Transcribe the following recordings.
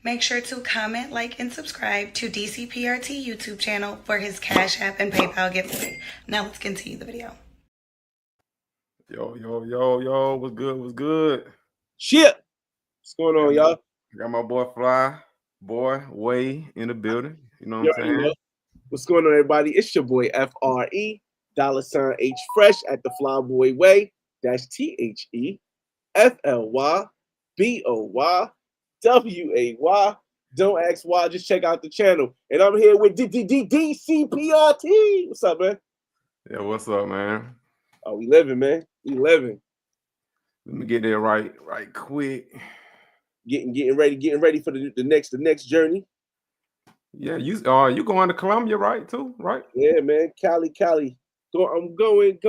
Make sure to comment, like, and subscribe to DCPRT YouTube channel for his Cash App and PayPal giveaway. Now let's continue the video. Yo, what's good? What's good? Shit. What's going on, y'all? Got my boy Fly, Way in the building. You know what I'm saying? What's going on, everybody? It's your boy FRE, $H Fresh at the Flyboy Way, THE, FLYBOY, Don't ask why, just check out the channel. And I'm here with DCPRT. What's up, man? Yeah, what's up, man? Oh, we living, man. We living. Let me get there right quick. Getting ready for the next journey. Yeah, you going to Colombia, right? Too, right? Yeah, man. Cali. I'm going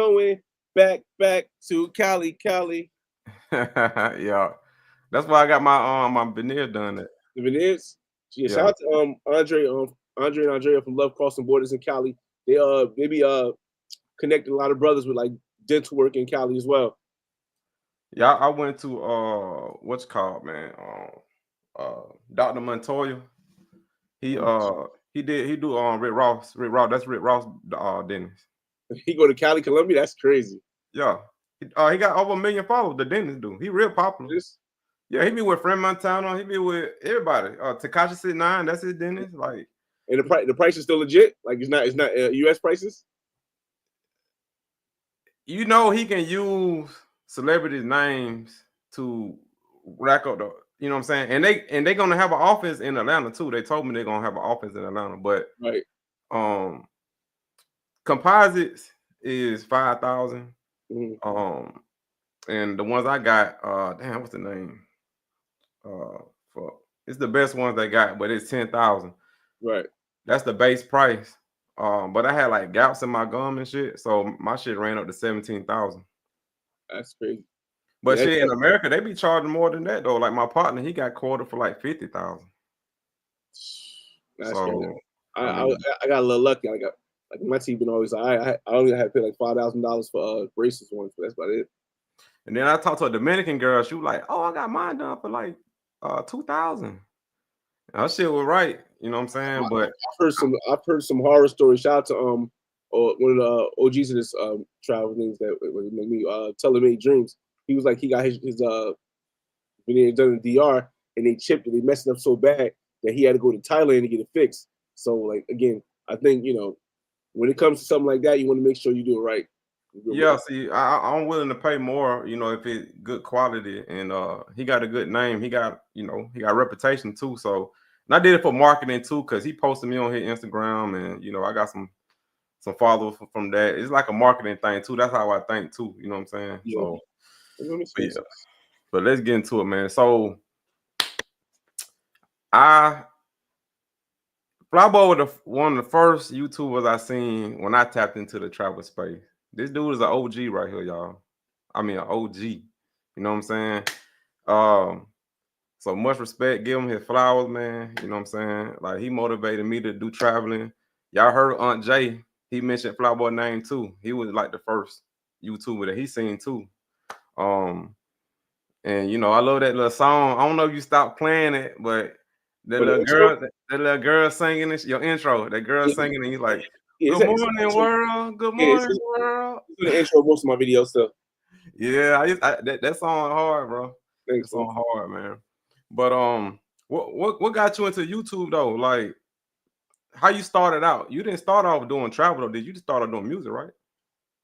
back to Cali. Yeah, that's why I got my Veneer done. That the Veneers. Yeah, shout out to Andre and Andrea from Love Crossing Borders in Cali. They maybe connected a lot of brothers with like dental work in Cali as well. Yeah, I went to what's it called, man? Dr. Montoya. He do Rick Ross. That's Rick Ross dentist. He go to Cali, Colombia. That's crazy. Yeah. He got over 1 million followers, the dentist dude. He real popular. Yeah, he be with Friend Montana, he be with everybody. Tekashi 69, that's his dentist. Like, and the price is still legit. Like it's not US prices. You know, he can use celebrities' names to rack up the, you know what I'm saying? And they gonna have an office in Atlanta too. They told me they're gonna have an office in Atlanta, but right. Composites is 5,000. And the ones I got, damn, what's the name? It's the best ones they got, but it's 10,000. Right. That's the base price. But I had like gaps in my gum and shit, so my shit ran up to 17,000. That's crazy. But shit, in America, they be charging more than that though. Like my partner, he got quartered for like 50,000. That's crazy. I got a little lucky. I got like my teeth been always. I only had to pay like $5,000 for braces once, but that's about it. And then I talked to a Dominican girl. She was like, "Oh, I got mine done for like 2,000." That shit was right. You know what I'm saying? But I've heard some horror stories. Shout out to one of the OGs of this travel things that made me Telemade Dreams. He was like he got his when they done the DR and they chipped it, they messed it up so bad that he had to go to Thailand to get it fixed. So like again, I think when it comes to something like that, you want to make sure you do it right. Yeah, see, I'm willing to pay more, if it's good quality, and he got a good name. He got, he got reputation too. So, and I did it for marketing too, because he posted me on his Instagram, and I got some followers from that. It's like a marketing thing too. That's how I think too. You know what I'm saying? Yeah. So, but let's get into it, man. So, Flyboy was one of the first YouTubers I seen when I tapped into the travel space. This dude is an OG right here, y'all. I mean, an OG. You know what I'm saying? So much respect. Give him his flowers, man. You know what I'm saying? Like, he motivated me to do traveling. Y'all heard Aunt Jay. He mentioned Flyboy name too. He was like the first YouTuber that he seen too. And I love that little song. I don't know if you stopped playing it, but that little girl singing this, your intro. That girl singing, and you like, "Good morning, world. Good morning, world." It's the intro of most of my videos, so. Yeah, that song hard, bro. That song hard, man. But what got you into YouTube though? Like, how you started out? You didn't start off doing travel though, did you? Just started doing music, right?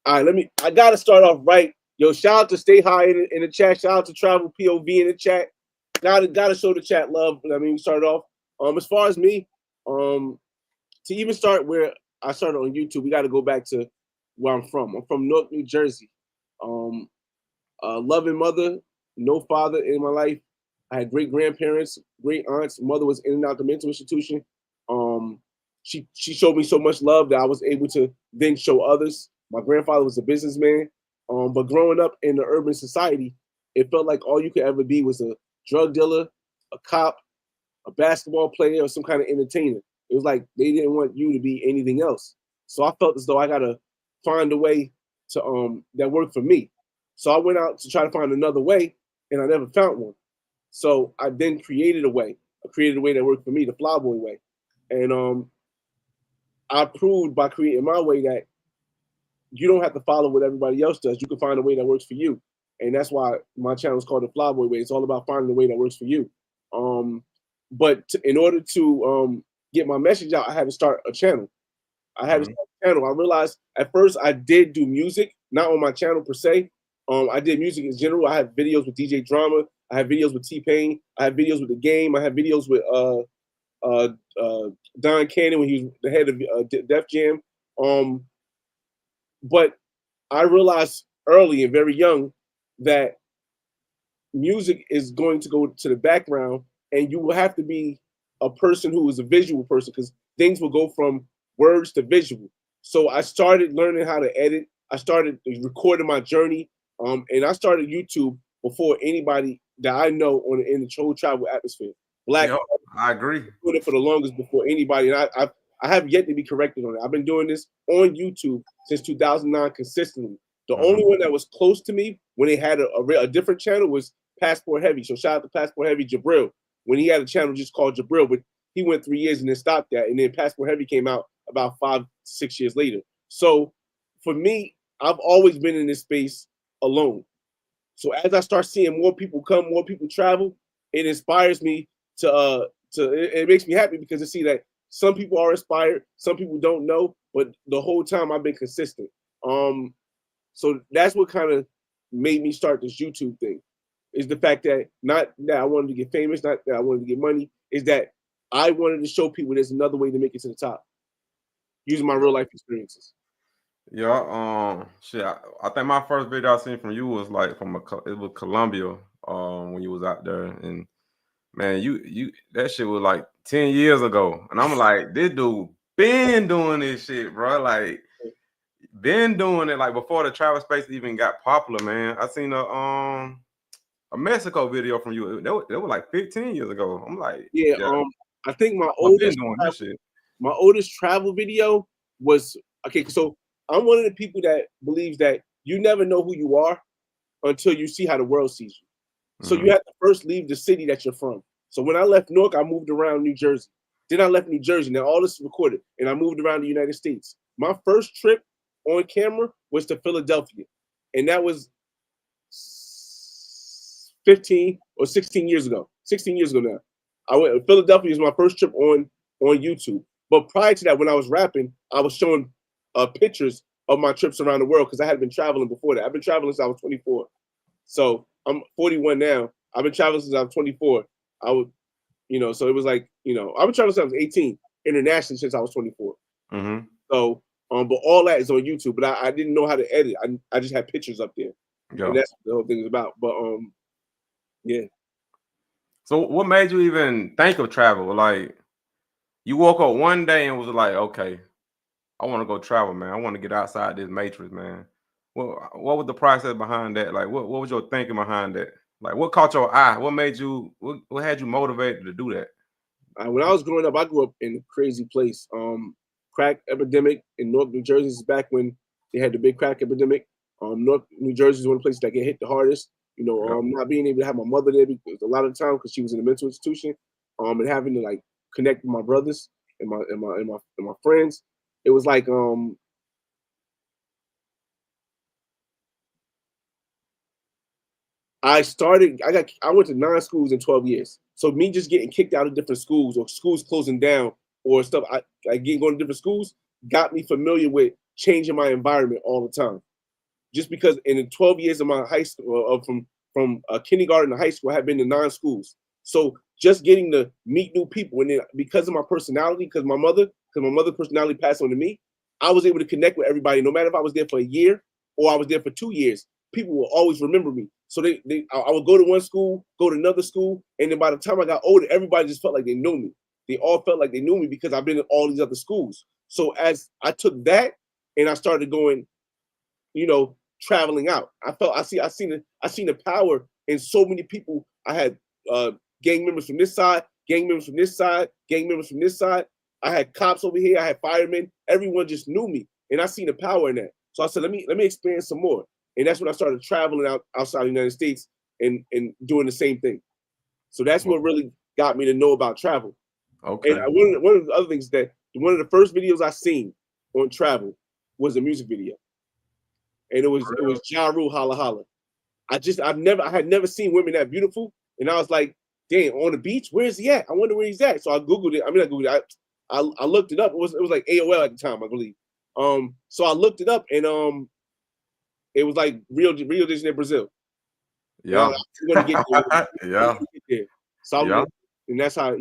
All right, I gotta start off right. Yo, shout out to Stay High in the chat. Shout out to Travel POV in the chat. Gotta show the chat love. I mean, we started off. As far as me, to even start where I started on YouTube, we got to go back to where I'm from. I'm from Newark, New Jersey. Loving mother, no father in my life. I had great grandparents, great aunts. Mother was in and out the mental institution. She showed me so much love that I was able to then show others. My grandfather was a businessman. But growing up in the urban society, it felt like all you could ever be was a drug dealer, a cop, a basketball player, or some kind of entertainer. It was like they didn't want you to be anything else. So I felt as though I gotta find a way to that worked for me. So I went out to try to find another way, and I never found one. So I then created a way. created a way that worked for me, the Flyboy way. And I proved by creating my way that you don't have to follow what everybody else does. You can find a way that works for you. And that's why my channel is called the Flyboy Way. It's all about finding the way that works for you. In order to get my message out, I had to start a channel. I realized at first I did do music, not on my channel per se. I did music in general. I have videos with DJ Drama. I have videos with T-Pain. I have videos with The Game. I have videos with Don Cannon when he was the head of Def Jam. But I realized early and very young that music is going to go to the background, and you will have to be a person who is a visual person, because things will go from words to visual. So I started learning how to edit. I started recording my journey, and I started YouTube before anybody that I know in the whole travel atmosphere. Black, yep, I agree. Doing it for the longest before anybody, and I have yet to be corrected on it. I've been doing this on YouTube since 2009 consistently. The only one that was close to me when they had a different channel was Passport Heavy. So shout out to Passport Heavy Jabril, when he had a channel just called Jabril, but he went 3 years and then stopped that. And then Passport Heavy came out about 5-6 years later. So for me, I've always been in this space alone. So as I start seeing more people come, more people travel, it inspires me it makes me happy, because I see that some people are inspired, some people don't know, but the whole time I've been consistent. So that's what kind of made me start this YouTube thing, is the fact that not that I wanted to get famous, not that I wanted to get money, is that I wanted to show people there's another way to make it to the top, using my real life experiences. Yeah, shit. I think my first video I seen from you was like it was Colombia, when you was out there, and man, you that shit was like 10 years ago, and I'm like, this dude been doing this shit, bro. Like, been doing it like before the travel space even got popular, man. I seen a Mexico video from you. That was like 15 years ago. I'm like, yeah. I think my oldest travel video was okay. So I'm one of the people that believes that you never know who you are until you see how the world sees you. So you have to first leave the city that you're from. So when I left Newark, I moved around New Jersey. Then I left New Jersey. Now all this is recorded, and I moved around the United States. My first trip on camera was to Philadelphia, and that was 15 or 16 years ago. 16 years ago now. I went. Philadelphia is my first trip on YouTube. But prior to that, when I was rapping, I was showing pictures of my trips around the world, because I had been traveling before that. I've been traveling since I was 24. So I'm 41 now. I've been traveling since I was 24. So it was like, I've been traveling since I was 18 internationally since I was 24. So, but all that is on YouTube. But I didn't know how to edit. I just had pictures up there, and that's what the whole thing is about. But yeah. So what made you even think of travel? Like, you woke up one day and was like, okay, I want to go travel, man. I want to get outside this matrix, man. What was the process behind that? Like, what was your thinking behind that? Like, what caught your eye? What made you? What had you motivated to do that? When I was growing up, I grew up in a crazy place. Crack epidemic in North New Jersey. This is back when they had the big crack epidemic. North New Jersey is one of the places that get hit the hardest. Not being able to have my mother there because a lot of the time, because she was in a mental institution, and having to like connect with my brothers and my friends. It was like I went to 9 schools in 12 years. So me just getting kicked out of different schools, or schools closing down, or stuff, going to different schools, got me familiar with changing my environment all the time. Just because in the 12 years of my high school, from kindergarten to high school, I had been to 9 schools. So just getting to meet new people, and then because of my personality, because my mother's personality passed on to me, I was able to connect with everybody. No matter if I was there for a year or I was there for 2 years, people will always remember me. So I would go to one school, go to another school, and then by the time I got older, everybody just felt like they knew me. They all felt like they knew me because I've been in all these other schools. So as I took that and I started going, traveling out, I seen the power in so many people. I had gang members from this side, gang members from this side, gang members from this side. I had cops over here. I had firemen. Everyone just knew me, and I seen the power in that. So I said, let me expand some more. And that's when I started traveling outside the United States and doing the same thing. So that's what really got me to know about travel. Okay. And one of the other things that one of the first videos I seen on travel was a music video, and it was Ja Rule Holla Holla. I had never seen women that beautiful, and I was like, damn, on the beach, where's he at? I wonder where he's at. So I googled it. I mean, I googled it. I looked it up. It was like AOL at the time, I believe. So I looked it up, and it was like Rio de Janeiro, Brazil. Yeah. I'm gonna get there. Yeah. So and that's how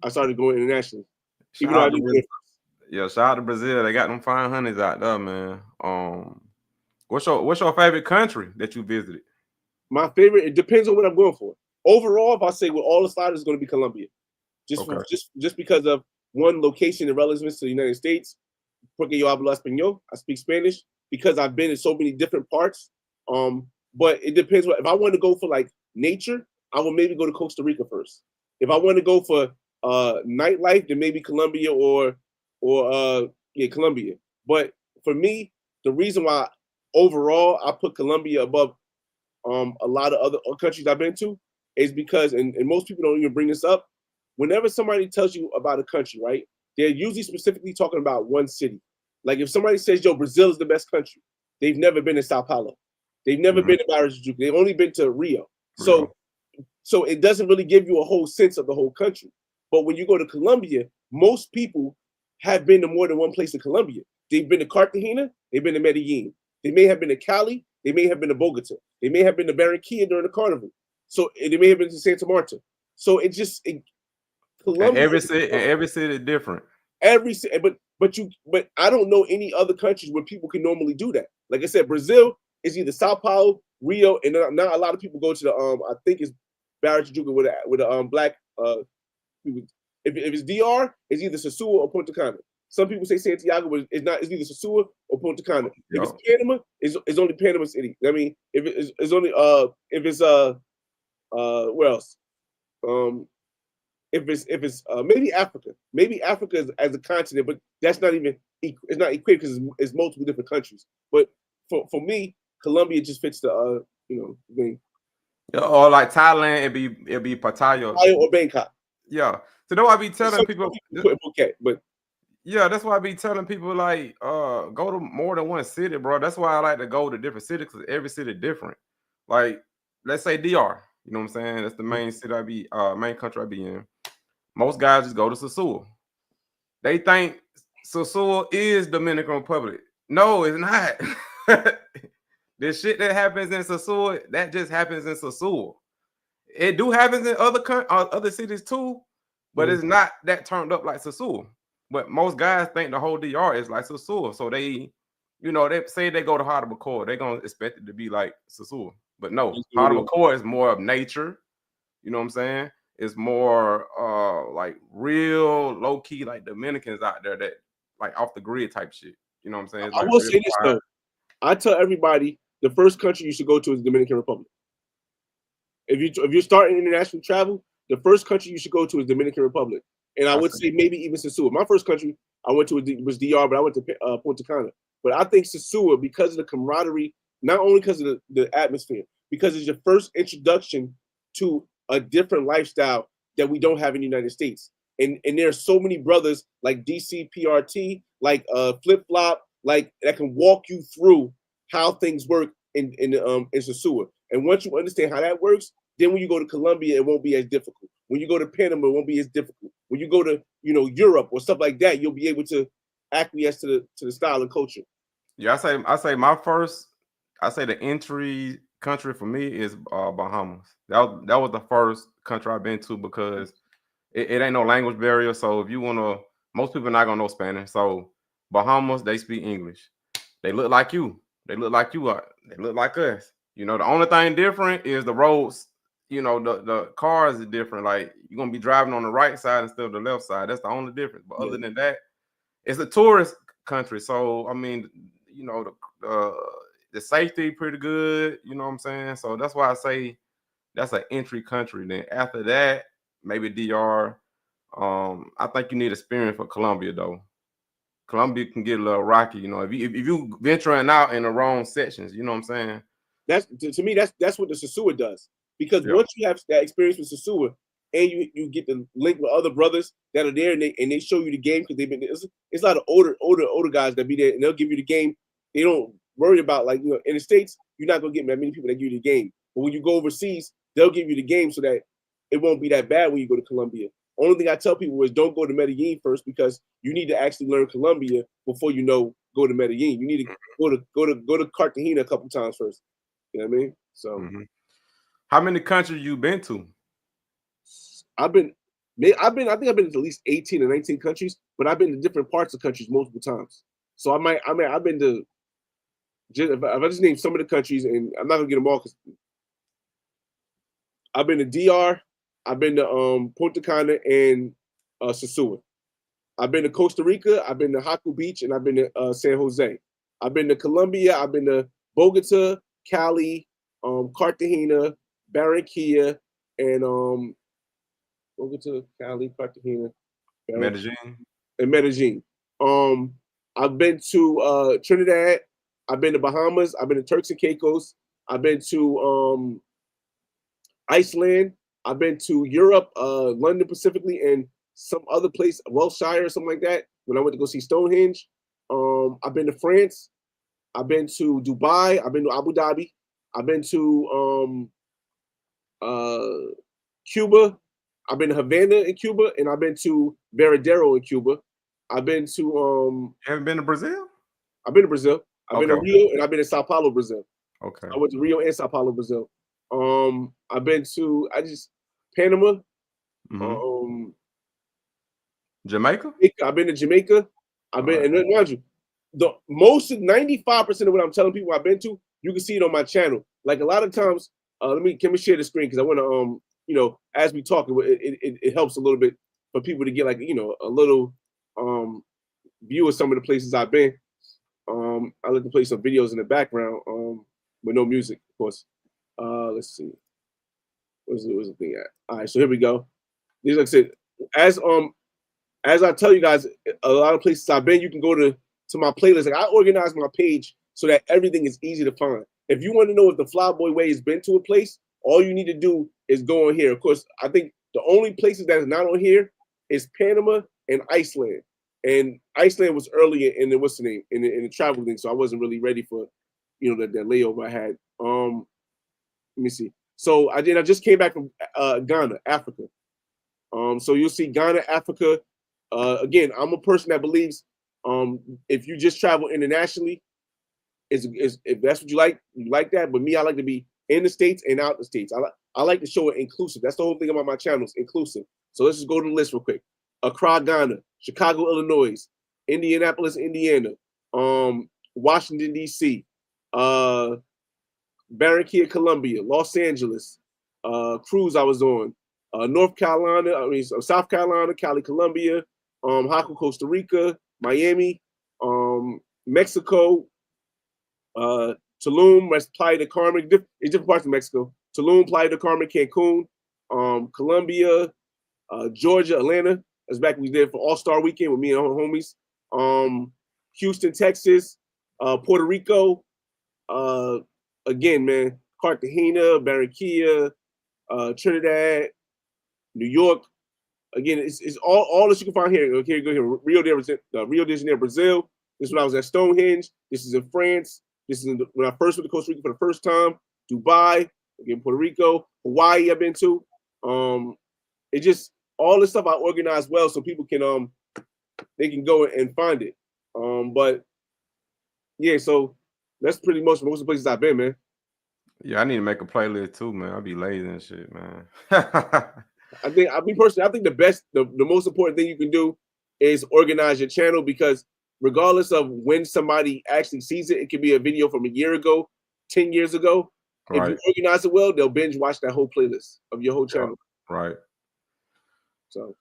I started going internationally. Shout out to Brazil. They got them fine honeys out there, man. What's your favorite country that you visited? My favorite, it depends on what I'm going for. Overall, if I say with all the sliders, it's going to be Colombia. Just because of one, location and relevance to the United States. Porque yo hablo español. I speak Spanish because I've been in so many different parts. But it depends. If I want to go for like nature, I will maybe go to Costa Rica first. If I want to go for nightlife, then maybe Colombia or Colombia. But for me, the reason why overall I put Colombia above a lot of other countries I've been to is because, and most people don't even bring this up, whenever somebody tells you about a country, right, they're usually specifically talking about one city. Like if somebody says, yo, Brazil is the best country, they've never been to Sao Paulo. They've never been to Barajuku. They've only been to Rio. So it doesn't really give you a whole sense of the whole country. But when you go to Colombia, most people have been to more than one place in Colombia. They've been to Cartagena, they've been to Medellin. They may have been to Cali, they may have been to Bogota. They may have been to Barranquilla during the carnival. So they may have been to Santa Marta. So Colombia. And every city is different. But I don't know any other countries where people can normally do that. Like I said, Brazil is either Sao Paulo, Rio, and now a lot of people go to the I think it's Barajuku with a black people. If it's DR, it's either Sosúa or Punta Cana. Some people say Santiago, but it's either Sosúa or Punta Cana. If it's Panama, it's only Panama City. I mean, if it's only where else? If it's maybe Africa as a continent, but that's not even it's not equated because it's multiple different countries. But for me, Colombia just fits the thing. Or like Thailand, it'd be Pattaya or Bangkok. Yeah. So that's why I be telling people. But yeah, that's why I be telling people like go to more than one city, bro. That's why I like to go to different cities because every city different. Like let's say DR, you know what I'm saying? That's the main city main country I be in. Most guys just go to Sosúa. They think Sosúa is Dominican Republic. No, it's not. This shit that happens in Sosúa, that just happens in Sosúa. It do happens in other cities too, but it's not that turned up like Sosúa. But most guys think the whole DR is like Sosúa. So they say they go to Hardabacoa, they're gonna expect it to be like Sosúa. But no, Hardabacoa is more of nature. You know what I'm saying? It's more like real low key, like Dominicans out there that like off the grid type shit. You know what I'm saying? It's like I will say this though. I tell everybody the first country you should go to is the Dominican Republic. If you're starting international travel, the first country you should go to is Dominican Republic. And I would say maybe even Sosúa. My first country I went to was DR, but I went to Punta Cana. But I think Sosúa, because of the camaraderie, not only because of the atmosphere, because it's your first introduction to a different lifestyle that we don't have in the United States. And there are so many brothers like DCPRT, like Flip Flop, like that can walk you through how things work in Sosúa. And once you understand how that works, then when you go to Colombia, it won't be as difficult. When you go to Panama, it won't be as difficult. When you go to Europe or stuff like that, you'll be able to acquiesce to the style and culture. Yeah, I say the entry country for me is Bahamas. That was the first country I've been to because it ain't no language barrier. So if you most people are not gonna know Spanish. So Bahamas, they speak English. They look like you. They look like you are. They look like us. The only thing different is the roads. The cars are different. Like you're gonna be driving on the right side instead of the left side. That's the only difference. But other than that, it's a tourist country. So I mean, the safety pretty good. You know what I'm saying? So that's why I say that's an entry country. Then after that, maybe DR. I think you need experience for Colombia though. Colombia can get a little rocky, if you venturing out in the wrong sections, you know what I'm saying? That's to me, that's what the Sosúa does. Because once you have that experience with Sosúa, and you get to link with other brothers that are there, and they show you the game because they've been. It's a lot of older guys that be there, and they'll give you the game. They don't worry about, like, in the States, you're not gonna get that many people that give you the game. But when you go overseas, they'll give you the game so that it won't be that bad when you go to Colombia. Only thing I tell people is don't go to Medellin first, because you need to actually learn Colombia before go to Medellin. You need to go to Cartagena a couple times first. You know what I mean? So how many countries you been to? I think I've been to at least 18 or 19 countries, but I've been to different parts of countries multiple times. So I've been to, if I just name some of the countries, and I'm not gonna get them all, because I've been to DR, I've been to Punta Cana and Sosúa. I've been to Costa Rica, I've been to Jaco Beach, and I've been to San Jose. I've been to Colombia, I've been to Bogota, Cali, Cartagena, Barranquilla, and Bogota, Cali, Cartagena, Medellin, and Medellin. I've been to Trinidad, I've been to Bahamas, I've been to Turks and Caicos, I've been to Iceland, I've been to Europe, London specifically, and some other place, Wiltshire or something like that, when I went to go see Stonehenge. I've been to France, I've been to Dubai, I've been to Abu Dhabi, I've been to Cuba, I've been to Havana in Cuba, and I've been to Veradero in Cuba. I've been to you haven't been to Brazil? I've been to Brazil. I've been to Rio, and I've been to Sao Paulo, Brazil. Okay. I went to Rio and Sao Paulo, Brazil. I've been to Panama. Jamaica? I've been to Jamaica. I've been, and mind you, the most 95% of what I'm telling people I've been to, you can see it on my channel. Like a lot of times, can we share the screen, because I want to as we talk, it helps a little bit for people to get, like, a little view of some of the places I've been. I like to play some videos in the background, with no music, of course. Let's see. Where's the thing at? All right, so here we go. These, like I said, as I tell you guys, a lot of places I've been, you can go to my playlist. Like, I organize my page so that everything is easy to find. If you want to know if the Flyboy Way has been to a place, all you need to do is go on here. Of course, I think the only places that is not on here is Panama and Iceland. And Iceland was earlier in the in the travel thing, so I wasn't really ready for that layover I had. Let me see. So I just came back from Ghana, Africa. So you'll see Ghana, Africa. Again, I'm a person that believes if you just travel internationally, if that's what you like that. But me, I like to be in the States and out the States. I like to show it inclusive. That's the whole thing about my channel, is inclusive. So let's just go to the list real quick. Accra, Ghana, Chicago, Illinois, Indianapolis, Indiana, Washington, D.C., Barranquilla, Colombia, Los Angeles, cruise I was on, South Carolina, Cali, Colombia, Jaco, Costa Rica, Miami, Mexico, Tulum, Playa del Carmen, it's different parts of Mexico. Tulum, Playa del Carmen, Cancun, Colombia, Georgia, Atlanta. That's back when we did for All-Star Weekend with me and our homies. Houston, Texas, Puerto Rico. Again, man, Cartagena, Barranquilla, Trinidad, New York. Again, it's all that you can find here. Okay, go here. Rio de Janeiro, Brazil. This is when I was at Stonehenge. This is in France. This is when I first went to Costa Rica for the first time. Dubai, again, Puerto Rico, Hawaii. I've been to. It just all this stuff I organized well so people can they can go and find it. But yeah, so that's pretty much most of the places I've been, man. Yeah, I need to make a playlist too, man. I'll be lazy and shit, man. I think the most important thing you can do is organize your channel, because regardless of when somebody actually sees it, it could be a video from a year ago, 10 years ago. Right. If you organize it well, they'll binge watch that whole playlist of your whole channel. Right. So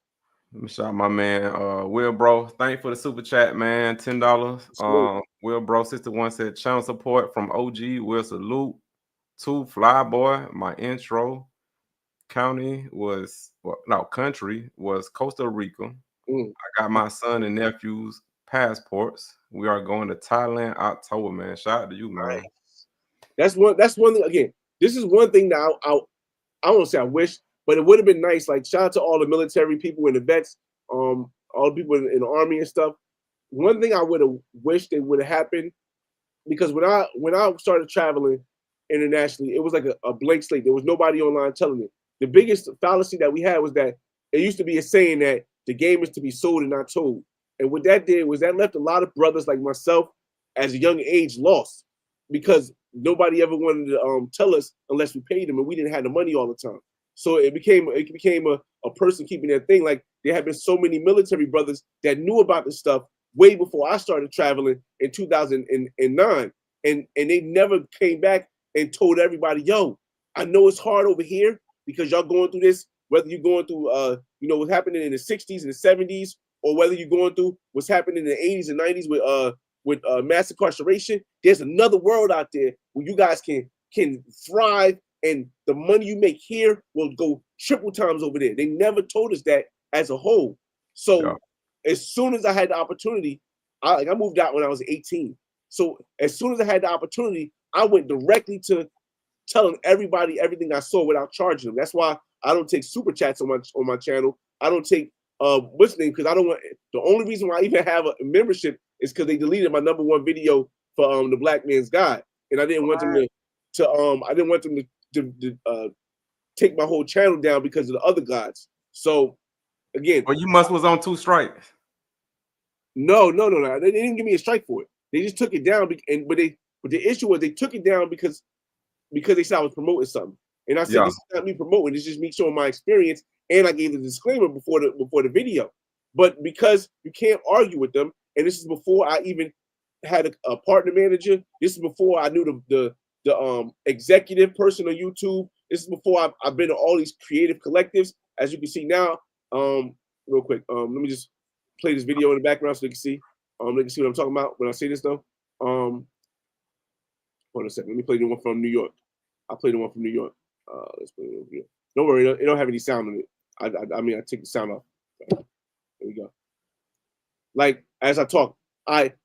let me shout out my man, Will Bro. Thank you for the super chat, man. $10. Will Bro 61 said channel support from OG. Will salute to Flyboy. My intro country was Costa Rica. I got my son and nephew's passports. We are going to Thailand October, man. Shout out to you, man. That's one thing. Again, this is one thing that I want to say I wish But it would have been nice. Like, shout out to all the military people and the vets, all the people in the army and stuff. One thing I would have wished it would have happened, because when I started traveling internationally, it was like a blank slate. There was nobody online telling it. The biggest fallacy that we had was that it used to be a saying that the game is to be sold and not told. And what that did was that left a lot of brothers like myself as a young age lost, because nobody ever wanted to tell us unless we paid them, and we didn't have the money all the time. So it became a person keeping their thing. Like, there have been so many military brothers that knew about this stuff way before I started traveling in 2009, and they never came back and told everybody, yo, I know it's hard over here because y'all going through this, whether you're going through what's happening in the 60s and the 70s, or whether you're going through what's happening in the 80s and 90s with mass incarceration. There's another world out there where you guys can thrive, and the money you make here will go triple times over there. They never told us that as a whole. So as soon as I had the opportunity, I moved out when I was 18. So as soon as I had the opportunity, I went directly to telling everybody everything I saw without charging them. That's why I don't take super chats on my channel. I don't take what's name, because I don't want. The only reason why I even have a membership is because they deleted my #1 video for the Black Man's Guide, and I didn't want them to take my whole channel down because of the other guides. So again, well, you must was on 2 strikes. No. They didn't give me a strike for it. They just took it down, but the issue was they took it down because they said I was promoting something, and I said this is not me promoting. This is just me showing my experience, and I gave the disclaimer before the video. But because you can't argue with them, and this is before I even had a partner manager. This is before I knew the executive person on YouTube. This is before I've been to all these creative collectives. As you can see now, real quick, let me just play this video in the background so they can see. They can see what I'm talking about when I say this though. Hold on a second. Let me play the one from New York. I'll play the one from New York. Let's play it over here. Don't worry, it don't have any sound in it. I mean, I take the sound off. There we go. Like, as I talk,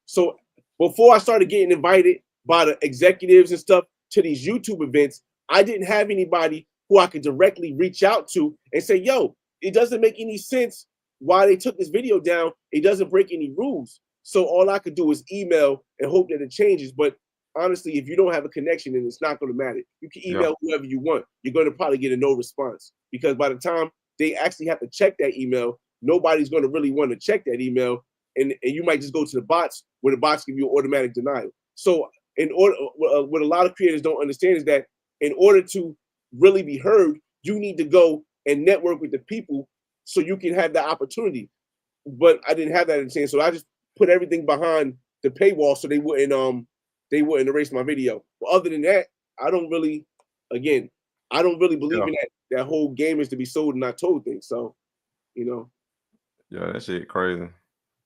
so before I started getting invited by the executives and stuff to these YouTube events, I didn't have anybody who I could directly reach out to and say, yo, it doesn't make any sense why they took this video down. It doesn't break any rules. So all I could do is email and hope that it changes. But honestly, if you don't have a connection, then it's not going to matter. You can email whoever you want. You're going to probably get a no response, because by the time they actually have to check that email, nobody's going to really want to check that email. And you might just go to the bots, where the bots give you an automatic denial. So in order, what a lot of creators don't understand is that in order to really be heard, you need to go and network with the people so you can have that opportunity. But I didn't have that in the chance, so I just put everything behind the paywall so they wouldn't erase my video. But other than that, I don't really believe in that whole game is to be sold and not told thing. So, Yeah, that shit crazy.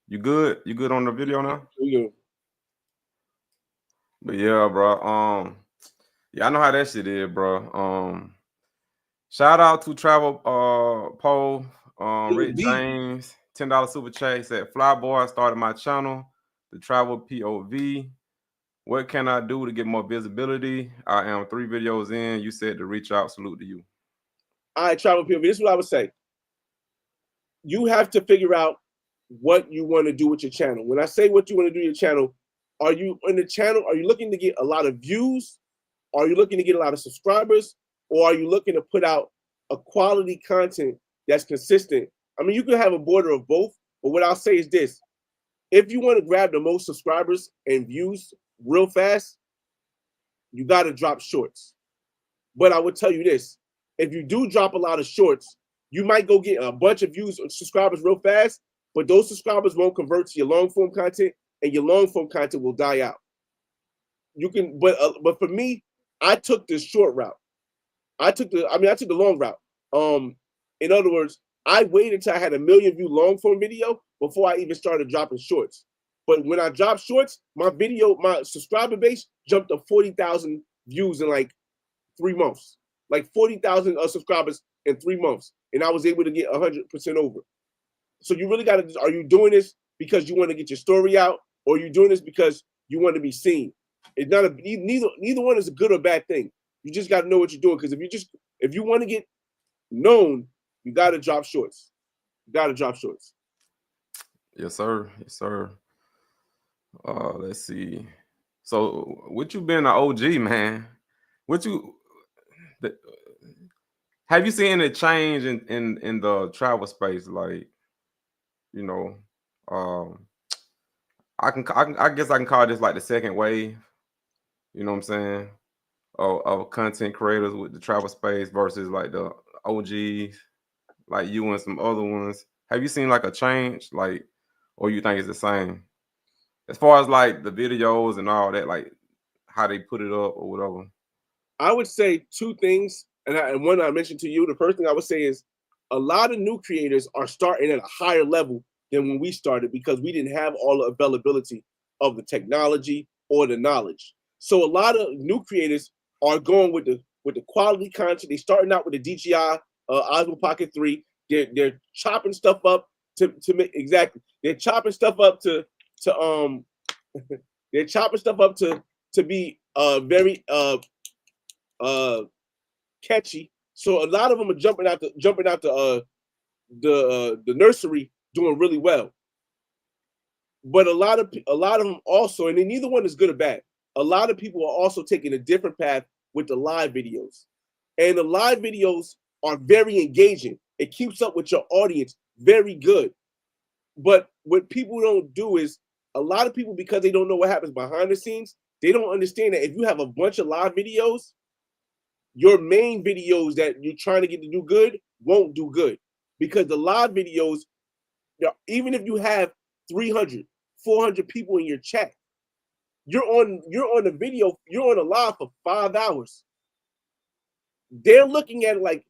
You good? You good on the video now? Yeah. But yeah, bro. Yeah, I know how that shit is, bro. Shout out to Travel Poe, Rick James, $10 super chat. Said, Flyboy started my channel, the Travel POV. What can I do to get more visibility? I am 3 videos in. You said to reach out. Salute to you. All right, Travel POV. This is what I would say. You have to figure out what you want to do with your channel. When I say what you want to do with your channel, are you on the channel? Are you looking to get a lot of views? Are you looking to get a lot of subscribers? Or are you looking to put out a quality content that's consistent? I mean, you can have a border of both, but what I'll say is this. If you want to grab the most subscribers and views real fast, you got to drop shorts. But I would tell you this. If you do drop a lot of shorts, you might go get a bunch of views or subscribers real fast, but those subscribers won't convert to your long form content, and your long form content will die out. You can, but for me, I took the short route. I took the long route. In other words, I waited until I had a 1 million view long form video before I even started dropping shorts. But when I dropped shorts, my subscriber base jumped to 40,000 views in like 3 months. Like 40,000 subscribers in 3 months. And I was able to get 100% over. So you really got to, are you doing this because you want to get your story out, or are you doing this because you want to be seen? It's not neither one is a good or bad thing. You just got to know what you're doing. Because if you want to get known, you got to drop shorts. You got to drop shorts. Yes, sir. Yes, sir. Let's see. So, what you been an OG, man? What you the, have you seen a change in the travel space? Like, you know, um, I guess I can call this like the second wave. You know what I'm saying? Of content creators with the travel space versus like the OGs, like you and some other ones. Have you seen like a change, like, or you think it's the same as far as like the videos and all that, like how they put it up or whatever? I would say two things, and one I mentioned to you. The first thing I would say is a lot of new creators are starting at a higher level than when we started because we didn't have all the availability of the technology or the knowledge. So a lot of new creators are going with the quality content. They're starting out with the DJI Osmo Pocket 3. They're chopping stuff up to make exactly. They're chopping stuff up to they're chopping stuff up to be very catchy. So a lot of them are jumping out the nursery doing really well. But a lot of them also, and then neither one is good or bad. A lot of people are also taking a different path with the live videos, and the live videos are very engaging. It keeps up with your audience very good. But what people don't do is a lot of people, because they don't know what happens behind the scenes, they don't understand that if you have a bunch of live videos, your main videos that you're trying to get to do good won't do good because the live videos, even if you have 300, 400 people in your chat, you're on a video, you're on a live for 5 hours. They're looking at it like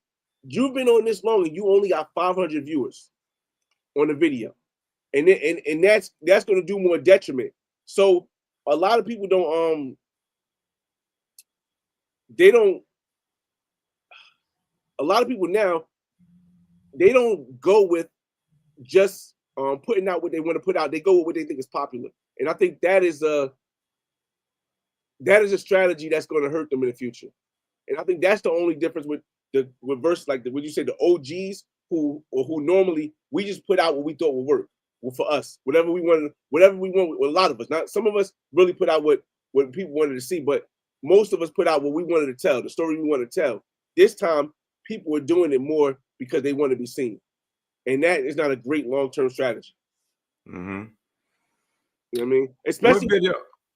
you've been on this long and you only got 500 viewers on the video. And that's going to do more detriment. So a lot of people don't a lot of people now, they don't go with just putting out what they want to put out. They go with what they think is popular. And I think that is a strategy that's going to hurt them in the future. And I think that's the only difference with versus like what you say, the OGs who normally we just put out what we thought would work. Well, for us, whatever we want, a lot of us, not some of us really put out what people wanted to see, but most of us put out what we wanted to tell, the story we want to tell. This time, people are doing it more because they want to be seen. And that is not a great long-term strategy. Mm-hmm. You know what I mean? Especially what video?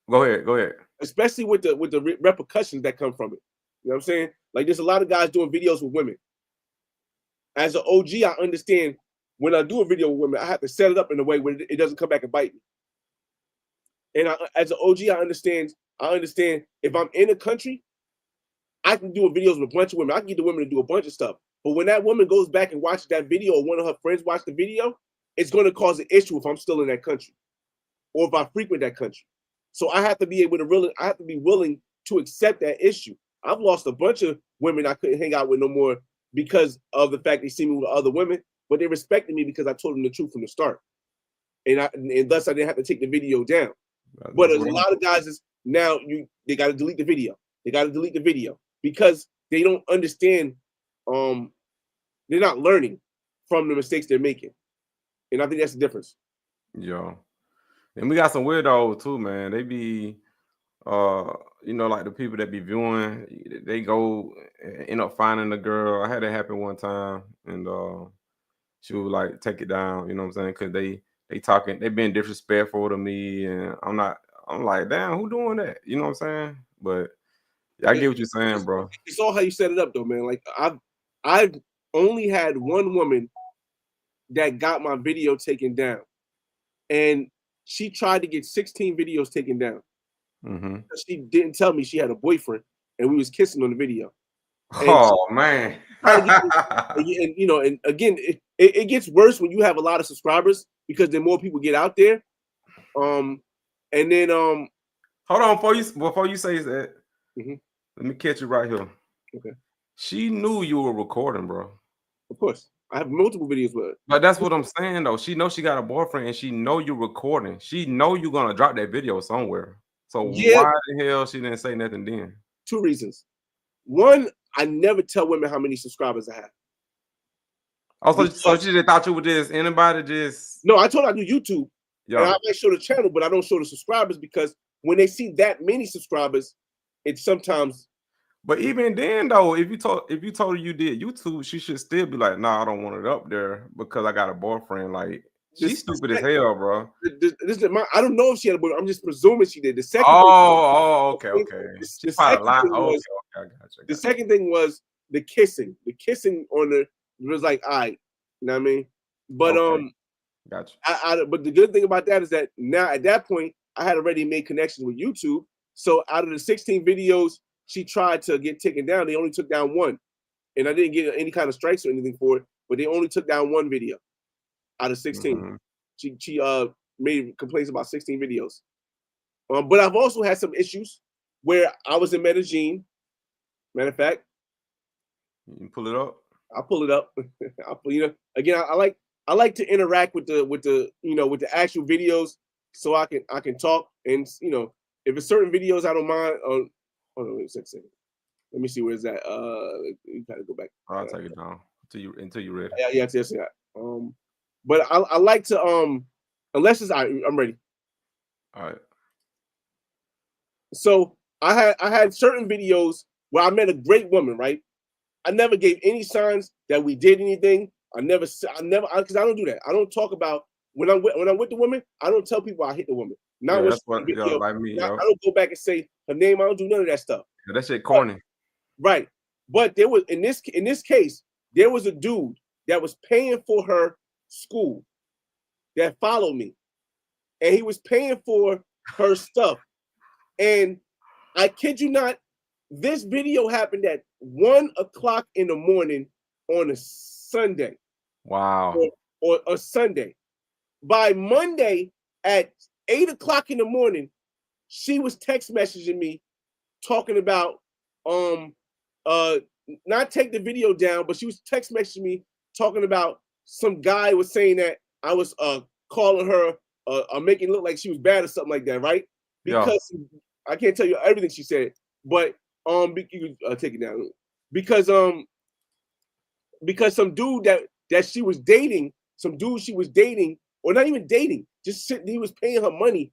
Go ahead. Especially with the repercussions that come from it. You know what I'm saying? Like there's a lot of guys doing videos with women. As an OG, I understand when I do a video with women, I have to set it up in a way where it doesn't come back and bite me. And as an OG, I understand if I'm in a country, I can do videos with a bunch of women. I can get the women to do a bunch of stuff. But when that woman goes back and watches that video, or one of her friends watch the video, it's going to cause an issue if I'm still in that country, or if I frequent that country. So I have to be willing to accept that issue. I've lost a bunch of women I couldn't hang out with no more because of the fact they see me with other women, but they respected me because I told them the truth from the start, and thus I didn't have to take the video down. But a lot of guys is now they got to delete the video. They got to delete the video because they don't understand. They're not learning from the mistakes they're making, and I think that's the difference. Yeah, and we got some weirdos too, man. They be, like the people that be viewing, they go end up finding the girl. I had it happen one time, and she would like take it down. You know what I'm saying? Because they talking, they being disrespectful to me, and I'm like, damn, who doing that? You know what I'm saying? But I get what you're saying, bro. It's all how you set it up, though, man. Like I've only had one woman that got my video taken down, and she tried to get 16 videos taken down. Mm-hmm. She didn't tell me she had a boyfriend, and we was kissing on the video. And man. And again, it gets worse when you have a lot of subscribers because then more people get out there. And then hold on, before you say that, mm-hmm. Let me catch you right here. Okay. She knew you were recording, bro. Of course. I have multiple videos with her. But that's what I'm saying, though. She knows she got a boyfriend, and she know you're recording. She know you're gonna drop that video somewhere. So why the hell she didn't say nothing then? 2 reasons. One, I never tell women how many subscribers I have. Also, so she just thought you were just anybody just. No, I told her I do YouTube. Yeah. And I might show the channel, but I don't show the subscribers because when they see that many subscribers, it's sometimes. But even then, though, if you told her you did YouTube, she should still be like, "Nah, I don't want it up there because I got a boyfriend." Like, she's stupid as hell, bro. I don't know if she had a boyfriend. I'm just presuming she did. The second. Okay. The second thing was, I got you. The second thing was the kissing. The kissing on the was like, all right, you know what I mean? But gotcha. But the good thing about that is that now at that point I had already made connections with YouTube. So out of the 16 videos she tried to get taken down, they only took down one, and I didn't get any kind of strikes or anything for it. But they only took down one video out of 16. Mm-hmm. She made complaints about 16 videos. But I've also had some issues where I was in Medellin. Matter of fact, you can pull it up. I'll pull it up. Again, I like to interact with the actual videos so I can talk, and if it's certain videos I don't mind. Hold on, wait a second. Let me see where's that. You gotta go back. I'll take it down until you're ready. Yeah. But I like to unless it's I'm ready. All right. So I had certain videos where I met a great woman, right? I never gave any signs that we did anything. I never, because I don't do that. I don't talk about when I'm with the woman. I don't tell people I hit the woman. Not that's what, like me. I don't go back and say her name. I don't do none of that stuff. Yeah, that shit corny. Right. But there was in this case, there was a dude that was paying for her school that followed me, and he was paying for her stuff. And I kid you not, this video happened at 1 o'clock in the morning on a Sunday. Wow. Or a Sunday. By Monday at 8 o'clock in the morning, she was text messaging me talking about not take the video down, but she was text messaging me talking about some guy was saying that I was calling her making it look like she was bad or something like that, right? Because I can't tell you everything she said, but you can take it down because some dude that she was dating, or not even dating, just sitting, he was paying her money,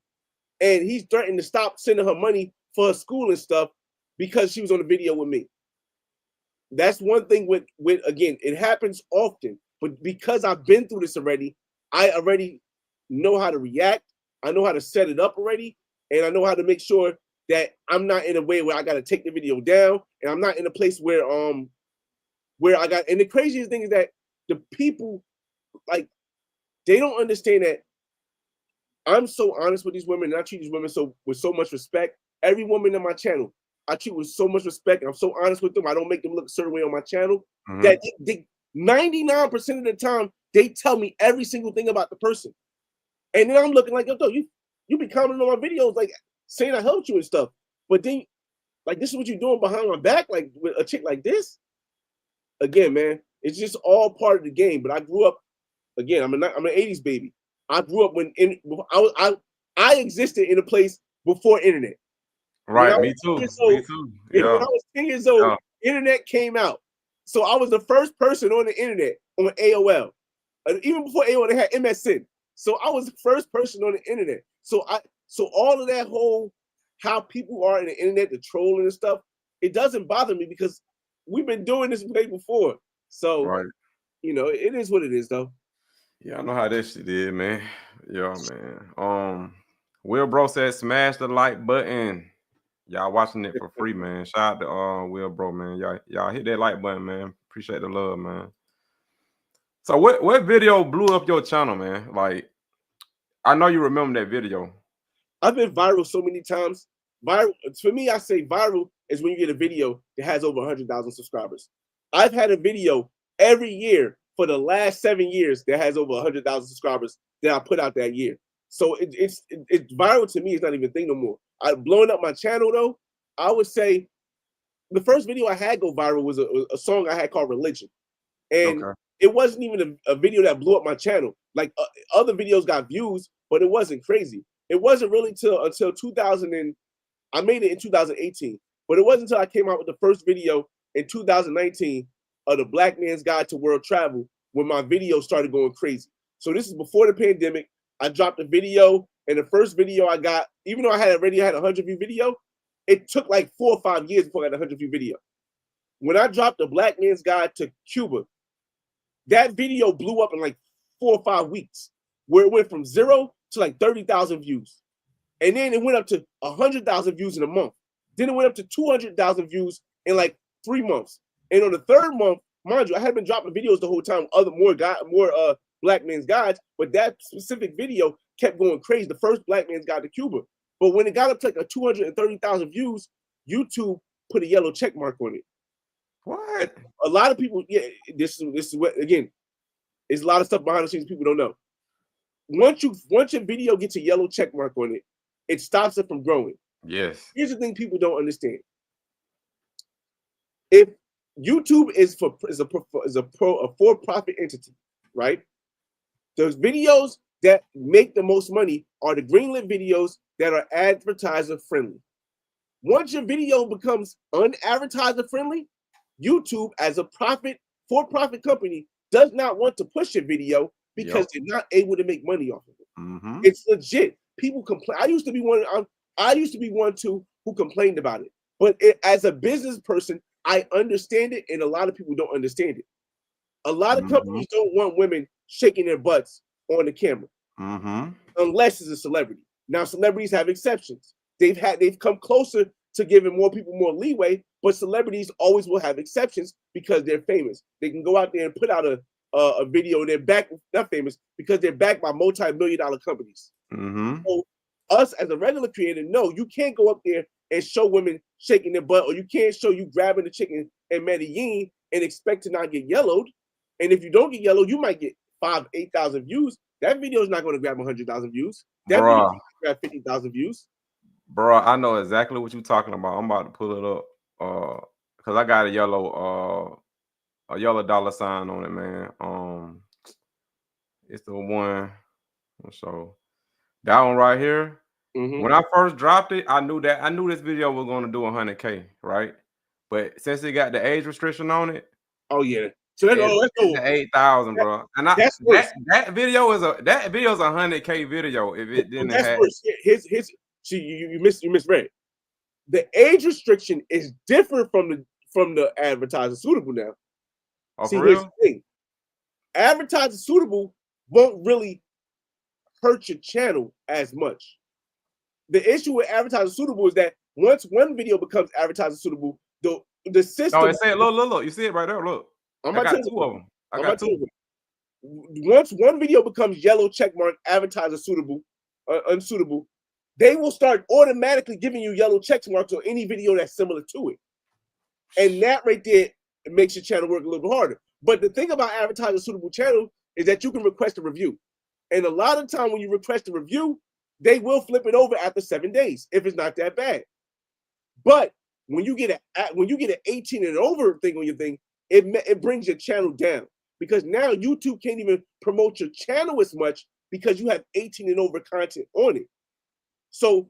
and he's threatening to stop sending her money for her school and stuff because she was on a video with me. That's one thing with again, it happens often, but because I've been through this already, I already know how to react. I know how to set it up already, and I know how to make sure that I'm not in a way where I got to take the video down, and I'm not in a place where I got. And the craziest thing is that the people, like, they don't understand that I'm so honest with these women, and I treat these women with so much respect. Every woman on my channel, I treat with so much respect, and I'm so honest with them. I don't make them look a certain way on my channel. Mm-hmm. That they 99% of the time they tell me every single thing about the person, and then I'm looking like, yo, you be commenting on my videos like saying I helped you and stuff, but then like this is what you're doing behind my back, like with a chick like this. Again, man, it's just all part of the game. But I grew up. Again, I'm an 80s baby. I grew up when I existed in a place before internet. Right, me too. Me too. Yeah. When I was 10 years old, internet came out. So I was the first person on the internet on AOL. Even before AOL, they had MSN. So I was the first person on the internet. So all of that whole how people are in the internet, the trolling and stuff, it doesn't bother me because we've been doing this way before. So right. It is what it is though. Yeah, I know how this shit is, man. Yeah, man. Will Bro said smash the like button. Y'all watching it for free, man. Shout out to Will Bro, man. Y'all hit that like button, man. Appreciate the love, man. So what video blew up your channel, man? Like, I know you remember that video. I've been viral so many times. Viral for me, I say viral is when you get a video that has over 100,000 subscribers. I've had a video every year for the last 7 years that has over 100,000 subscribers that I put out that year. So it's viral to me. It's not even a thing no more. Blowing up my channel though, I would say the first video I had go viral was a song I had called Religion. And it wasn't even a video that blew up my channel. Like other videos got views, but it wasn't crazy. It wasn't really until 2000 and I made it in 2018. But it wasn't until I came out with the first video in 2019 of the Black Man's Guide to World Travel when my videos started going crazy. So this is before the pandemic. I dropped a video, and the first video I got, even though I had already had a 100-view video, it took like 4 or 5 years before I got a 100-view video. When I dropped The Black Man's Guide to Cuba, that video blew up in like 4 or 5 weeks, where it went from 0 to like 30,000 views. And then it went up to 100,000 views in a month. Then it went up to 200,000 views in like 3 months. And on the third month, mind you, I had been dropping videos the whole time, more Black Man's Guides, but that specific video kept going crazy. The first Black Man's Guide to Cuba. But when it got up to like a 230,000 views, YouTube put a yellow check mark on it. What? A lot of people, yeah, this is what, again, there's a lot of stuff behind the scenes people don't know. Once your video gets a yellow check mark on it, it stops it from growing. Yes. Here's the thing people don't understand. If YouTube is a for-profit entity, right? Those videos that make the most money are the greenlit videos that are advertiser friendly. Once your video becomes unadvertiser friendly, YouTube, as a for-profit company, does not want to push your video because they're not able to make money off of it. Mm-hmm. It's legit. People complain. I used to be one too who complained about it. But as a business person, I understand it, and a lot of people don't understand it. A lot of companies don't want women shaking their butts on the camera, unless it's a celebrity. Now, celebrities have exceptions. They've come closer to giving more people more leeway, but celebrities always will have exceptions because they're famous. They can go out there and put out a video, and they're backed, not famous, because they're backed by multi-million-dollar companies. So us as a regular creator, no, you can't go up there and show women shaking their butt, or you can't show you grabbing the chicken in Medellin and expect to not get yellowed. And if you don't get yellowed, you might get 5,000-8,000 views. That video is not going to grab 100,000 views. That video is going to grab 50,000 views. Bro, I know exactly what you're talking about. I'm about to pull it up because I got a yellow dollar sign on it, man. It's the one. So that one right here. When I first dropped it, I knew this video was going to do 100K, right? But since it got the age restriction on it, oh yeah, so that's 8,000, bro. And that video is a 100K video if it didn't have. You misread. The age restriction is different from the advertiser suitable now. Oh, see, here's the thing. Advertiser suitable won't really hurt your channel as much. The issue with advertiser suitable is that once one video becomes advertiser suitable, the system. Oh, it said look. You see it right there. Look, I got two of them. I got two. Once one video becomes yellow checkmark advertiser suitable, unsuitable, they will start automatically giving you yellow check marks on any video that's similar to it. And that right there makes your channel work a little bit harder. But the thing about advertiser suitable channel is that you can request a review. And a lot of time when you request a review, they will flip it over after 7 days if it's not that bad. But when you get an 18 and over thing on your thing, it brings your channel down, because now YouTube can't even promote your channel as much because you have 18 and over content on it. So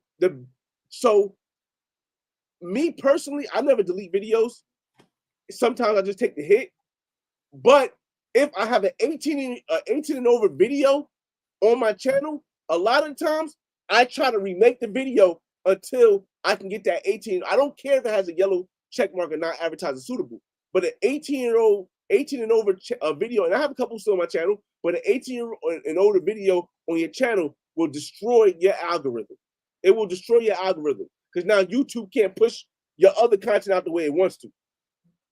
me personally, I never delete videos. Sometimes I just take the hit. But if I have an 18 and over video on my channel, a lot of times I try to remake the video until I can get that 18. I don't care if it has a yellow check mark or not advertiser suitable, but an 18 and over video, and I have a couple still on my channel, but an 18 and older video on your channel will destroy your algorithm. It will destroy your algorithm because now YouTube can't push your other content out the way it wants to.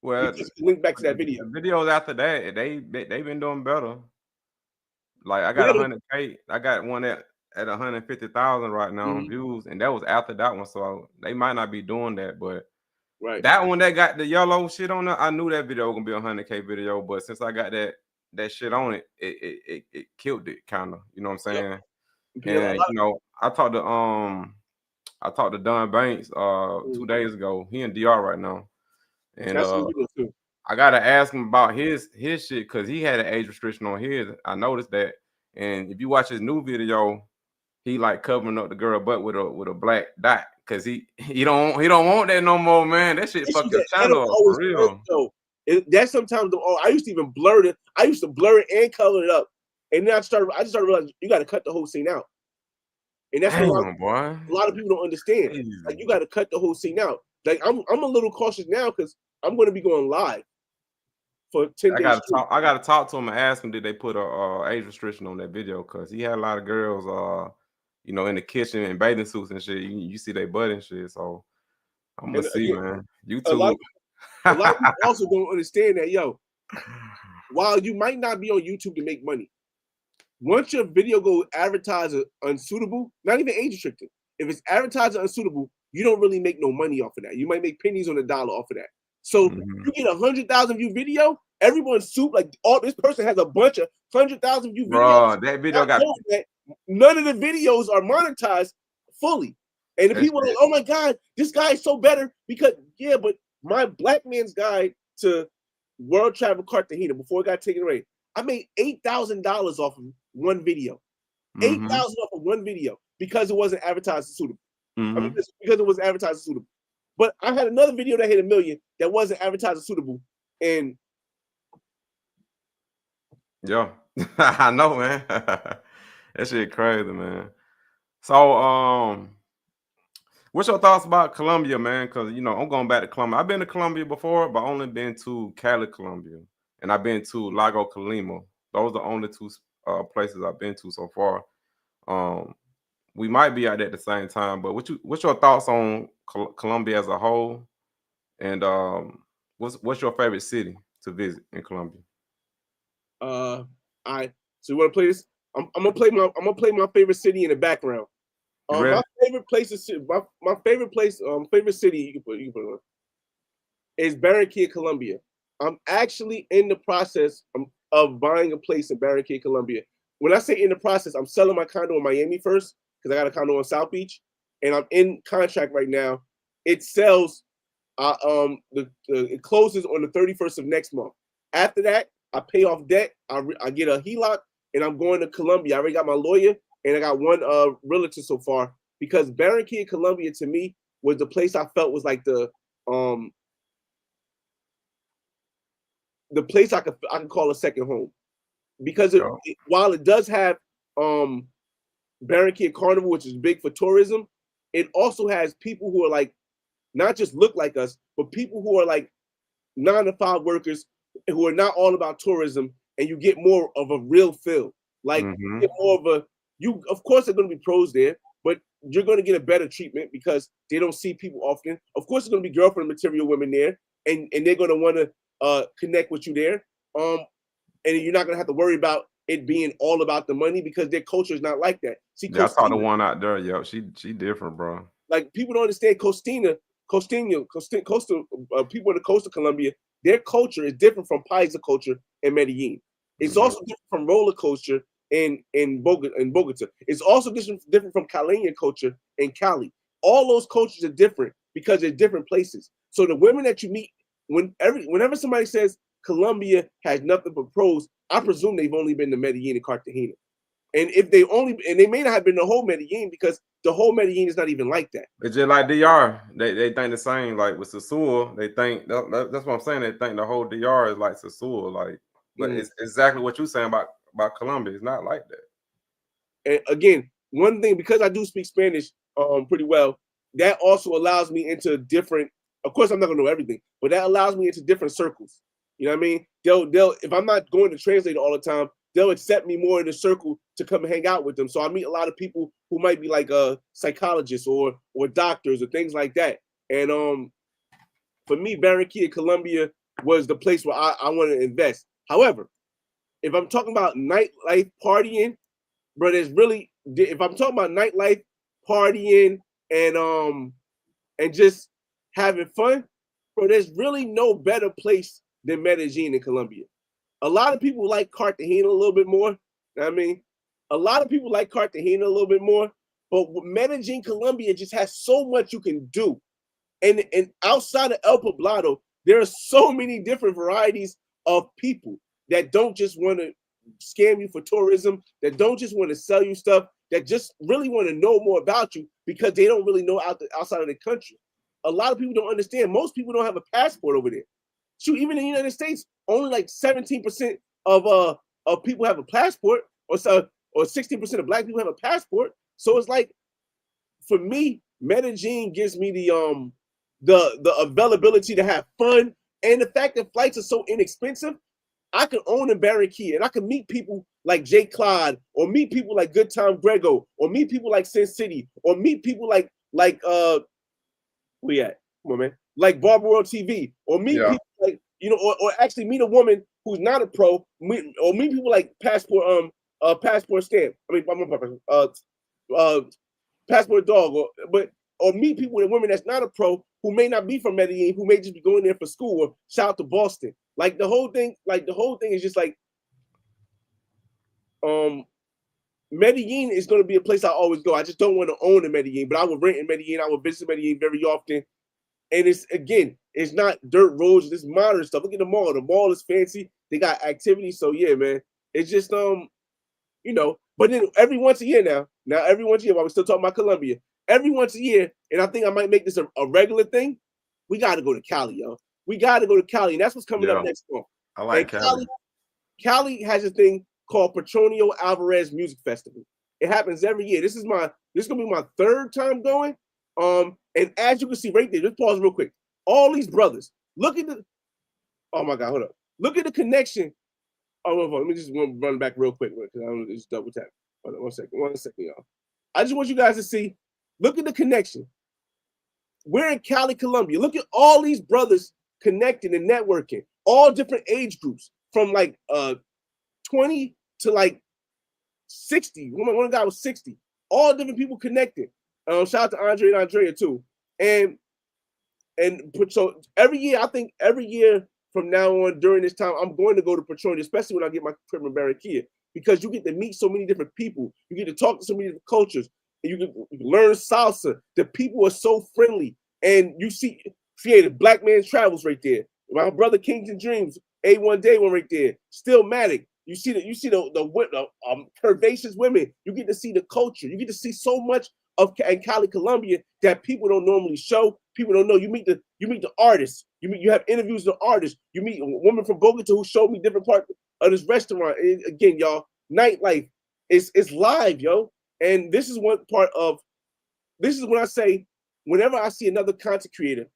Well, just link back to that video. The videos after that, they've been doing better. Like I got 100K. I got one at 150,000 right now on views, and that was after that one. So they might not be doing that, but that one that got the yellow shit on it, I knew that video was gonna be a 100K video. But since I got that shit on it, it killed it kind of. You know what I'm saying? And you know, I talked to Don Banks 2 days ago. He in DR right now, and I gotta ask him about his shit because he had an age restriction on his. I noticed that, and if you watch his new video, he like covering up the girl butt with a black dot because he don't want that no more, man. That shit fucked your channel up for real. That's sometimes I used to even blur it. I used to blur it and color it up, and then I just started realizing you got to cut the whole scene out, and that's what a lot of people don't understand. Easy. Like you got to cut the whole scene out. Like I'm a little cautious now because I'm going to be going live for 10 days. I gotta talk to him and ask him, did they put a age restriction on that video? Because he had a lot of girls, you know, in the kitchen in bathing suits and shit. You see they butt and shit. So I'm gonna see, man. YouTube. A lot of people also don't understand that, yo. While you might not be on YouTube to make money, once your video goes advertised unsuitable, not even age restricted, if it's advertised unsuitable, you don't really make no money off of that. You might make pennies on the dollar off of that. So you get 100,000 view video, everyone's soup like, oh, this person has a bunch of 100,000 view videos. Bro, that video got none of the videos are monetized fully, and the people are like, oh my god, this guy is so better because but my Black Man's Guide to World Travel Cartagena before it got taken away, I made $8,000 off of one video. $8,000 off of one video because it wasn't advertised as suitable. I mean, because it was advertised as suitable. But I had another video that hit 1 million that wasn't advertised as suitable. And yeah, I know, man. That shit crazy, man. So, what's your thoughts about Colombia, man? Because, you know, I'm going back to Colombia. I've been to Colombia before, but only been to Cali, Colombia. And I've been to Lago Colima. Those are the only two places I've been to so far. We might be out at the same time, but what's your thoughts on Colombia as a whole? And what's your favorite city to visit in Colombia? So you want to play this? I'm gonna play my favorite city in the background. My favorite place is my favorite place. Favorite city you can put on is Barranquilla, Colombia. I'm actually in the process of buying a place in Barranquilla, Colombia. When I say in the process, I'm selling my condo in Miami first because I got a condo on South Beach, and I'm in contract right now. It sells. It closes on the 31st of next month. After that, I pay off debt. I get a HELOC, and I'm going to Colombia. I already got my lawyer, and I got one realtor so far because Barranquilla, Colombia, to me was the place I felt was like the place I could call a second home because while it does have Barranquilla Carnival, which is big for tourism, it also has people who are like not just look like us, but people who are like 9-to-5 workers who are not all about tourism, and you get more of a real feel. Like you get more of a of course there are going to be pros there, but you're going to get a better treatment because they don't see people often. Of course, there's going to be girlfriend material women there, and they're going to want to connect with you there. And you're not going to have to worry about it being all about the money because their culture is not like that. See, I saw the one out there. Yo, she different, bro. Like people don't understand Costeño, people in the coast of Colombia, their culture is different from Paisa culture in Medellin. It's also different from roller culture in Bogota. It's also different from Caleña culture in Cali. All those cultures are different because they're different places. So the women that you meet, whenever somebody says Colombia has nothing but pros, I presume they've only been to Medellin and Cartagena. And if they may not have been the whole Medellin because the whole Medellin is not even like that. It's just like DR. They think the same. Like with Sasua, they think that's what I'm saying. They think the whole DR is like Sasua. Like, but it's exactly what you're saying about Colombia. It's not like that. And again, one thing, because I do speak Spanish pretty well, that also allows me into different. Of course, I'm not gonna know everything, but that allows me into different circles. You know what I mean? They'll if I'm not going to translate all the time, they'll accept me more in the circle to come and hang out with them. So I meet a lot of people who might be like psychologists or doctors or things like that. And for me, Barranquilla, Colombia was the place where I want to invest. However, if I'm talking about nightlife partying, bro, if I'm talking about nightlife partying and just having fun, bro, there's really no better place than Medellin in Colombia. A lot of people like Cartagena a little bit more. You know what I mean? A lot of people like Cartagena a little bit more, but Medellin, Colombia just has so much you can do. And outside of El Poblado, there are so many different varieties of people that don't just want to scam you for tourism, that don't just want to sell you stuff, that just really want to know more about you because they don't really know outside of the country. A lot of people don't understand. Most people don't have a passport over there. shoot, even in the United States, only like 17% of people have a passport, or 16% of black people have a passport. So it's like, for me, Medellin gives me the availability to have fun, and the fact that flights are so inexpensive. I can own a Barranquilla, and I can meet people like Jay Claude, or meet people like Good Time Grego, or meet people like Sin City, or meet people like where you at? Come on, man. Like Barber World TV, or meet people like, you know, or actually meet a woman who's not a pro, or meet people like Passport Stamp. I mean, Passport Dog, or meet people with women that's not a pro, who may not be from Medellin, who may just be going there for school, or shout out to Boston. Like the whole thing is just like, Medellin is going to be a place I always go. I just don't want to own in Medellin, but I would rent in Medellin. I would visit Medellin very often. And it's not dirt roads, it's modern stuff. Look at the mall. The mall is fancy. They got activity. So yeah, man. It's just you know, but then every once a year every once a year, while we're still talking about Colombia, every once a year, and I think I might make this a regular thing, we gotta go to Cali, yo. We gotta go to Cali, and that's what's coming up next month. I like Cali. Cali has a thing called Petronio Alvarez Music Festival. It happens every year. This is gonna be my third time going. And as you can see right there, just pause real quick. All these brothers, look at the, oh my God, hold up. Look at the connection. Oh, let me just run back real quick, because I don't just double tap. Hold on, one second, y'all. I just want you guys to see, look at the connection. We're in Cali, Colombia. Look at all these brothers connecting and networking, all different age groups, from like 20 to like 60. One guy was 60. All different people connected. Shout out to Andre and Andrea too. And so every year, I think every year from now on during this time, I'm going to go to Petronio, especially when I get my crib in Barranquilla, because you get to meet so many different people. You get to talk to so many different cultures. And you can learn salsa. The people are so friendly. And you see creative Black Man Travels right there. My brother Kings and Dreams, A1 Day One right there. Stillmatic. You see the curvaceous women. You get to see the culture. You get to see so much of in Cali, Colombia, that people don't normally show. People don't know. You meet the artists. You have interviews with artists. You meet a woman from Bogota who showed me different parts of this restaurant. And again, y'all, nightlife is live, yo. And this is when I say, whenever I see another content creator,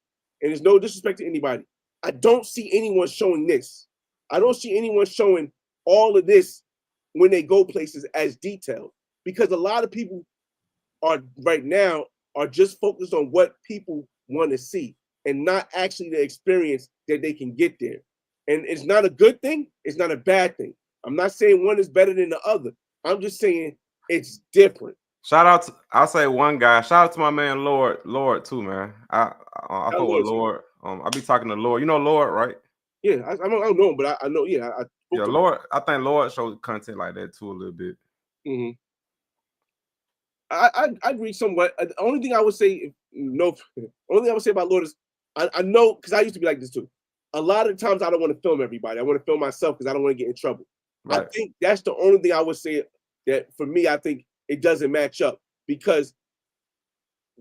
and there's no disrespect to anybody, I don't see anyone showing this. I don't see anyone showing all of this when they go places as detailed, because a lot of people are just focused on what people want to see and not actually the experience that they can get there. And it's not a good thing. It's not a bad thing. I'm not saying one is better than the other. I'm just saying it's different. I'll say one guy. Shout out to my man Lord too, man. I fuck with Lord. I be talking to Lord. You know Lord, right? Yeah, I don't know him, but I know. Yeah, Lord. I think Lord shows content like that too a little bit. Mm-hmm. I agree somewhat. The only thing I would say, only thing I would say about Lord is, I know, because I used to be like this too. A lot of times I don't want to film everybody. I want to film myself because I don't want to get in trouble. Right. I think that's the only thing I would say that for me, I think it doesn't match up, because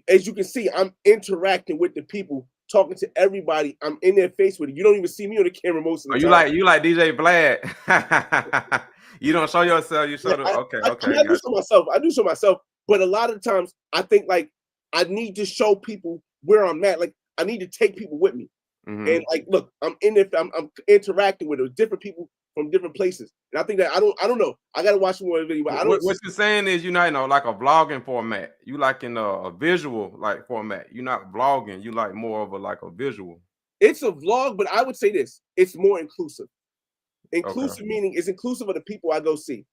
as you can see, I'm interacting with the people, talking to everybody. I'm in their face with it. You don't even see me on the camera most of the time. You like DJ Vlad. You don't show yourself. You show okay. I do show myself. I do show myself. But a lot of times I think like I need to show people where I'm at. Like I need to take people with me. Mm-hmm. And like, look, I'm in there. I'm interacting with different people from different places. And I think that I don't know. I gotta watch more video. But what you're saying is, you know, like a vlogging format. You like in a visual like format. You're not vlogging. You like more of a visual. It's a vlog, but I would say this: it's more inclusive. Inclusive meaning is inclusive of the people I go see.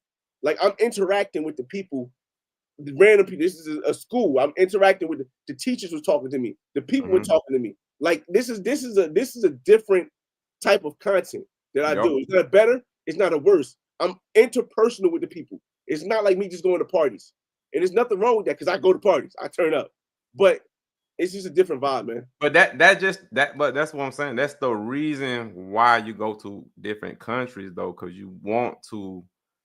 Like I'm interacting with the people, the random people. This is a school. I'm interacting with the teachers were talking to me. The people were talking to me. Like this is a different type of content that I do. It's not better. It's not a worse. I'm interpersonal with the people. It's not like me just going to parties. And there's nothing wrong with that, because I go to parties. I turn up. But it's just a different vibe, man. But but that's what I'm saying. That's the reason why you go to different countries, though, because you want to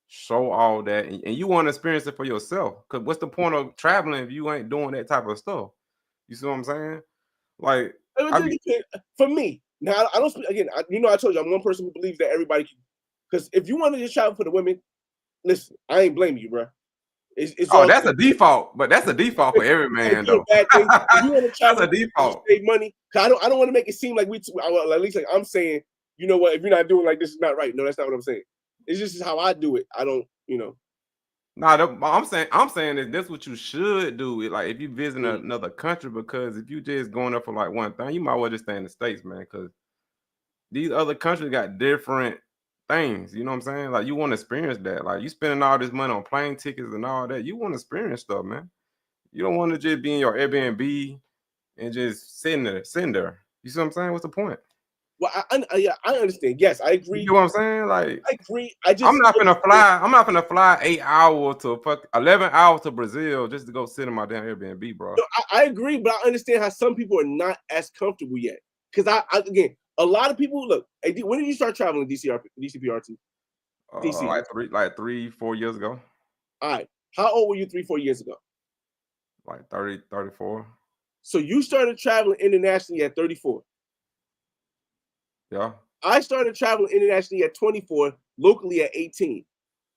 show all that and you want to experience it for yourself. Because what's the point of traveling if you ain't doing that type of stuff? You see what I'm saying? Like, for me, Now I don't speak again. I told you I'm one person who believes that everybody can. Because if you want to just travel for the women, listen, I ain't blaming you, bro. It's Oh, all that's a default, but that's a default for every man, good or though. bad thing. If you want to That's travel, a default. save money. Cause I don't want to make it seem like at least like I'm saying, you know what? If you're not doing like this, is not right. No, that's not what I'm saying. It's just how I do it. I don't, Nah, I'm saying that that's what you should do. Like if you visit Mm. another country, because if you just going up for like one thing, you might well just stay in the States, man. Because these other countries got different things. You know what I'm saying? Like you want to experience that. Like you spending all this money on plane tickets and all that. You want to experience stuff, man. You don't want to just be in your Airbnb and just sitting there. You see what I'm saying? What's the point? Well, I understand. Yes, I agree. You know what I'm saying? Like I agree. I'm not gonna fly 8 hours to 11 hours to Brazil just to go sit in my damn Airbnb, bro. No, I agree, but I understand how some people are not as comfortable yet. Because again, a lot of people look. Hey, when did you start traveling DCPRT? DC. Like 3-4 years ago. All right. How old were you 3-4 years ago? Like 30, 34. So you started traveling internationally at 34. Yeah. I started traveling internationally at 24, locally at 18.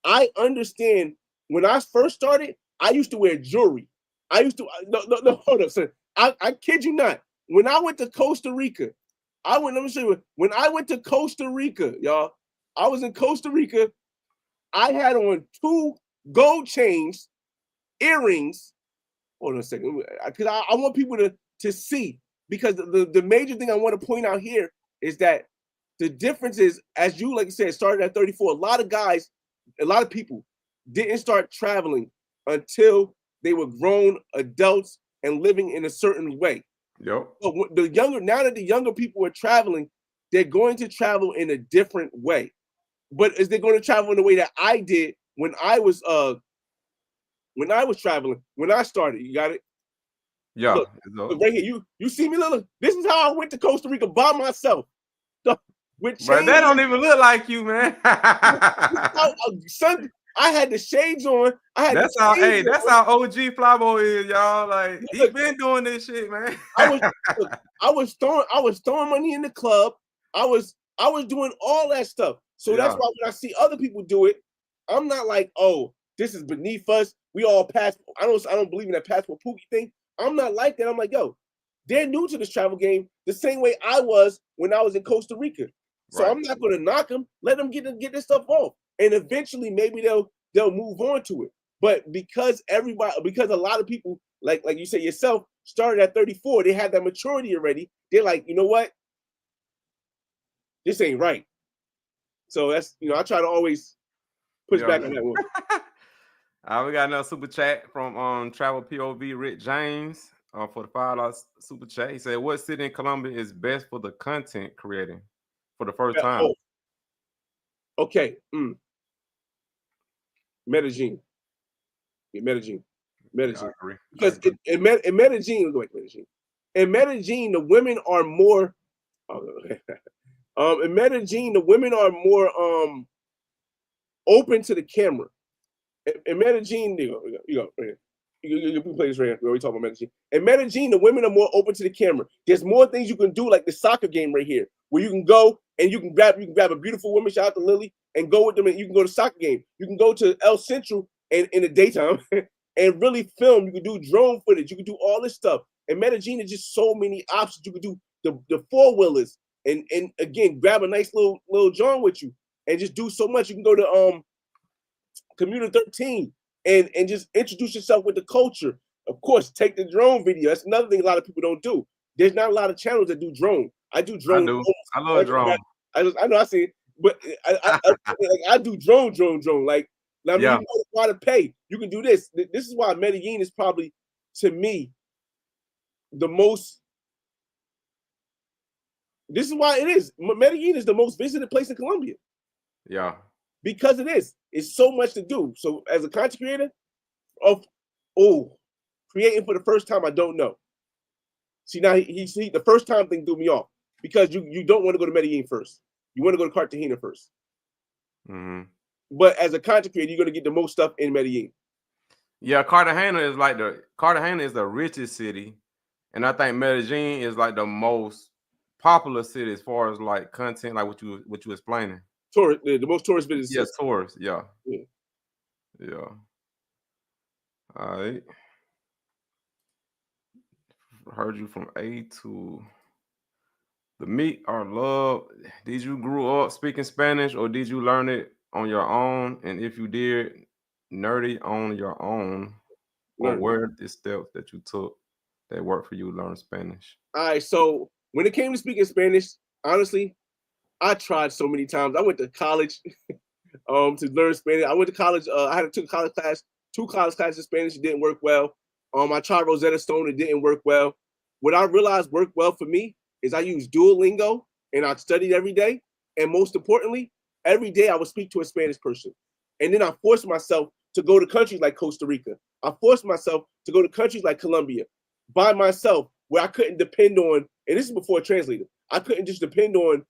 I understand when I first started, I used to wear jewelry. I used to no hold up, sir. I kid you not. When I went to Costa Rica, let me show you. When I went to Costa Rica, y'all, I was in Costa Rica. I had on 2 gold chains, earrings. Hold on a second, because I want people to see. Because the major thing I want to point out here is that the difference is, as you like you said, started at 34. A lot of people didn't start traveling until they were grown adults and living in a certain way. Yep. So now that the younger people are traveling, they're going to travel in a different way. But is they going to travel in the way that I did when I was traveling, when I started? You got it? Yeah. Look right here. You see me, look. This is how I went to Costa Rica by myself. With chains. But that don't even look like you, man. Son, I had the shades on. That's how OG Flybo is, y'all. Like he been doing this shit, man. I was throwing money in the club. I was doing all that stuff. So that's why when I see other people do it, I'm not like, oh, this is beneath us. We all pass. I don't believe in that passport pookie thing. I'm not like that. I'm like, yo, they're new to this travel game the same way I was when I was in Costa Rica. So I'm not going to knock them. Let them get this stuff off, and eventually maybe they'll move on to it. But because a lot of people, like you said yourself, started at 34, they had that maturity already. They're like, you know what, this ain't right. So that's I try to always push back on that one. We got another super chat from Travel POV Rick James for the $5 super chat. He said, "What city in Colombia is best for the content creating for the first time?" Okay. Medellin. Yeah, Medellin. Because in Medellin, in Medellin, the women are more. In Medellin, the women are more open to the camera. In Medellin, you go right here. You can play this right here. We already talk about Medellin. In Medellin, the women are more open to the camera. There's more things you can do, like the soccer game right here, where you can go and you can grab a beautiful woman, shout out to Lily, and go with them, and you can go to soccer game. You can go to El Centro and in the daytime and really film. You can do drone footage. You can do all this stuff. In Medellin, there's just so many options. You can do the 4-wheelers and again grab a nice little John with you and just do so much. You can go to Commuter 13 and just introduce yourself with the culture. Of course, take the drone video. That's another thing a lot of people don't do. There's not a lot of channels that do drone. I do drone. I love drone. I know I see it, but I do drone. Like, I mean, you know how to pay. You can do this. This is why Medellin is probably, to me, the most. This is why it is. Medellin is the most visited place in Colombia. Yeah. Because it is. It's so much to do. So as a content creator, creating for the first time, I don't know. See, now the first time thing threw me off because you don't want to go to Medellin first. You want to go to Cartagena first. Mm-hmm. But as a content creator, you're going to get the most stuff in Medellin. Yeah, Cartagena is the richest city, and I think Medellin is like the most popular city as far as like content, like what you explaining? Tourist, the most tourist visitors. Yeah, tourists. Yeah. Yeah. Yeah. All right. Heard you from A to the meat or love. Did you grew up speaking Spanish or did you learn it on your own? And if you did, nerdy on your own, or Learn. where the steps that you took that worked for you to learn Spanish? All right, so when it came to speaking Spanish, honestly, I tried so many times. I went to college to learn Spanish. I went to college. I had to take college class, 2 college classes of Spanish. It didn't work well. I tried Rosetta Stone. It didn't work well. What I realized worked well for me is I used Duolingo and I studied every day. And most importantly, every day I would speak to a Spanish person. And then I forced myself to go to countries like Costa Rica. I forced myself to go to countries like Colombia by myself, where I couldn't depend on, and this is before a translator, I couldn't just depend on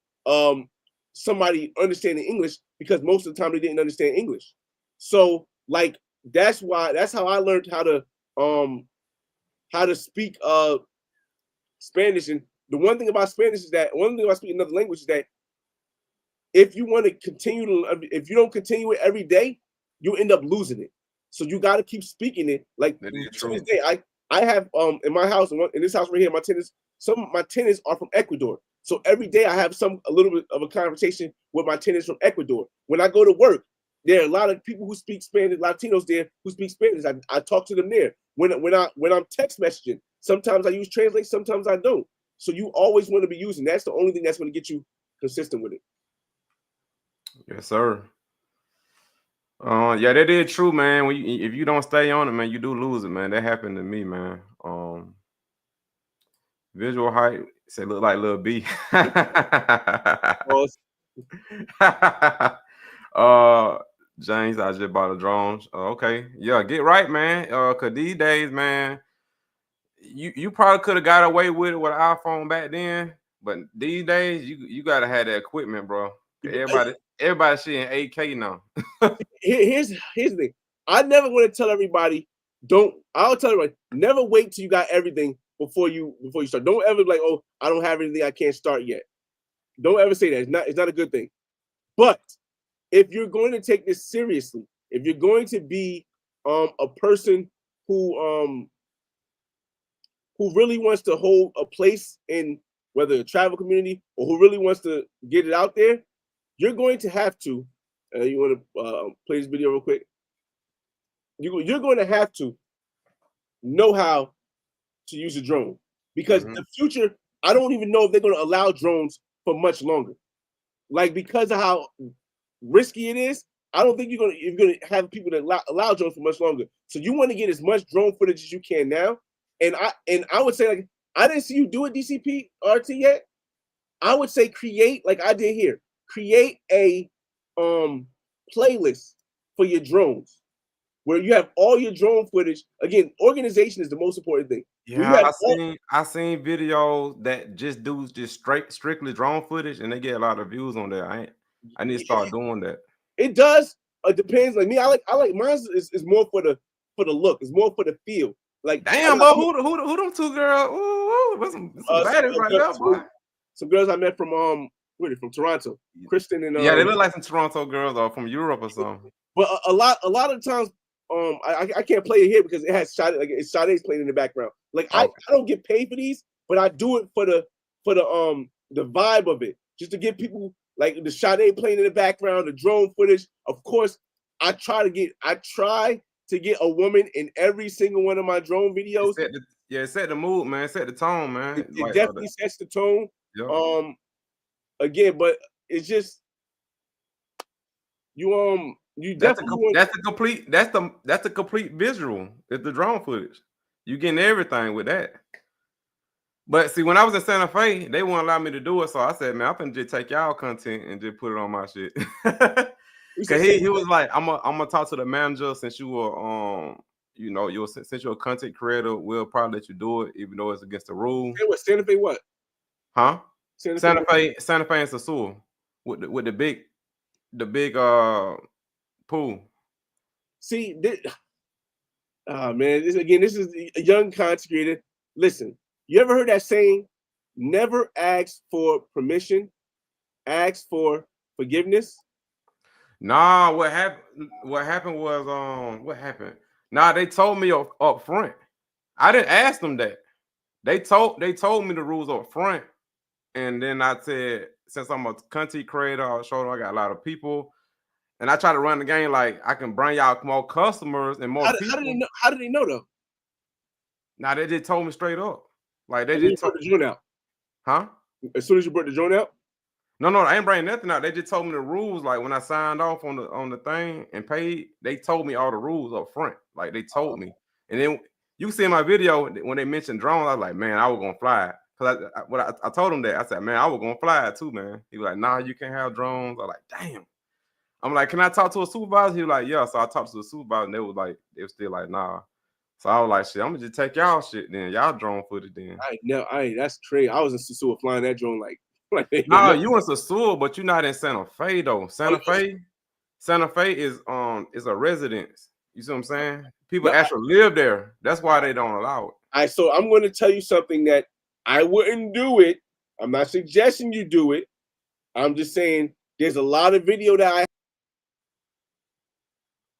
somebody understanding English, because most of the time they didn't understand English. So like that's how I learned how to speak Spanish. And the one thing about Spanish is that one thing about speaking another language is that if you want to continue to, if you don't continue it every day, you end up losing it. So you got to keep speaking it. Like That is to true. this day, I have in my house, in this house right here, my tenants, some of my tenants are from Ecuador. So every day I have a little bit of a conversation with my tenants from Ecuador. When I go to work, there are a lot of people who speak Spanish, Latinos there who speak Spanish. I talk to them there. When I'm text messaging, sometimes I use Translate, sometimes I don't. So you always want to be using. That's the only thing that's going to get you consistent with it. Yes, sir. Yeah, that is true, man. If you don't stay on it, man, you do lose it, man. That happened to me, man. Visual height say look like Lil B. Well, James, I just bought a drone. Okay, yeah, get right, man. Cause these days, man, you probably could have got away with it with an iPhone back then, but these days you gotta have that equipment, bro. Everybody seeing 8K now. here's the thing. I never want to tell everybody, I'll tell everybody, never wait till you got everything before you start. Don't ever be like, oh, I don't have anything, I can't start yet. Don't ever say that. It's not a good thing. But if you're going to take this seriously, if you're going to be a person who really wants to hold a place in whether a travel community or who really wants to get it out there, you're going to have to. You want to play this video real quick? You're going to have to know how to use a drone, because the future, I don't even know if they're going to allow drones for much longer. Like, because of how risky it is, I don't think you're going to have people that allow drones for much longer. So you want to get as much drone footage as you can now. And I would say, like, I didn't see you do it DCP RT yet. I would say create, like I did here, create a playlist for your drones, where you have all your drone footage. Again, organization is the most important thing. Yeah, I seen videos that just do strictly drone footage, and they get a lot of views on that. I need to start doing that. It does. It depends. Like me, I like mine is more for the look. It's more for the feel. Like, damn, but who them two girls? Ooh, some baddies right there, boy. Some girls I met from where are they from? Toronto. Kristen and yeah, they look like some Toronto girrs or from Europe or something. But a lot of times, I can't play it here because it has Sade, like it's Sade's playing in the background. Like, okay. I don't get paid for these, but I do it for the vibe of it, just to get people like the Sade playing in the background, the drone footage. Of course, I try to get a woman in every single one of my drone videos. It set the mood, man. Set the tone, man. It like, definitely sets the tone. Yep. Again, but it's just you that's a complete visual. It's the drone footage. You getting everything with that. But see, when I was in Santa Fe, they wouldn't allow me to do it. So I said, man, I'm gonna just take y'all content and just put it on my shit. Cause he was like, I'm gonna talk to the manager, since you were since you're a content creator, we'll probably let you do it, even though it's against the rule. Santa Fe what? Huh? Santa Fe and Sasua with the big pool. See, man, this is a young content creator. Listen, you ever heard that saying, never ask for permission, ask for forgiveness? Nah, what happened? What happened was what happened? Nah, they told me up front. I didn't ask them that. They told me the rules up front, and then I said, since I'm a content creator, I showed them I got a lot of people, and I try to run the game like I can bring y'all more customers and more people. How did they know though? Now they just told me straight up, like they And just you brought the joint out, huh? as soon as you brought the joint out. No, I ain't bringing nothing out. They just told me the rules. Like when I signed off on the thing and paid, they told me all the rules up front. Like they told me. And then you see in my video when they mentioned drones, I was like, man, I was gonna fly. Cause I told him that. I said, man, I was gonna fly too, man. He was like, nah, you can't have drones. I was like, damn. I'm like, can I talk to a supervisor? He was like, yeah. So I talked to the supervisor, and they were still like, nah. So I was like, shit, I'm gonna just take y'all shit then. Y'all drone footage then. That's crazy. I was in Sasua flying that drone like no, you in Sasua, but you're not in Santa Fe though. Santa Fe is a residence. You see what I'm saying? People actually live there. That's why they don't allow it. So I'm going to tell you something that I wouldn't do it. I'm not suggesting you do it. I'm just saying there's a lot of video that I.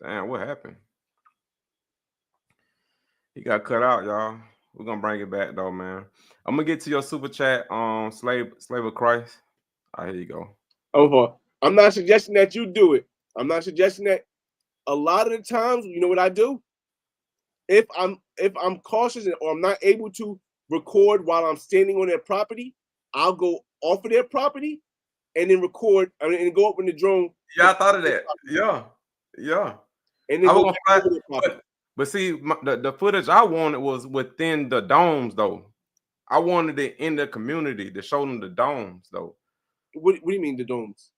Damn, what happened? He got cut out, y'all. We're gonna bring it back though, man. I'm gonna get to your super chat, slave of Christ. All right, here you go. I'm not suggesting that you do it. I'm not suggesting that. A lot of the times, you know what I do? If I'm cautious or I'm not able to record while I'm standing on their property, I'll go off of their property and then record and go up in the drone. Yeah, I thought of that. Yeah. And then go back over their property. But see, the footage I wanted was within the domes, though. I wanted it in the community to show them the domes, though. What do you mean the domes?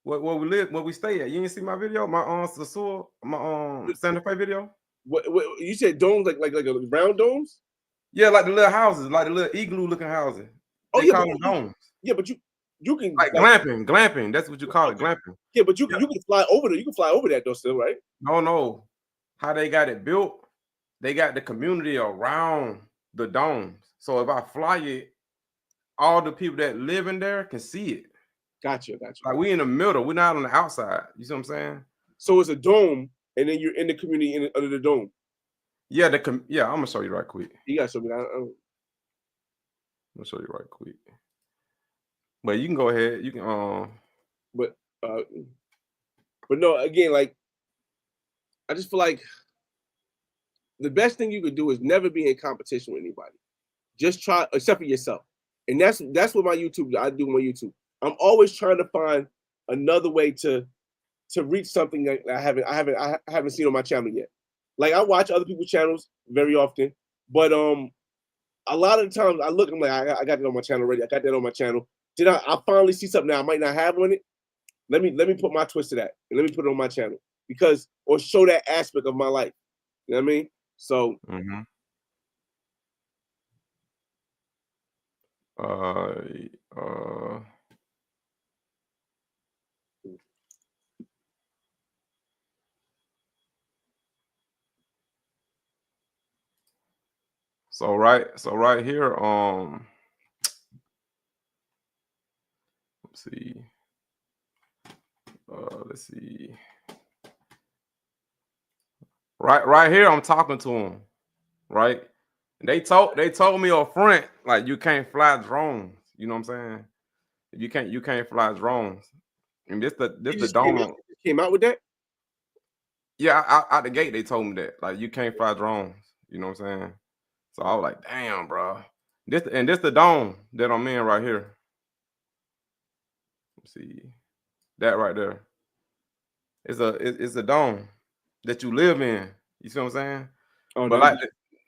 Where we stay at? You didn't see my video, my Sasua, my Santa Fe video. What you said domes like a round domes? Yeah, like the little houses, like the little igloo looking houses. They call them domes. Yeah, but you can like glamping. That's what you call it, glamping. Yeah, but you can fly over there. You can fly over that though, still, right? No. How they got it built? They got the community around the domes. So if I fly it, all the people that live in there can see it. Gotcha. Like we in the middle. We're not on the outside. You see what I'm saying? So it's a dome, and then you're in the community under the dome. Yeah, I'm gonna show you right quick. You gotta show me that. I'm gonna show you right quick. But you can go ahead. You can But no, again, like I just feel like the best thing you could do is never be in competition with anybody. Just try, except for yourself. And that's what I do my YouTube. I'm always trying to find another way to reach something that I haven't seen on my channel yet. Like I watch other people's channels very often, but a lot of the times I look, I'm like, I got that on my channel already. I got that on my channel. Did I finally see something that I might not have on it? Let me put my twist to that and let me put it on my channel or show that aspect of my life. You know what I mean? So So right here, let's see. Let's see. Right here, I'm talking to him. Right? And they told me up front, like you can't fly drones. You know what I'm saying? You can't fly drones. And this the dome came out with that? Yeah, out the gate they told me that. Like you can't fly drones. You know what I'm saying? So I was like, damn, bro. This the dome that I'm in right here. Let's see. That right there. It's a dome that you live in. You see what I'm saying? Oh,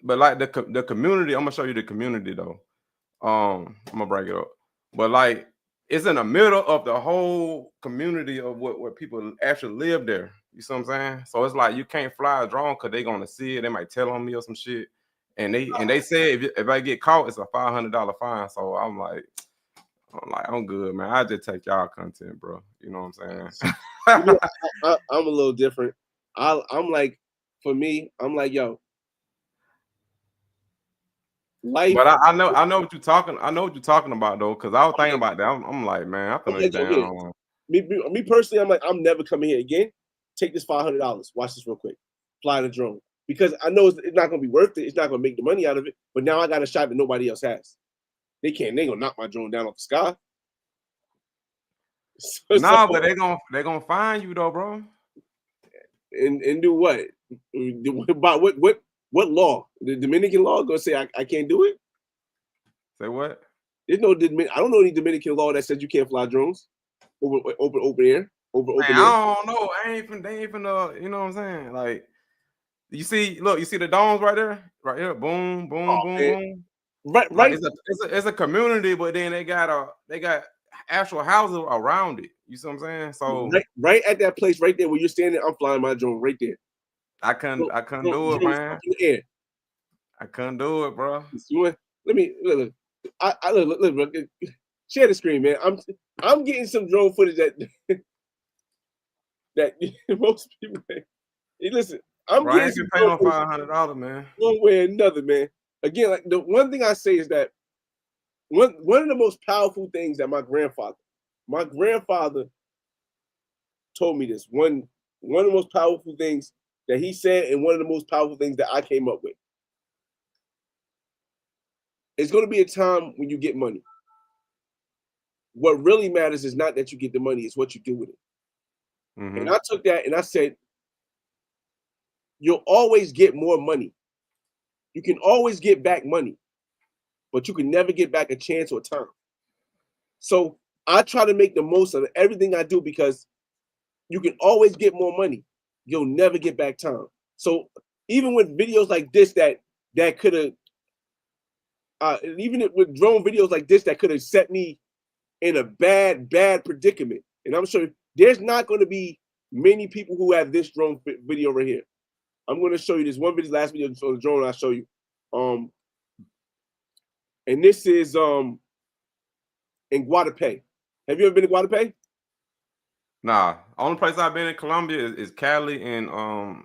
but like the community, I'm gonna show you the community though. I'm gonna break it up. But like it's in the middle of the whole community of where people actually live there. You see what I'm saying? So it's like you can't fly a drone because they're gonna see it. They might tell on me or some shit. And they say if I get caught, it's a $500 fine. So I'm like, I'm good, man. I just take y'all content, bro. You know what I'm saying? I'm a little different. I'm like, for me, I'm like, yo, life. But I know what you're talking. I know what you're talking about though, because I was thinking about that. I'm like, man, I'm Okay, finna down. Me personally, I'm like, I'm never coming here again. Take this $500. Watch this real quick. Fly the drone. Because I know it's not gonna be worth it. It's not gonna make the money out of it. But now I got a shot that nobody else has. They gonna knock my drone down off the sky. Nah, but they're gonna find you though, bro. And do what? About what law? The Dominican law gonna say I can't do it? Say what? There's no I don't know any Dominican law that says you can't fly drones over open air. Open Man, air. I don't know. They ain't finna, you know what I'm saying? Like, you see the domes right there? Right here. Boom, boom, boom, Man. boom. Right. Like it's a community, but then they got actual houses around it. You see what I'm saying? So right at that place right there where you're standing, I'm flying my drone right there. I couldn't do it, man. In the air. I couldn't do it, bro. Let me look. Look, bro. Share the screen, man. I'm getting some drone footage that most people. Hey, listen, I'm Bro, I getting ain't some paying $500, man. one way or another, man. Again, like the one thing I say is that one of the most powerful things that my grandfather told me this. One of the most powerful things that he said, and one of the most powerful things that I came up with. It's going to be a time when you get money. What really matters is not that you get the money, it's what you do with it. Mm-hmm. And I took that and I said, you'll always get more money. You can always get back money, but you can never get back a chance or time. So I try to make the most of everything I do because you can always get more money. You'll never get back time. So even with videos like this that could have, even with drone videos like this that could have set me in a bad predicament. And I'm sure there's not going to be many people who have this drone video right here. I'm going to show you this one video, last video on the drone I'll show you. And this is in Guadalupe. Have you ever been to Guadalupe? Nah, only place I've been in Colombia is Cali and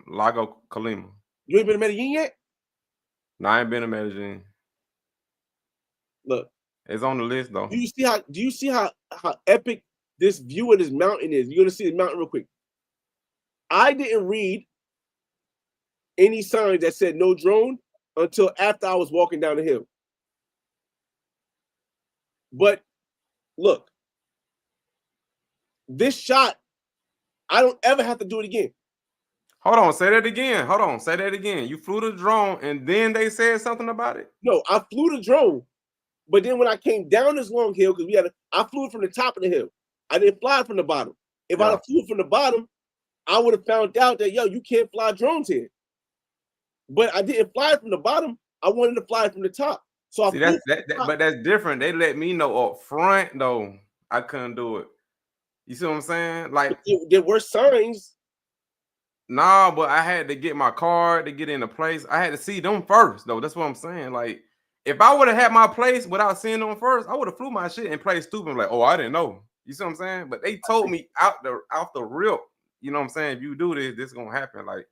Lago Colima. You ain't been to Medellin yet? Nah, I ain't been to Medellin. Look, it's on the list though. Do you see how epic this view of this mountain is? You're gonna see the mountain real quick. I didn't read any signs that said no drone until after I was walking down the hill. But look, this shot, I don't ever have to do it again. Hold on, say that again. Hold on, say that again. You flew the drone and then they said something about it? No, I flew the drone, but then when I came down this long hill, because I flew it from the top of the hill. I didn't fly it from the bottom. If I flew it from the bottom, I would have found out that you can't fly drones here. But I didn't fly it from the bottom. I wanted to fly it from the top. So see, but that's different. They let me know up front though. I couldn't do it. You see what I'm saying? Like there were signs. Nah, but I had to get my card to get into place. I had to see them first though. That's what I'm saying. Like if I would have had my place without seeing them first, I would have flew my shit and played stupid. Like, oh, I didn't know. You see what I'm saying? But they told me out the rip. You know what I'm saying? If you do this is gonna happen. Like,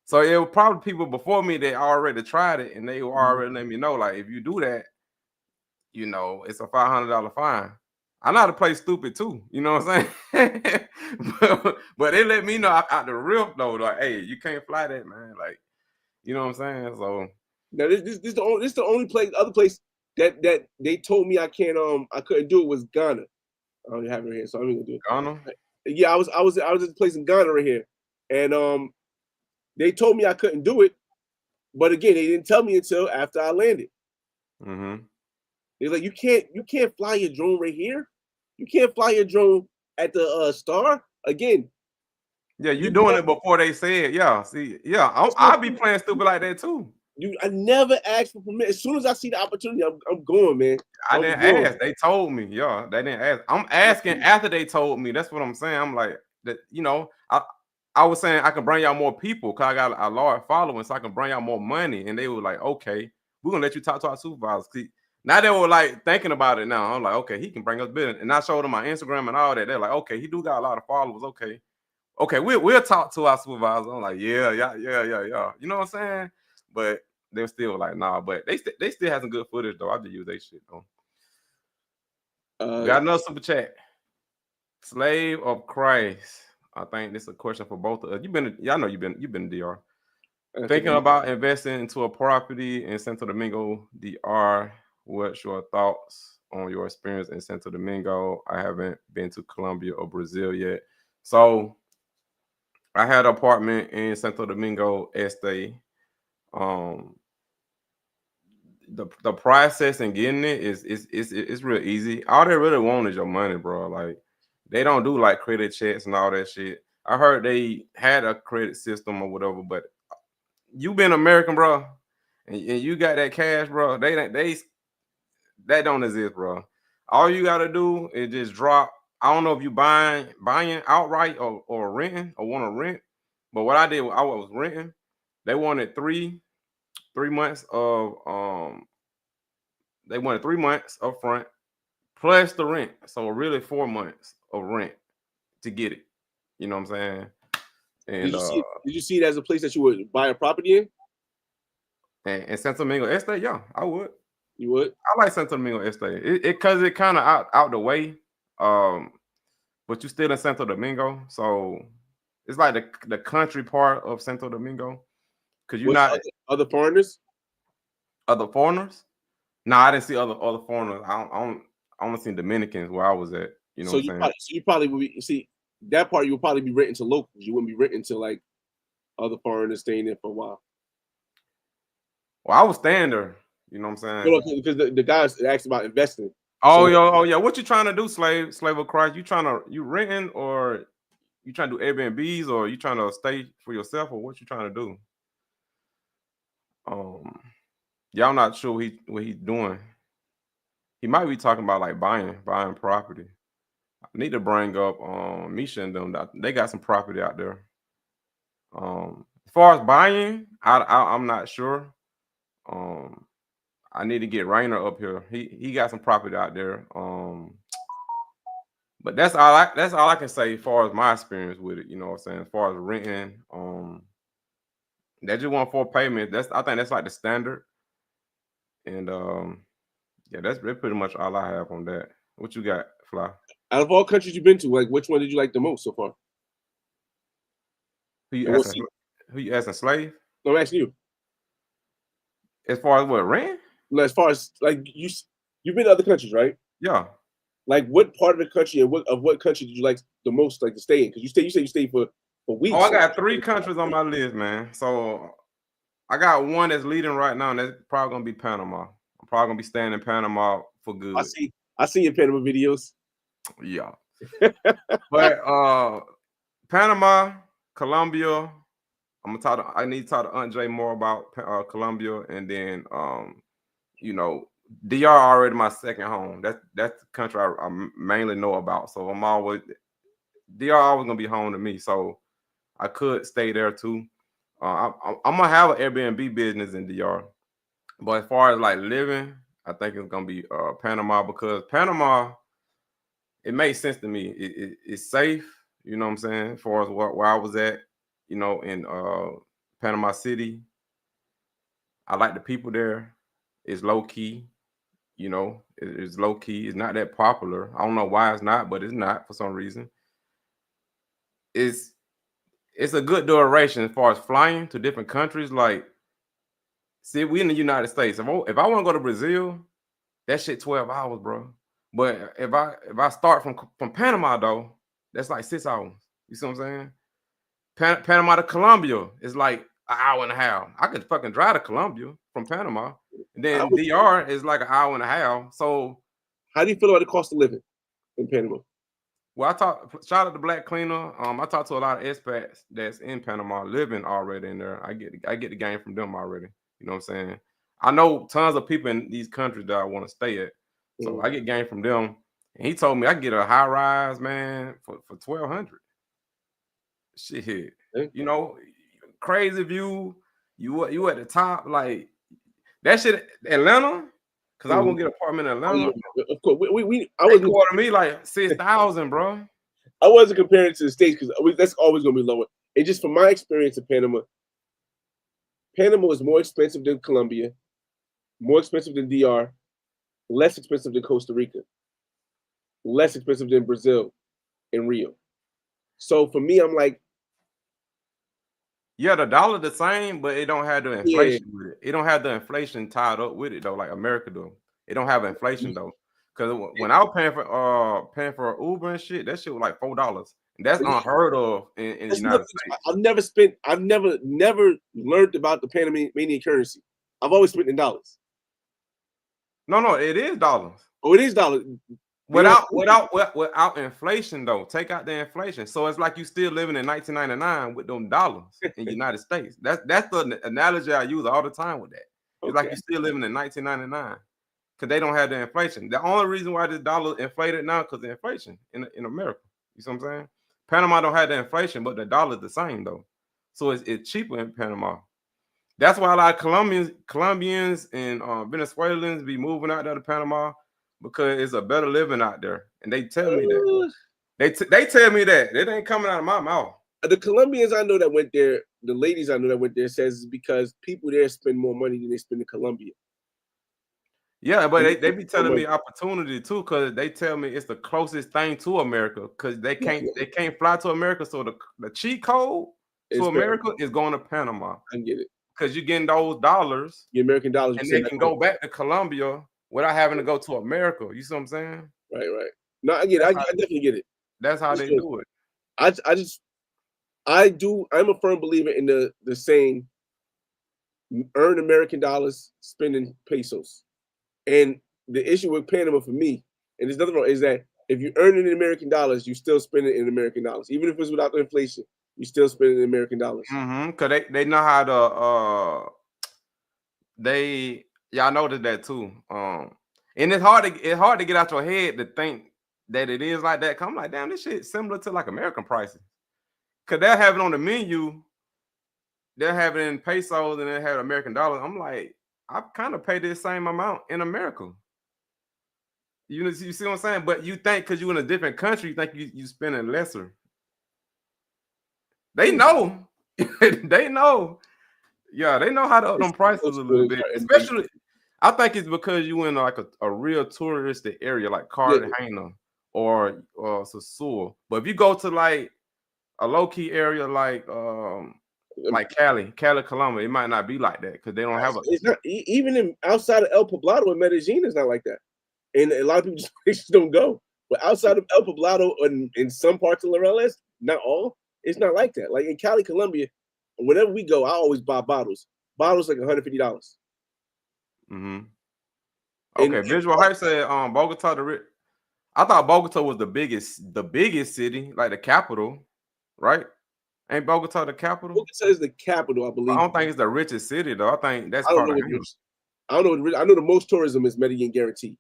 so it was probably people before me that already tried it and they were already let me know. Like, if you do that, you know, it's a $500 fine. I know how to play stupid too, you know what I'm saying? but they let me know out the rip though, like, hey, you can't fly that, man. Like, you know what I'm saying? So now this the only other place that they told me I couldn't do it was Ghana. I don't have it right here, so I'm gonna do it. Ghana? Yeah, I was at a place in Ghana right here, and they told me I couldn't do it, but again, they didn't tell me until after I landed. Mm-hmm. They're like, you can't fly your drone right here. You can't fly your drone at the star again. Yeah, you're doing it before they said. Yeah, see, yeah, I'll be playing stupid like that too. I never asked for permission. As soon as I see the opportunity, I'm going, man. I didn't ask. They told me. Yeah, they didn't ask. I'm asking after they told me. That's what I'm saying. I'm like that. You know, I was saying I can bring y'all more people because I got a large following, so I can bring y'all more money. And they were like, okay, we're gonna let you talk to our supervisors. See, now they were like thinking about it. Now I'm like, okay, he can bring us business. And I showed them my Instagram and all that. They're like, okay, he do got a lot of followers. Okay, we'll talk to our supervisor. I'm like, yeah. You know what I'm saying? But they're still like, nah, but they still have some good footage though. I just use their shit though. Got another super chat. Slave of Christ. I think this is a question for both of us. I know you've been in DR. Thinking about investing into a property in Santo Domingo, DR. What's your thoughts on your experience in Santo Domingo? I haven't been to Colombia or Brazil yet. So I had an apartment in Santo Domingo Este. The process and getting it is real easy. All they really want is your money, bro. Like they don't do like credit checks and all that shit. I heard they had a credit system or whatever, but you been American, bro, and you got that cash, bro. That don't exist, bro. All you gotta do is just drop. I don't know if you buying outright or renting or want to rent, but what I did, I was renting. They wanted three months of They wanted 3 months up front plus the rent. So really 4 months of rent to get it. You know what I'm saying? And did you see it as a place that you would buy a property in? And Santo Domingo Este, yeah, I would. You would? I like Santo Domingo Este. Because it kind of out the way. But you still in Santo Domingo. So it's like the country part of Santo Domingo. Because you're not other foreigners? Other foreigners? No, I didn't see other foreigners. I only seen Dominicans where I was at. You know what I'm saying? So you probably would see that part. You would probably be renting to locals. You wouldn't be renting to like other foreigners staying there for a while. Well, I was staying there. You know what I'm saying? Because the guys asked about investing. Oh yeah. What you trying to do, slave of Christ? You renting or you trying to do Airbnbs or you trying to stay for yourself or what you trying to do? Y'all not sure what he's doing. He might be talking about like buying property. I need to bring up Misha and them. They got some property out there. As far as buying, I'm not sure. I need to get Rainer up here. He got some property out there. But that's all I can say as far as my experience with it. You know what I'm saying? As far as renting, they just want 4 payments. I think that's like the standard. And yeah, that's pretty much all I have on that. What you got, Fly? Out of all countries you've been to, like which one did you like the most so far? Who you asking, slave? No, I'm asking you. As far as what, rent? As far as like you've been to other countries, right? Yeah. Like what part of the country and what country did you like the most, like to stay in? Because you say you stayed for weeks. Oh, I got 3 countries on my list, man. So I got one that's leading right now, and that's probably gonna be Panama. I'm probably gonna be staying in Panama for good. I see your Panama videos. Yeah. But Panama, Colombia. I need to talk to Aunt Jay more about Colombia, and then you know, DR already my second home. That's the country I mainly know about. So DR always gonna be home to me. So I could stay there too. I'm gonna have an Airbnb business in DR, but as far as like living, I think it's gonna be Panama, because Panama, it makes sense to me. It's safe, you know what I'm saying, as far as where I was at, you know, in Panama City. I like the people there. It's low key, you know, it's low key. It's not that popular. I don't know why it's not, but it's not for some reason. It's a good duration as far as flying to different countries. Like, see, we in the United States. If I want to go to Brazil, that shit 12 hours, bro. But if I start from Panama though, that's like 6 hours. You see what I'm saying? Panama to Colombia is like an hour and a half. I could fucking drive to Colombia from Panama, and then DR is like an hour and a half. So, how do you feel about the cost of living in Panama? Well, shout out to Black Cleaner. I talked to a lot of expats that's in Panama living already in there. I get the game from them already. You know what I'm saying? I know tons of people in these countries that I want to stay at. So I get game from them. And he told me I can get a high rise, man, for $1,200. Shit. You know, crazy view. You at the top, like that shit. Atlanta. Cause I won't get an apartment in Atlanta. Of course, I was quoting me like 6,000, bro. I wasn't comparing it to the States, because that's always gonna be lower. It just from my experience in Panama, Panama is more expensive than Colombia, more expensive than DR, less expensive than Costa Rica, less expensive than Brazil and Rio. So for me, I'm like, yeah, the dollar the same, but it don't have the yeah, inflation with it. It don't have the inflation tied up with it though, like America do. It don't have inflation though. Because when I was paying for Uber and shit, that shit was like $4. And that's unheard of in the United States. I've never learned about the Panamanian currency. I've always spent in dollars. No, it is dollars. Oh, it is dollars. Without inflation though, take out the inflation. So it's like you still living in 1999 with them dollars in the United States. That's the analogy I use all the time with that. It's like you still living in 1999 because they don't have the inflation. The only reason why this dollar inflated now because of inflation in America. You see what I'm saying? Panama don't have the inflation, but the dollar is the same though. So it's cheaper in Panama. That's why a lot of Colombians and Venezuelans be moving out there to Panama because it's a better living out there. And they tell me that. They tell me that. It ain't coming out of my mouth. The Colombians I know that went there, the ladies I know that went there says it's because people there spend more money than they spend in Colombia. Yeah, but they be telling me opportunity too, because they tell me it's the closest thing to America because they can't fly to America. So the cheat code to America is going to Panama. I get it. Because you're getting those dollars, the American dollars, and they can go back to Colombia without having to go to America. You see what I'm saying? Right. No, I get it. I definitely get it. That's how they do it. I'm a firm believer in the saying, earn American dollars, spend in pesos. And the issue with Panama for me, and there's nothing wrong, is that if you earn it in American dollars, you still spend it in American dollars. Even if it's without the inflation, you still spend it in American dollars. Because they know how to y'all noticed that too. And it's hard to get out your head to think that it is like that. Cause I'm like, damn, this shit similar to like American prices. Cause they'll have it on the menu, they'll have it in pesos and they have American dollars. I'm like, I kind of pay this same amount in America. You see what I'm saying? But you think because you're in a different country, you think you spending lesser. They know. They know. Yeah, they know how to up them prices a little bit. Especially, I think it's because you in like a real touristic area like Cartagena or Sasua. But if you go to like a low-key area like Cali, Colombia, it might not be like that because they don't have it's not even outside of El Poblado and Medellin is not like that. And a lot of people just don't go. But outside of El Poblado and in some parts of Lareles, not all, it's not like that. Like in Cali, Colombia, whenever we go, I always buy bottles. Bottles like $150. Mm-hmm. Okay, Visual Hype said Bogota I thought Bogota was the biggest city, like the capital, right? Ain't Bogota the capital? Bogota is the capital, I believe. I don't think it's the richest city though. I think that's I don't know. I know the most tourism is Medellin guaranteed,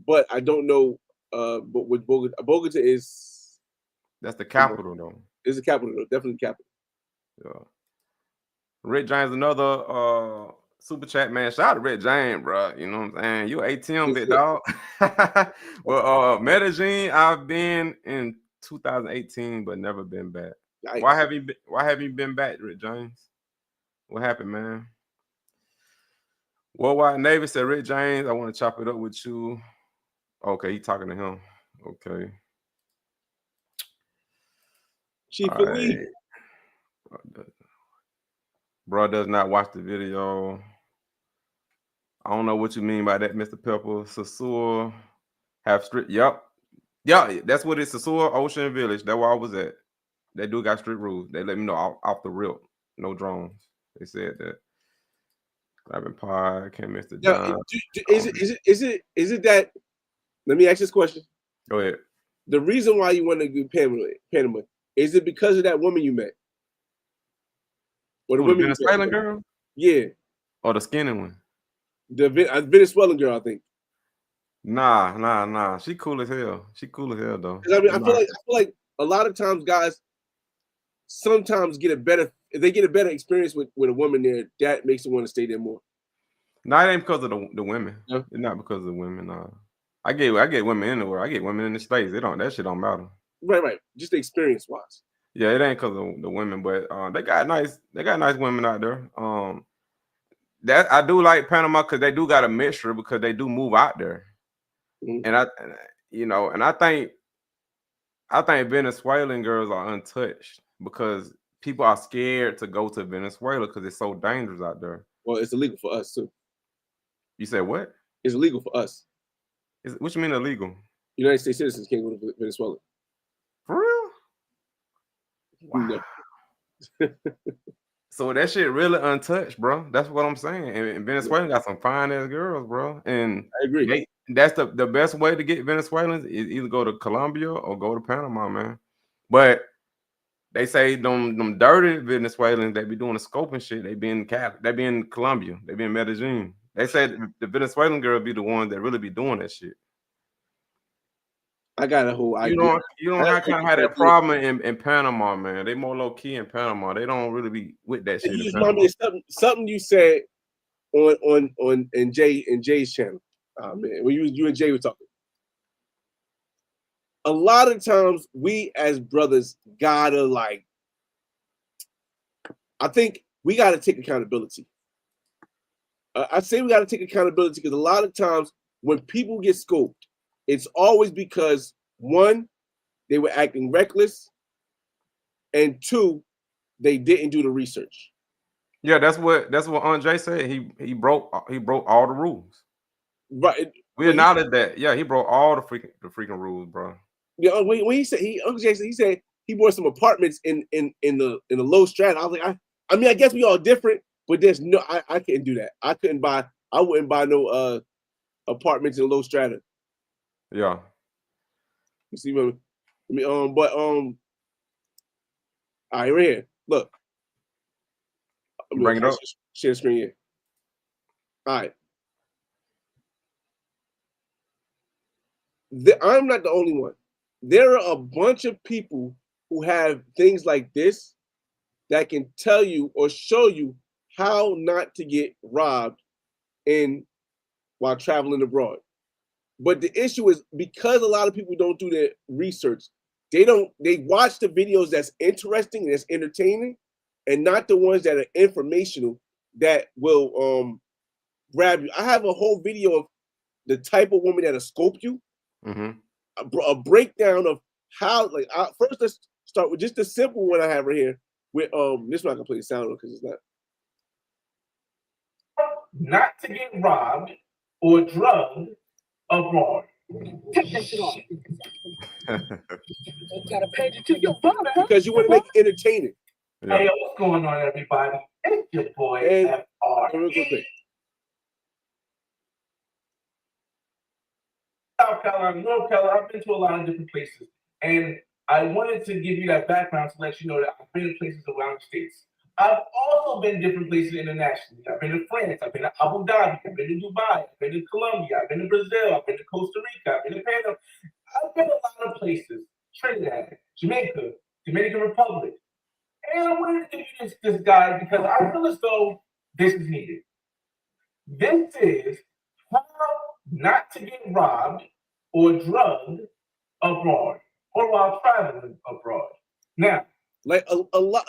but I don't know. But with Bogota is that's the capital though. It's the capital though, definitely the capital. Yeah. Rick James, another super chat, man. Shout out to Rick James, bro. You know what I'm saying? You ATM, big dog. Well, Medellin, I've been in 2018, but never been back. Nice. Why have you been back, Rick James? What happened, man? Worldwide Navy said, Rick James, I want to chop it up with you. Okay, he talking to him. Okay. Chief Elite. Bro does not watch the video. I don't know what you mean by that, Mr. Pepper. Sasua have strict. Yep. Yeah, that's what it's. Sasua Ocean Village. That's where I was at. They do got strict rules. They let me know off the rip. No drones. They said that. Grabbing pie. Can't miss the John. Is it that? Let me ask this question. Go ahead. The reason why you want to do Panama, is it because of that woman you met? Or the Venezuelan girl? Yeah. Or the skinny one? The Venezuelan girl, I think. Nah. She cool as hell. Though. I mean, I feel like a lot of times guys sometimes get a better experience with a woman there. That makes them want to stay there more. No, it ain't because of the women. Yeah. It's not because of the women. Nah. I get women in the world. I get women in the States. That shit don't matter. Right. Just the experience wise. Yeah, it ain't because of the women, but they got nice women out there. that I do like Panama because they do got a mixture because they do move out there, and I think Venezuelan girls are untouched because people are scared to go to Venezuela because it's so dangerous out there. Well, it's illegal for us too. You said what? It's illegal for us. What you mean illegal? United States citizens can't go to Venezuela. For real? Wow. No. So that shit really untouched, bro. That's what I'm saying. And Venezuela got some fine ass girls, bro. And I agree. That's the best way to get Venezuelans is either go to Colombia or go to Panama, man. But they say them dirty Venezuelans, they be doing the scoping shit. They be in Colombia, they be in Medellin. They said the Venezuelan girl be the ones that really be doing that shit. I got a whole idea. You don't have that problem in Panama, man. They more low key in Panama. They don't really be with that shit. You just something you said on Jay's channel. Oh, man, when you and Jay were talking. A lot of times we as brothers gotta I think we gotta take accountability. I say we gotta take accountability because a lot of times when people get scoped, it's always because one, they were acting reckless, and two, they didn't do the research. Yeah, that's what Andre said. He broke all the rules. Right. We acknowledge that. Yeah, he broke all the freaking rules, bro. Yeah, when he said Uncle Jason, he said he bought some apartments in the low strata. I was like, I mean, I guess we all different, but there's no, I couldn't do that. I wouldn't buy no apartments in low strata. Yeah. You see what I mean? All right, right here. Look. Bring it up. Share screen here. All right. I'm not the only one. There are a bunch of people who have things like this that can tell you or show you how not to get robbed while traveling abroad. But the issue is because a lot of people don't do their research, they watch the videos that's interesting and that's entertaining, and not the ones that are informational that will grab you. I have a whole video of the type of woman that'll scope you. Mm-hmm. A breakdown of how, first let's start with just the simple one I have right here. With this one I can play the sound on because it's not to get robbed or drugged abroad. Take that shit off. Gotta pay it to your father because you want to make it entertaining. Yeah. Hey, what's going on, everybody? It's your boy FR. Real quick. South Carolina, North Carolina, I've been to a lot of different places. And I wanted to give you that background to let you know that I've been to places around the states. I've also been different places internationally. I've been to France, I've been to Abu Dhabi, I've been to Dubai, I've been to Colombia, I've been to Brazil, I've been to Costa Rica, I've been to Panama. I've been a lot of places. Trinidad, Jamaica, Dominican Republic. And I wanted to give you this guide because I feel as though this is needed. This is how not to get robbed or drugged abroad or while traveling abroad. Now, like a lot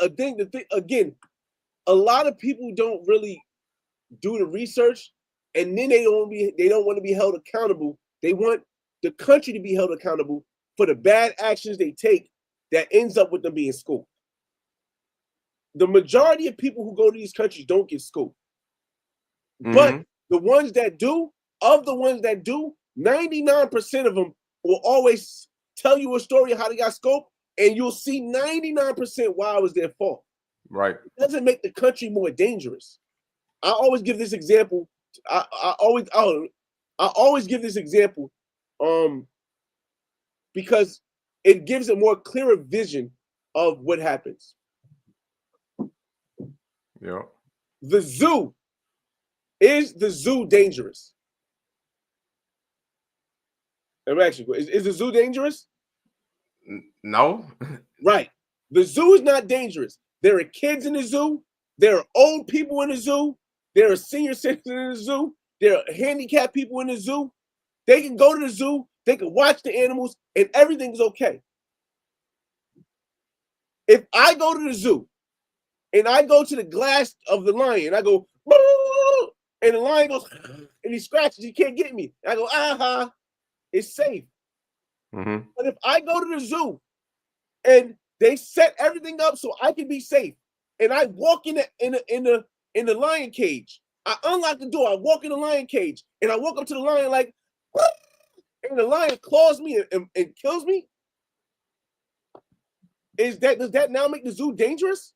a lot of people don't really do the research, and then they don't want to be held accountable. They want the country to be held accountable for the bad actions they take that ends up with them being scoped. The majority of people who go to these countries don't get scoped. Mm-hmm. But the ones that do, 99% of them will always tell you a story of how they got scoped, and you'll see 99% why it was their fault. Right. It doesn't make the country more dangerous. I always give this example. I always give this example because it gives a more clearer vision of what happens. Yeah. Is the zoo dangerous? Let me ask you, is the zoo dangerous? No. Right. The zoo is not dangerous. There are kids in the zoo. There are old people in the zoo. There are senior citizens in the zoo. There are handicapped people in the zoo. They can go to the zoo. They can watch the animals, and everything's okay. If I go to the zoo and I go to the glass of the lion, I go, And the lion goes, and he scratches. He can't get me. And I go, it's safe. Mm-hmm. But if I go to the zoo and they set everything up so I can be safe, and I walk in the lion cage, I unlock the door. I walk in the lion cage, and I walk up to the lion like, and the lion claws me and kills me. Does that now make the zoo dangerous?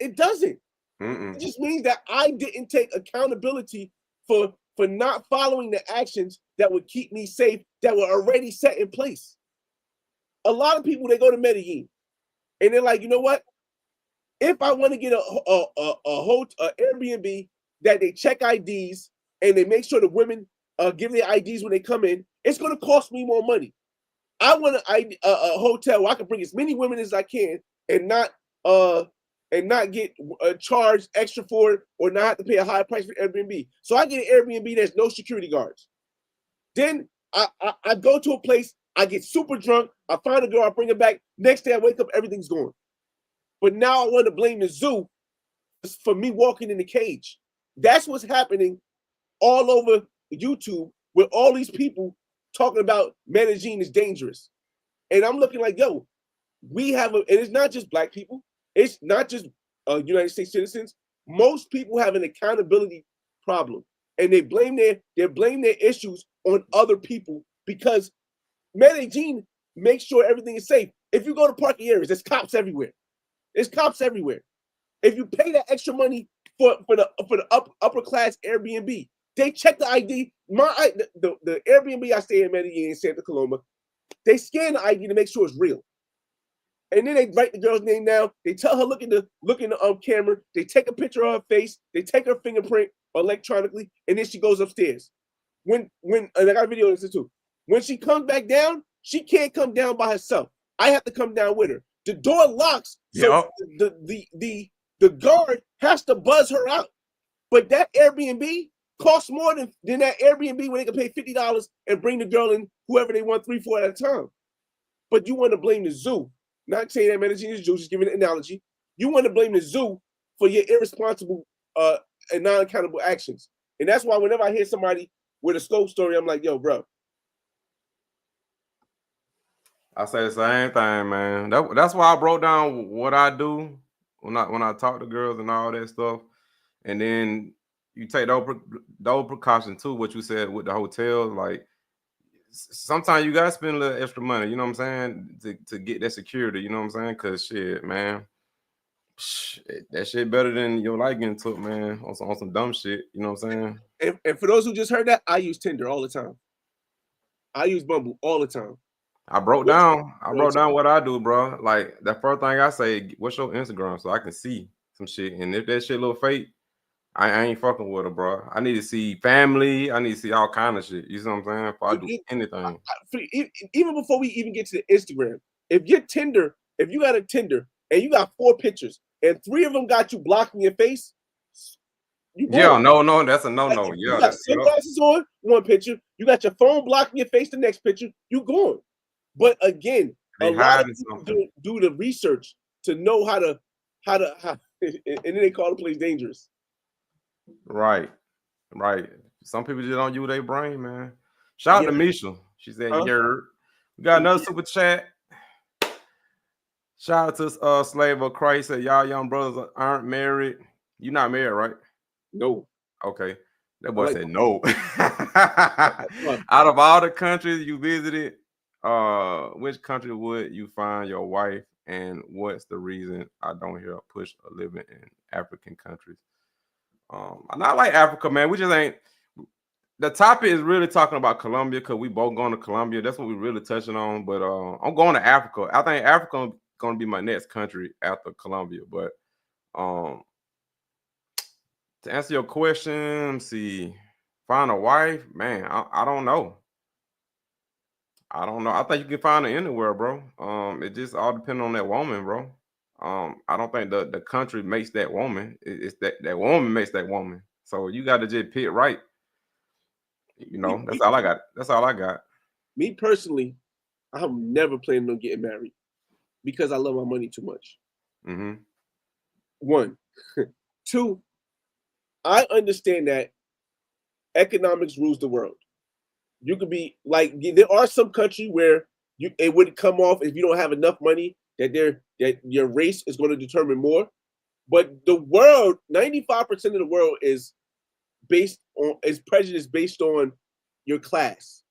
It doesn't. Mm-mm. It just means that I didn't take accountability for not following the actions that would keep me safe that were already set in place. A lot of people, they go to Medellin and they're like, you know what? If I want to get a Airbnb that they check IDs and they make sure the women give their IDs when they come in, it's going to cost me more money. I want a hotel where I can bring as many women as I can and not get charged extra for it or not have to pay a high price for Airbnb. So I get an Airbnb that's no security guards. Then I go to a place, I get super drunk, I find a girl, I bring her back. Next day I wake up, everything's gone. But now I want to blame the zoo for me walking in the cage. That's what's happening all over YouTube with all these people talking about Medellin is dangerous. And I'm looking like, yo, we have and it's not just black people. It's not just United States citizens. Most people have an accountability problem. And they blame their issues on other people because Medellin makes sure everything is safe. If you go to parking areas, there's cops everywhere. There's cops everywhere. If you pay that extra money for the upper class Airbnb, they check the ID. The Airbnb I stay in Medellin in Santa Coloma, they scan the ID to make sure it's real. And then they write the girl's name down. They tell her look in the camera. They take a picture of her face. They take her fingerprint electronically, and then she goes upstairs. And I got a video of this too. When she comes back down, she can't come down by herself. I have to come down with her. The door locks, so the guard has to buzz her out. But that Airbnb costs more than that Airbnb where they can pay $50 and bring the girl in whoever they want 3-4 at a time. But you want to blame the zoo. Not saying that Medellin is Jew, just giving an analogy. You want to blame the zoo for your irresponsible and non-accountable actions. And that's why whenever I hear somebody with a scope story, I'm like, yo, bro. I say the same thing, man. That's why I broke down what I do when I talk to girls and all that stuff. And then you take those precautions too, what you said with the hotels. Like, sometimes you gotta spend a little extra money, you know what I'm saying, to get that security, you know what I'm saying? Cause shit, man, that shit better than your life getting took, man, on some dumb shit, you know what I'm saying? And for those who just heard that, I use Tinder all the time. I use Bumble all the time. I broke down what I do, bro. Like, the first thing I say, what's your Instagram, so I can see some shit. And if that shit look fake, I ain't fucking with her, bro. I need to see family. I need to see all kind of shit. You see what I'm saying? Before I do anything. Even before we even get to the Instagram, if you got a Tinder and you got 4 pictures and 3 of them got you blocking your face, no, that's a no. Yeah, you got sunglasses on, 1 picture. You got your phone blocking your face, the next picture, you gone. But again, a lot of people do the research to know how to, and then they call the place dangerous. Right. Some people just don't use their brain, man. Shout out to Misha. She said, you heard. We got another super chat. Shout out to Slave of Christ. Said, y'all young brothers aren't married. You not married, right? No. Okay. That boy said no. Out of all the countries you visited, which country would you find your wife, and what's the reason I don't hear a push of living in African countries? I not like Africa, man. We just ain't. The topic is really talking about Colombia because we both going to Colombia. That's what we're really touching on. But I'm going to Africa. I think Africa going to be my next country after Colombia. But to answer your question, see, find a wife, man. I don't know. I think you can find her anywhere, bro. It just all depends on that woman, bro. I don't think the country makes that woman. It's that woman makes that woman. So you got to just pick right. You know, that's all I got. Me personally, I'm never planning on getting married because I love my money too much. Mm-hmm. 1. 2, I understand that economics rules the world. You could be like, there are some countries where it would come off if you don't have enough money that your race is going to determine more. But the world, 95% of the world is prejudice based on your class,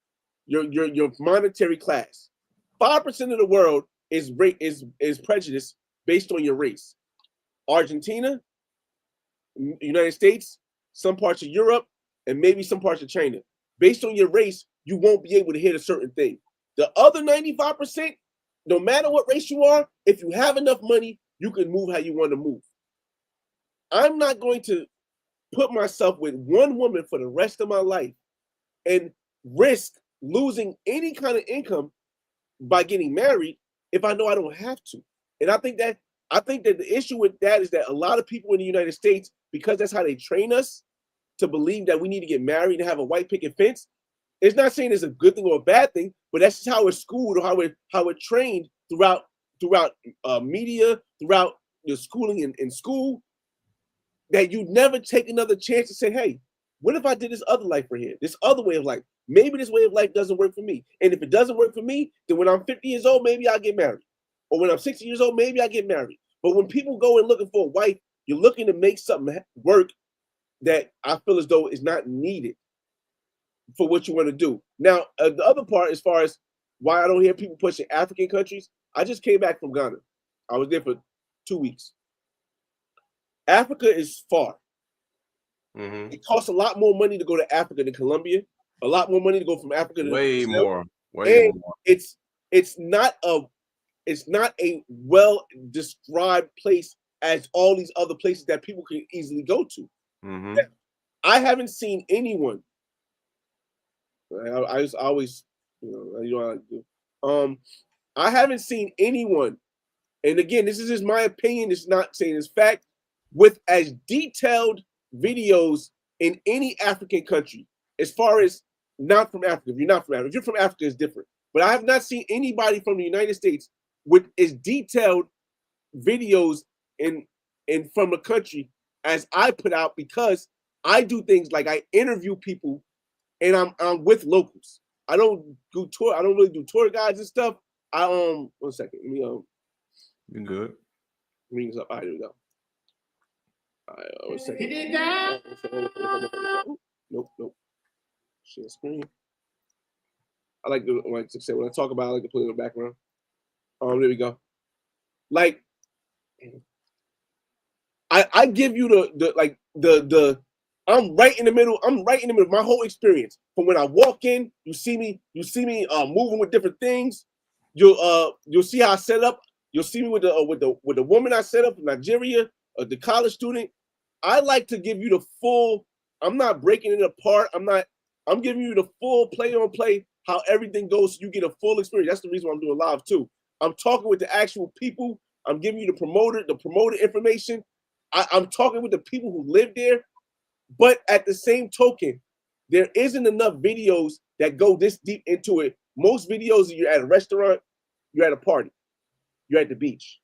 your monetary class. 5% of the world is prejudice based on your race. Argentina, United States, some parts of Europe, and maybe some parts of China. Based on your race, you won't be able to hit a certain thing. The other 95%, no matter what race you are, if you have enough money, you can move how you want to move. I'm not going to put myself with one woman for the rest of my life and risk losing any kind of income by getting married if I know I don't have to. And I think that the issue with that is that a lot of people in the United States, because that's how they train us to believe that we need to get married and have a white picket fence. It's not saying it's a good thing or a bad thing, but that's just how it's schooled or how we're trained throughout media, throughout your schooling in school, that you never take another chance to say, hey, what if I did this other life right here, this other way of life? Maybe this way of life doesn't work for me. And if it doesn't work for me, then when I'm 50 years old, maybe I'll get married. Or when I'm 60 years old, maybe I'll get married. But when people go and looking for a wife, you're looking to make something work that I feel as though is not needed for what you want to do. Now, the other part, as far as why I don't hear people pushing African countries, I just came back from Ghana. I was there for 2 weeks. Africa is far. Mm-hmm. It costs a lot more money to go to Africa than Colombia. A lot more money to go from Africa to way Brazil. more. Way more. It's not a well described place as all these other places that people can easily go to. Mm-hmm. I haven't seen anyone. I always, I haven't seen anyone, and again, this is just my opinion. It's not saying it's fact. With as detailed videos in any African country, as far as not from Africa. If you're not from Africa, if you're from Africa, it's different. But I have not seen anybody from the United States with as detailed videos in from a country as I put out, because I do things like I interview people and I'm with locals. I don't really do tour guides and stuff. 1 second. Let me You're good. Bring this up. All right, here we go. All right, 1 second. Nope. Share screen. I like to say when I talk about it, I like to put it in the background. There we go. Like, I give you the I'm right in the middle. I'm right in the middle of my whole experience. From when I walk in, you see me moving with different things. You'll see how I set up. You'll see me with the woman I set up in Nigeria, the college student. I like to give you the full. I'm not breaking it apart. I'm giving you the full play on play, how everything goes, so you get a full experience. That's the reason why I'm doing live too. I'm talking with the actual people. I'm giving you the promoted information. I'm talking with the people who live there. But at the same token, there isn't enough videos that go this deep into it. Most videos, you're at a restaurant, you're at a party, you're at the beach.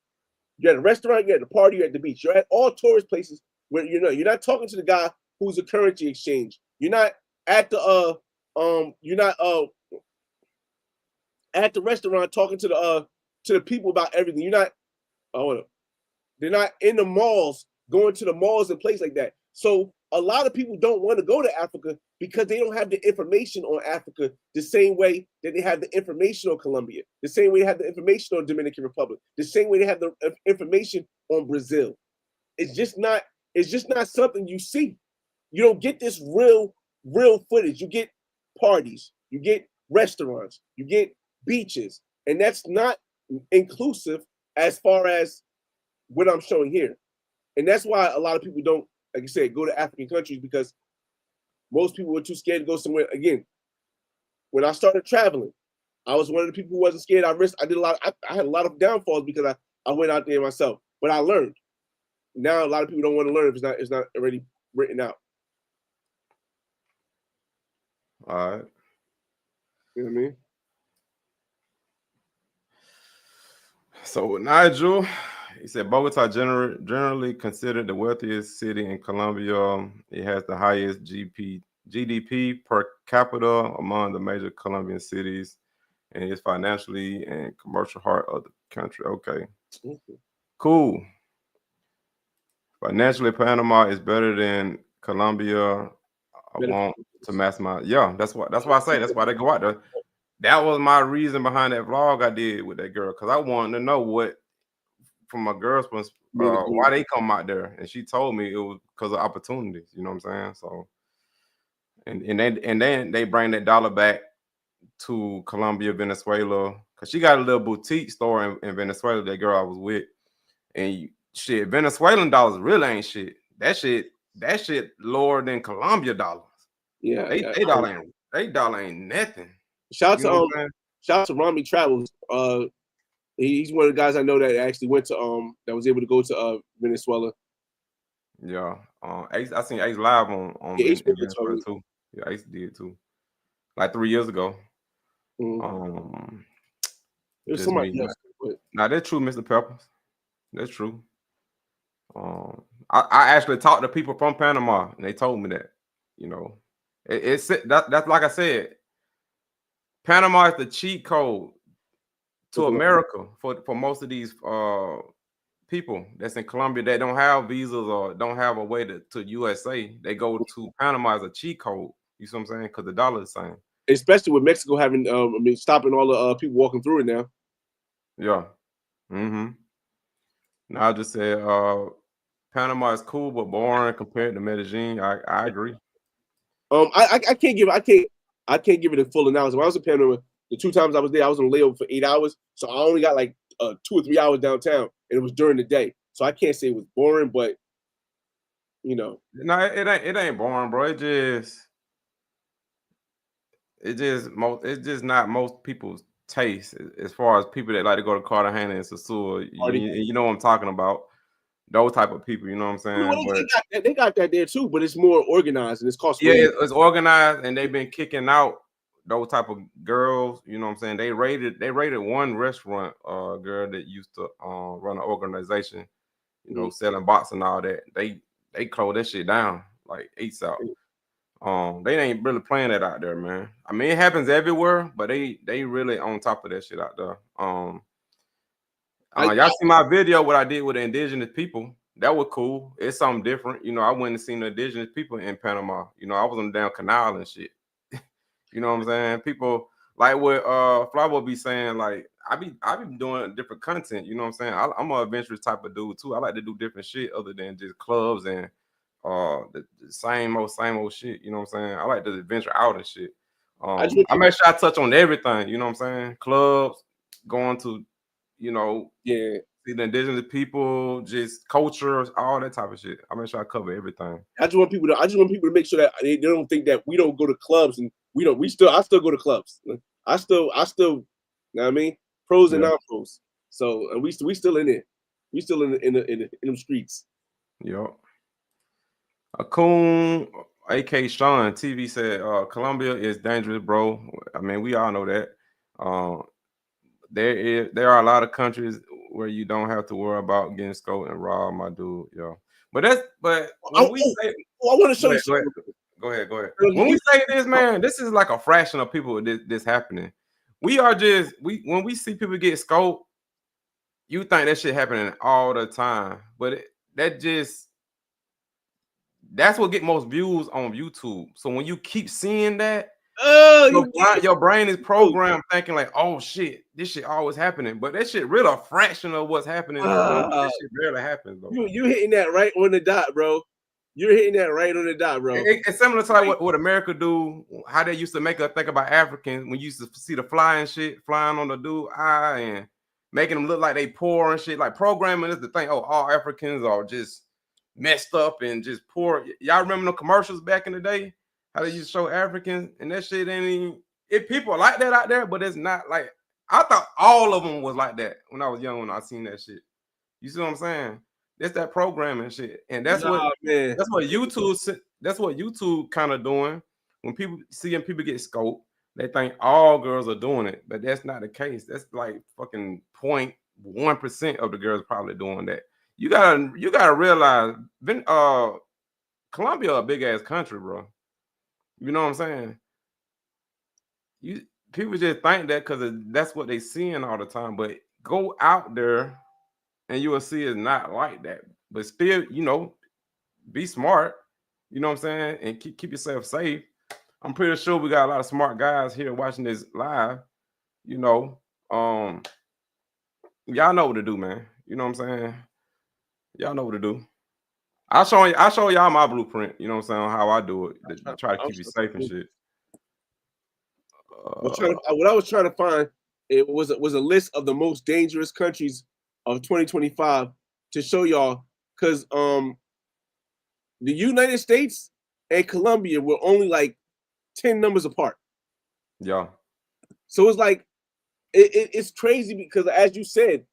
You're at a restaurant, you're at the party, you're at the beach. You're at all tourist places where you're not talking to the guy who's a currency exchange. You're not at the at the restaurant talking to the people about everything. You're not they're not in the malls, going to the malls and places like that. So a lot of people don't want to go to Africa because they don't have the information on Africa the same way that they have the information on Colombia, the same way they have the information on Dominican Republic, the same way they have the information on Brazil. It's just not something you see. You don't get this real footage. You get parties, you get restaurants, you get beaches, and that's not inclusive as far as what I'm showing here. And that's why a lot of people don't, like I said, go to African countries, because most people were too scared to go somewhere. Again, when I started traveling, I was one of the people who wasn't scared. I had a lot of downfalls because I went out there myself, but I learned. Now a lot of people don't want to learn if it's not already written out. All right. You know what I mean? So with Nigel, he said Bogota generally considered the wealthiest city in Colombia. It has the highest GDP per capita among the major Colombian cities, and is financially and commercial heart of the country. Okay, cool. Financially, Panama is better than Colombia. I want to maximize. Yeah, that's why I say that's why they go out there. That was my reason behind that vlog I did with that girl, because I wanted to know what, from a girl's perspective, why they come out there, and she told me it was because of opportunities. You know what I'm saying? So, and then they bring that dollar back to Colombia, Venezuela, because she got a little boutique store in Venezuela. That girl I was with, and shit, Venezuelan dollars really ain't shit. That shit lower than Colombia dollars. Yeah, they dollar ain't nothing. Shout out to Rami Travels. He's one of the guys I know that actually went to that was able to go to Venezuela. Yeah, I seen Ace live on Venezuela too. Yeah, Ace did too, like 3 years ago. Mm-hmm. It was somebody else. Now that's true, Mr. Peppers. That's true. I actually talked to people from Panama, and they told me that. You know, that's like I said. Panama is the cheat code to America for most of these people that's in Colombia that don't have visas or don't have a way to USA. They go to Panama as a cheat code. You see what I'm saying? Because the dollar is the same. Especially with Mexico having, stopping all the people walking through it now. Yeah. Mm-hmm. Now I just said, Panama is cool but boring compared to Medellin. I agree. I can't give it a full analysis. When I was in Panama, the 2 times I was there, I was on layover for 8 hours, so I only got like 2 or 3 hours downtown, and it was during the day. So I can't say it was boring, but you know, no, it ain't boring, bro. It's just not most people's taste as far as people that like to go to Cartagena and Sosúa. You know what I'm talking about. Those type of people, you know what I'm saying? They got that there too, but it's more organized and it's cost. Yeah, it's organized, and they've been kicking out those type of girls. You know what I'm saying? They raided one restaurant girl that used to run an organization, you know, selling bots and all that. They closed that shit down like ASAP. They ain't really playing that out there, man. I mean, it happens everywhere, but they really on top of that shit out there. Y'all see my video what I did with the indigenous people? That was cool. It's something different. You know, I went and seen the indigenous people in Panama. You know, I was on the damn canal and shit. You know what I'm saying? People like what Flavo be saying, like I be doing different content, you know what I'm saying? I'm an adventurous type of dude too. I like to do different shit other than just clubs and the same old shit, you know what I'm saying? I like to adventure out and shit. I make sure I touch on everything, you know what I'm saying? Clubs, going to, you know, see the indigenous people, just cultures, all that type of shit. I make sure I cover everything. I just want people to make sure that they don't think that we don't go to clubs, and I still go to clubs. I still, you know what I mean? Pros and non-pros. So we still in it. We still in them streets. Yep. Akun, A.K. Sean, TV said, Colombia is dangerous, bro. I mean, we all know that. There are a lot of countries where you don't have to worry about getting scoped and robbed, my dude. Yo, I want to show you something. Go ahead. When we say this, man, this is like a fraction of people this happening. When we see people get scoped, you think that shit happening all the time, but that's what get most views on YouTube. So when you keep seeing that, your brain is programmed thinking like, oh shit, this shit always happening, but that shit really a fraction of what's happening. That shit rarely happens though. You hitting that right on the dot, bro. You're hitting that right on the dot, bro. It's similar to like what America do, how they used to make us think about Africans when you used to see the flying shit flying on the dude eye and making them look like they poor and shit. Like programming is the thing. Oh, all Africans are just messed up and just poor. Y'all remember the commercials back in the day? How they used to show Africans and that shit ain't even. If people are like that out there, but it's not like I thought all of them was like that when I was young when I seen that shit. You see what I'm saying? That's that programming shit, and that's what YouTube kind of doing. When people seeing people get scoped, they think all girls are doing it, but that's not the case. That's like fucking 0.1% of the girls probably doing that. You gotta realize, Colombia a big ass country, bro. You know what I'm saying? People just think that because that's what they seeing all the time. But go out there and you will see it's not like that. But still, be smart. You know what I'm saying? And keep yourself safe. I'm pretty sure we got a lot of smart guys here watching this live. You know, y'all know what to do, man. You know what I'm saying? Y'all know what to do. I'll show y'all my blueprint. You know what I'm saying? How I do it. To try to keep you safe and shit. What I was trying to find it was a list of the most dangerous countries of 2025 to show y'all, because the United States and Colombia were only like 10 numbers apart. Yeah. So it's like it's crazy because, as you said,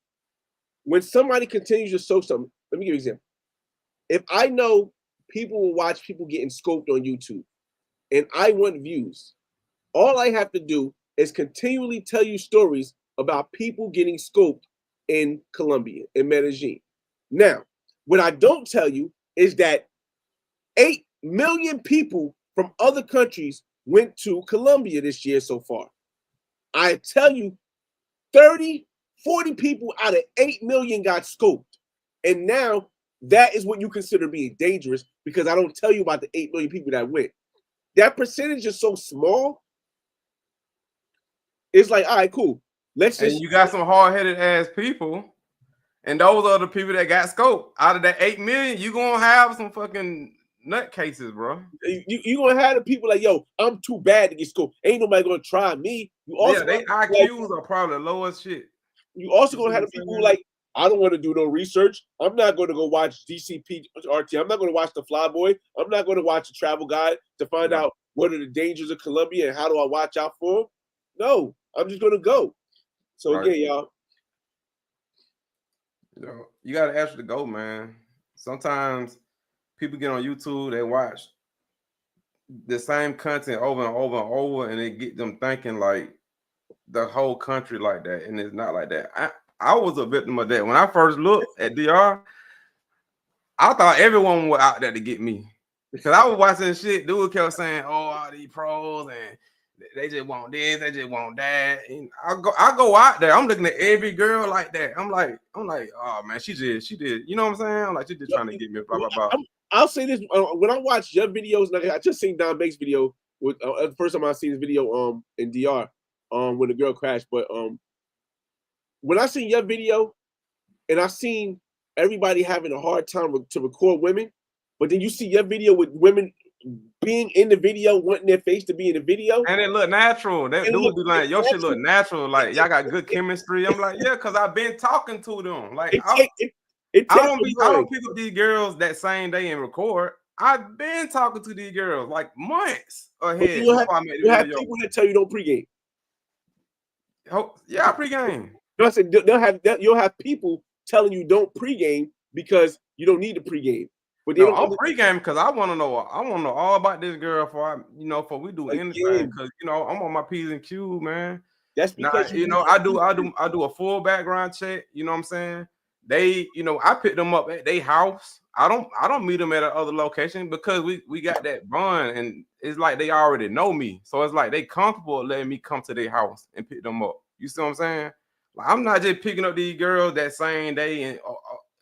when somebody continues to show something, let me give you an example. If I know people will watch people getting scoped on YouTube and I want views, all I have to do is continually tell you stories about people getting scoped in Colombia, in Medellin. Now, what I don't tell you is that 8 million people from other countries went to Colombia this year so far. I tell you, 30, 40 people out of 8 million got scoped. And now that is what you consider being dangerous, because I don't tell you about the 8 million people that went. That percentage is so small. It's like, all right, cool. And you got some hard-headed ass people, and those are the people that got scoped. Out of that 8 million, you gonna have some fucking nutcases, bro. You gonna have the people like, yo, I'm too bad to get scoped. Ain't nobody gonna try me. You also they IQs are probably low as shit. You also gonna have the people who like, I don't want to do no research. I'm not going to go watch DCP RT. I'm not going to watch the Flyboy. I'm not going to watch the travel guide to find out what are the dangers of Colombia and how do I watch out for them. No, I'm just going to go. So again, y'all. You got to actually go, man. Sometimes people get on YouTube, they watch the same content over and over and over, and it get them thinking like the whole country like that, and it's not like that. I was a victim of that. When I first looked at DR, I thought everyone was out there to get me. Because I was watching shit, dude kept saying, oh, all these pros, and they just want this, they just want that. And I go out there, I'm looking at every girl like that. I'm like, oh man, she did. You know what I'm saying? I'm like, she just trying to get me, blah, blah, blah. I'll say this, when I watch your videos, like I just seen Don Bake's video with the first time I seen this video in DR when the girl crashed. But when I seen your video and I seen everybody having a hard time to record women, but then you see your video with women being in the video, wanting their face to be in the video, and it look natural. That dude be like, your shit look natural. Like y'all got good chemistry. I'm like, yeah, because I've been talking to them. Like I don't pick up these girls that same day and record. I've been talking to these girls like months ahead. You have people that tell you don't pregame. Yeah, pregame. No, I said you'll have people telling you don't pregame because you don't need to pregame. But I'm pregame because I want to know all about this girl before we do anything. Because I'm on my P's and Q's, man. That's because I do a full background check. You know what I'm saying? They, I pick them up at their house. I don't meet them at another location because we got that bond, and it's like they already know me. So it's like they comfortable letting me come to their house and pick them up. You see what I'm saying? Like, I'm not just picking up these girls that same day and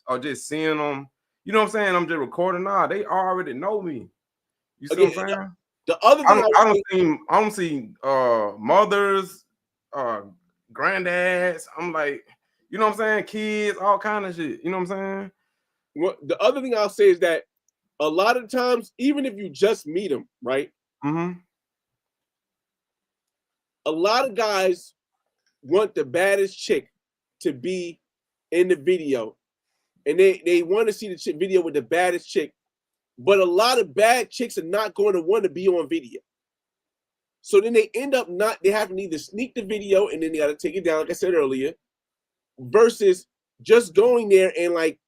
or just seeing them. You know what I'm saying? I'm just recording. Nah, they already know me. You see what I'm saying? The other thing I don't see mothers, granddads. I'm like, you know what I'm saying? Kids, all kind of shit. You know what I'm saying? Well, the other thing I'll say is that a lot of times, even if you just meet them, right? Mm-hmm. A lot of guys want the baddest chick to be in the video, and they want to see the video with the baddest chick, but a lot of bad chicks are not going to want to be on video. So then they end up they have to either sneak the video and then they got to take it down, like I said earlier, versus just going there and like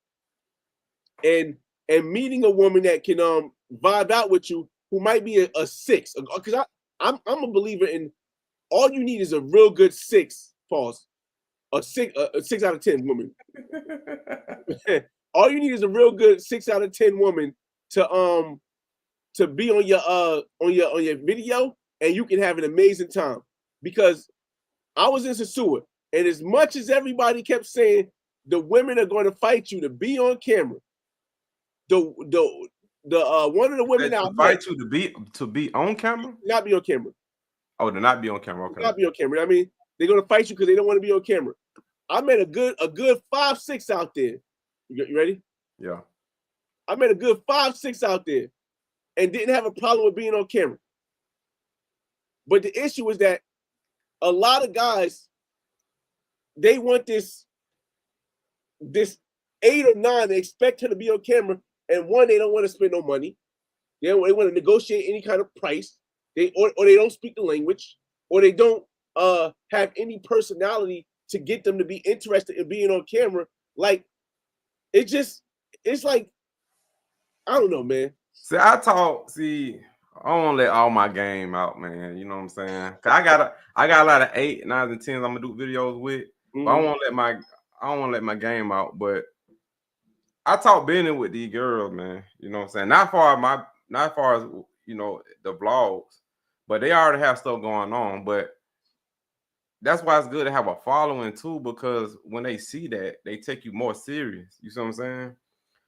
and meeting a woman that can vibe out with you, who might be a 6. Because I'm a believer in all you need is a real good 6. Pause. A 6 out of 10 woman. All you need is a real good 6 out of 10 woman to to be on your video, and you can have an amazing time. Because I was in Sasua, and as much as everybody kept saying the women are going to fight you to be on camera, the one of the women They out fight you to be on camera? not be on camera. Oh, to not be on camera. Okay. Not be on camera. I mean, they're gonna fight you because they don't want to be on camera. I met a good 5'6" out there. You ready? Yeah. I met a good 5'6" out there, and didn't have a problem with being on camera. But the issue is that a lot of guys, they want this 8 or 9. They expect her to be on camera, and one, they don't want to spend no money. They want to negotiate any kind of price. Or they don't speak the language, or they don't have any personality to get them to be interested in being on camera. Like, it's like, I don't know, man. I don't let all my game out, man. You know what I'm saying? Cause I got a lot of 8, 9s, and 10s I'm gonna do videos with. But I don't want to let my game out. But I talk business with these girls, man. You know what I'm saying? Not far as the vlogs, but they already have stuff going on. But that's why it's good to have a following too, because when they see that, they take you more serious. You see what I'm saying?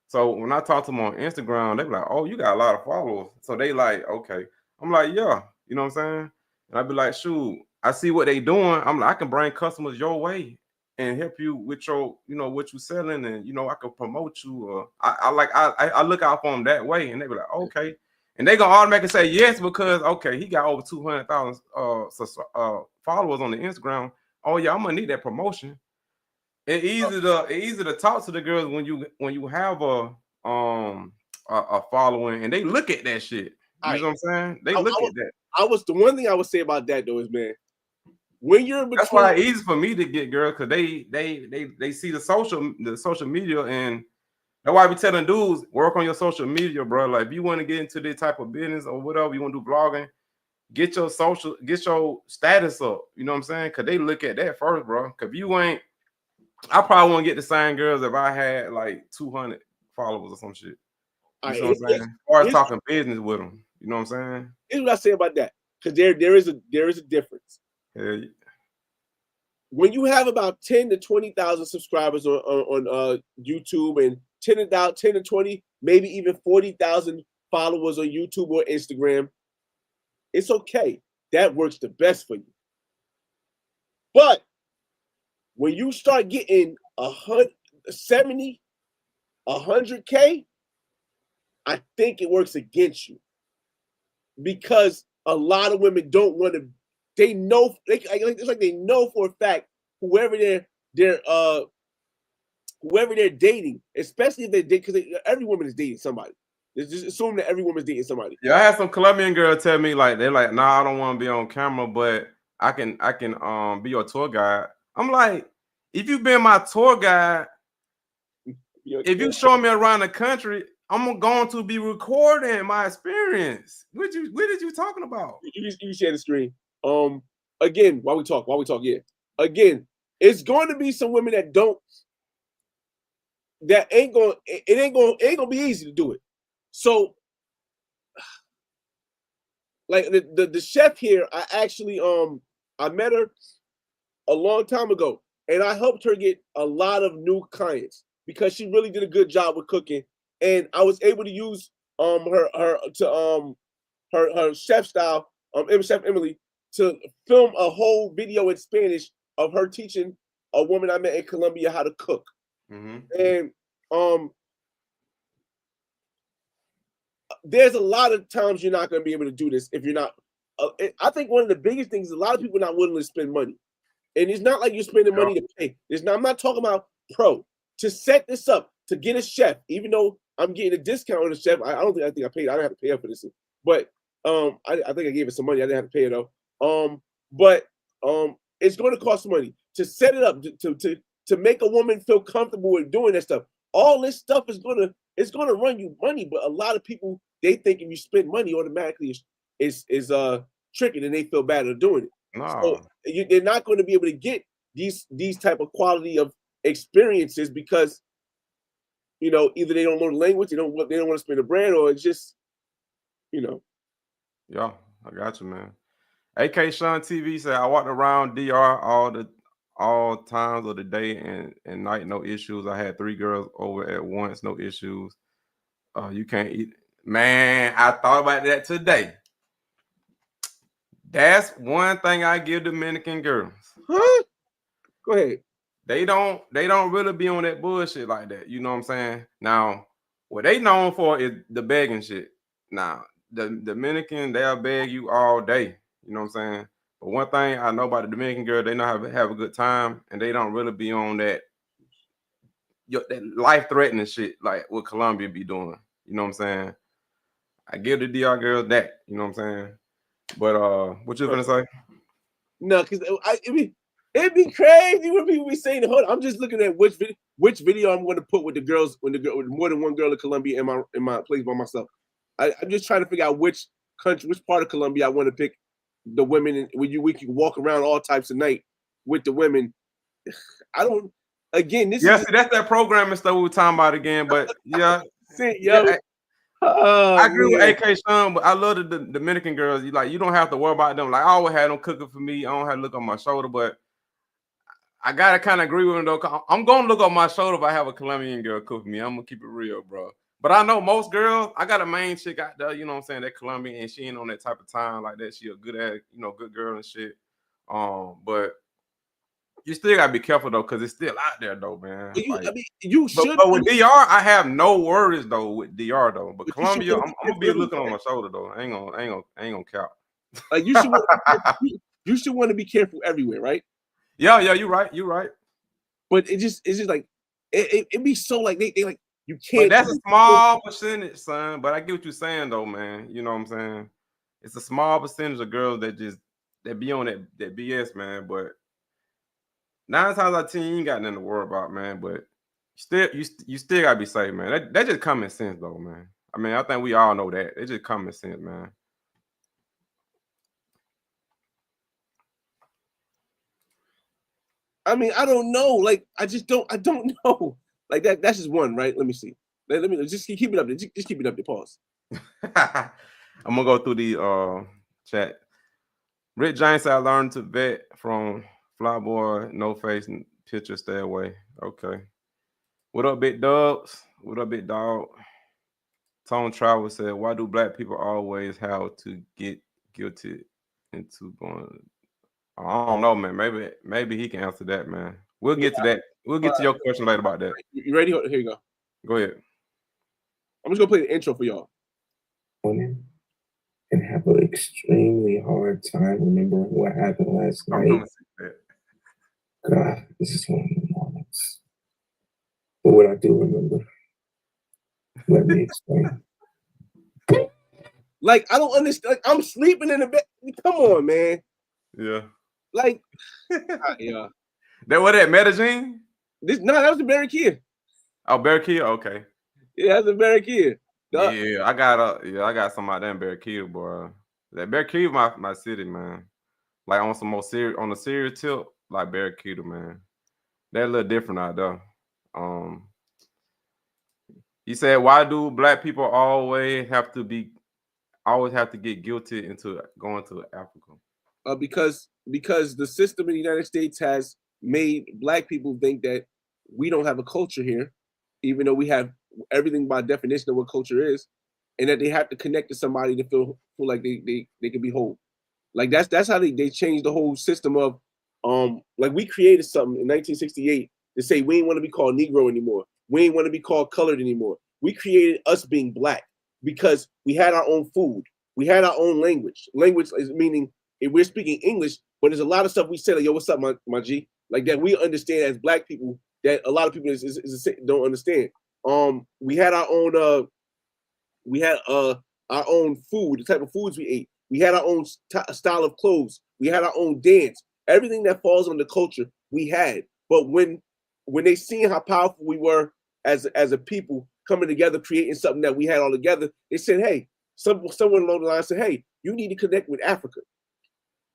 So when I talk to them on Instagram, they be like, "Oh, you got a lot of followers." So they like, okay. I'm like, yeah, you know what I'm saying? And I be like, shoot, I see what they doing. I'm like, I can bring customers your way and help you with your, what you selling, and I can promote you. I look out for them that way, and they be like, okay. And they gonna automatically say yes because he got over 200,000 followers on the Instagram. Oh yeah, I'm gonna need that promotion. It's easy to talk to the girls when you have a following, and they look at that shit. You know what I'm saying? They look at that. The one thing I would say about that though is, man, when you're in between, that's why it's easy for me to get girls, because they see the social media, and that's why I be telling dudes, work on your social media, bro. Like, if you want to get into this type of business or whatever, you want to do vlogging, get your status up. You know what I'm saying? Because they look at that first, bro. Because you ain't, I probably won't get the same girls if I had like 200 followers or some shit. You know what I'm saying? As far as talking business with them, you know what I'm saying? Here's what I say about that, because there is a difference. Yeah. When you have about 10 to 20,000 subscribers on YouTube, and 10 to 20, maybe even 40,000 followers on YouTube or Instagram, it's okay. That works the best for you. But when you start getting 170, 100K, I think it works against you, because a lot of women don't want to. They know, it's like they know for a fact whoever they're dating, especially if they date, because every woman is dating somebody. Just assume that every woman is dating somebody. Yeah, I had some Colombian girl tell me, like, they're like, nah, I don't want to be on camera, but I can be your tour guide. I'm like, if you been my tour guide, if you show me around the country, I'm going to be recording my experience. What did you talking about? You share the screen. Again, while we talk, yeah. Again, it's going to be some women that ain't gonna be easy to do it. So, like the chef here, I actually I met her a long time ago, and I helped her get a lot of new clients because she really did a good job with cooking, and I was able to use her chef style, Chef Emily, to film a whole video in Spanish of her teaching a woman I met in Colombia how to cook. Mm-hmm. And there's a lot of times you're not going to be able to do this if you're not. I think one of the biggest things is a lot of people are not willing to spend money, and it's not like you're spending money to pay. I'm not talking about pro to set this up, to get a chef. Even though I'm getting a discount on the chef, I think I paid. I didn't have to pay her for this, but I think I gave her some money. I didn't have to pay her though. But it's going to cost money to set it up, to make a woman feel comfortable with doing that stuff. All this stuff is gonna run you money, but a lot of people, they think if you spend money, automatically is tricking, and they feel bad at doing it. No. So they're not going to be able to get these type of quality of experiences because either they don't know the language, they don't want to spend the brand, or it's just you know. Yeah, I got you, man. AK Sean TV said I walked around DR all times of the day and night, no issues. I had 3 girls over at once, no issues. You can't eat. Man, I thought about that today. That's one thing I give Dominican girls. Huh? Go ahead. They don't really be on that bullshit like that. You know what I'm saying? Now, what they known for is the begging shit. Now, the Dominican, they'll beg you all day. You know what I'm saying? But one thing I know about the Dominican girl, they know how to have a good time, and they don't really be on that life-threatening shit like what Colombia be doing. You know what I'm saying? I give the DR girls that. You know what I'm saying? But what you gonna say? No, because it'd be crazy when people be saying, "Hold on, I'm just looking at which video I'm going to put with the girls with more than one girl in Colombia in my place by myself." I'm just trying to figure out which country, which part of Colombia I want to pick the women in, we can walk around all types of night with the women. I don't. Again, this is that's that programming stuff we were talking about again. But yeah, I agree with AK Sean, but I love the Dominican girls. You don't have to worry about them. Like I always had them cooking for me. I don't have to look on my shoulder, but I gotta kind of agree with them though. I'm gonna look on my shoulder if I have a Colombian girl cook for me. I'm gonna keep it real, bro. But I know most girls, I got a main chick out there, you know what I'm saying, that Colombian, and she ain't on that type of time like that. She a good girl and shit. But you still gotta be careful though, because it's still out there though, man. You should. But with DR, I have no worries though with DR though. But Colombia, I'm gonna be looking on my shoulder though. I ain't gonna count. Like you should want to be careful everywhere, right? Yeah, you're right. But it's just like it be so like they like you can't. But that's a small percentage, son. But I get what you're saying though, man. You know what I'm saying? It's a small percentage of girls that be on that BS, man. But 9 times out of 10, you ain't got nothing to worry about, man. But you still gotta be safe, man. That just common sense, though, man. I mean, I think we all know that. It's just common sense, man. I mean, I don't know. Like, I don't know. Like that's just one, right? Let me see. Let me just keep it up there. Just keep it up there. Pause. I'm gonna go through the chat. Rick James said I learned to vet from Flyboy, no face, and picture, stay away. Okay. What up, big dubs? What up, big dog? Tone Travel said, why do black people always have to get guilty into going? I don't know, man. Maybe he can answer that, man. We'll get to that. We'll get to your question later about that. You ready? Here you go. Go ahead. I'm just gonna play the intro for y'all. And have an extremely hard time remembering what happened last night. God, this is one of the moments. But what I do remember, let me explain. Like, I don't understand. Like, I'm sleeping in the bed. Come on, man. Yeah. Like, yeah. That was that Medellin? That was the Barranquilla. Oh, Barranquilla? Okay. Yeah, that's the Barranquilla. Yeah, I got some out there in Barranquilla, boy. That Barranquilla, my city, man. Like on some more serious, on a serious tip, like Barranquilla, man. They're a little different out there. He said, why do black people always have to get guilty into going to Africa? Because the system in the United States has made black people think that we don't have a culture here, even though we have everything by definition of what culture is, and that they have to connect to somebody to feel like they can be whole. Like that's how they changed the whole system of like we created something in 1968 to say we ain't want to be called Negro anymore. We ain't want to be called colored anymore. We created us being black because we had our own food. We had our own language. Language is meaning if we're speaking English, but there's a lot of stuff we say like, yo, what's up, my G? Like that we understand as black people that a lot of people don't understand. We had our own our own food, the type of foods we ate. We had our own style of clothes. We had our own dance. Everything that falls on the culture we had. But when they seen how powerful we were as a people coming together, creating something that we had all together, they said, hey, someone along the line said, hey, you need to connect with Africa.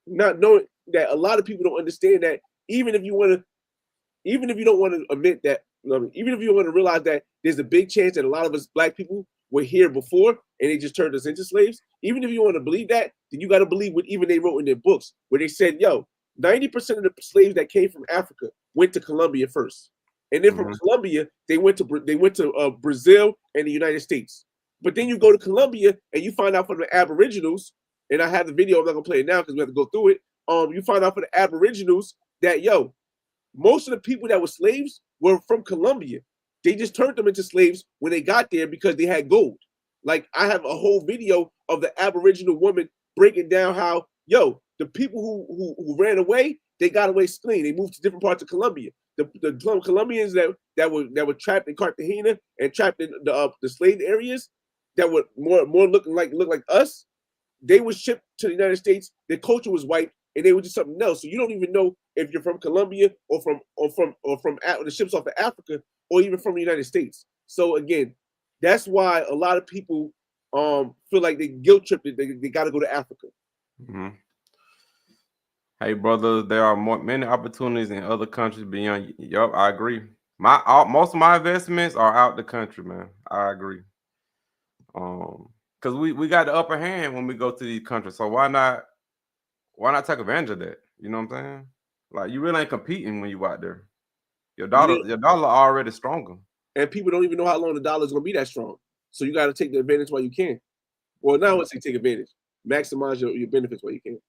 Not knowing that a lot of people don't understand that even if you don't want to admit that, even if you want to realize that there's a big chance that a lot of us black people were here before and they just turned us into slaves. Even if you want to believe that, then you got to believe what even they wrote in their books, where they said, yo, 90% of the slaves that came from Africa went to Colombia first. And then from Colombia, they went to Brazil and the United States. But then you go to Colombia and you find out from the Aboriginals, and I have the video, I'm not gonna play it now because we have to go through it. You find out from the Aboriginals that, yo, most of the people that were slaves were from Colombia. They just turned them into slaves when they got there because they had gold. Like, I have a whole video of the Aboriginal woman breaking down how, yo, the people who ran away, they got away clean. They moved to different parts of Colombia. The Colombians that were trapped in Cartagena and trapped in the slave areas that were more look like us, they were shipped to the United States. Their culture was white, and they were just something else. So you don't even know if you're from Colombia or from the ships off of Africa or even from the United States. So again, that's why a lot of people feel like they guilt tripped. They got to go to Africa. Mm-hmm. Hey, brother, there are many opportunities in other countries beyond. Yup, I agree. Most of my investments are out the country, man. I agree. Because we got the upper hand when we go to these countries. So why not take advantage of that? You know what I'm saying? Like, you really ain't competing when you out there. Your dollar already stronger. And people don't even know how long the dollar is going to be that strong. So you got to take the advantage while you can. Well, now let's say take advantage. Maximize your benefits while you can.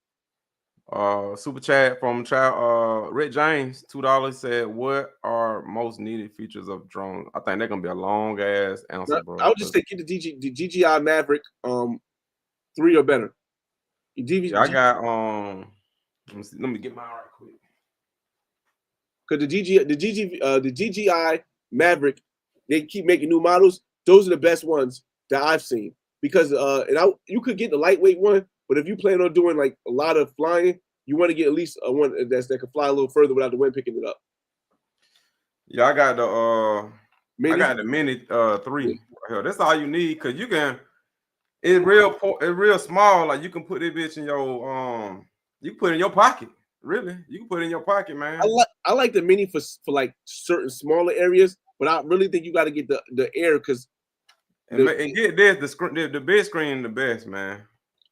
Super chat from Rick James, $2 said, what are most needed features of drones? I think they're gonna be a long ass answer, bro. I would just say get the DJI Maverick 3 or better. I got let me get mine right quick. Because the DJI Maverick, they keep making new models. Those are the best ones that I've seen. Because you could get the lightweight one, but if you plan on doing like a lot of flying, you want to get at least one that can fly a little further without the wind picking it up. Yeah, I got the Mini 3. Hell, that's all you need, because you can. It's real small. Like, you can put this bitch in your you can put it in your pocket. Really, you can put it in your pocket, man. I like the Mini for like certain smaller areas, but I really think you got to get the Air because. And get this, the big screen the best, man.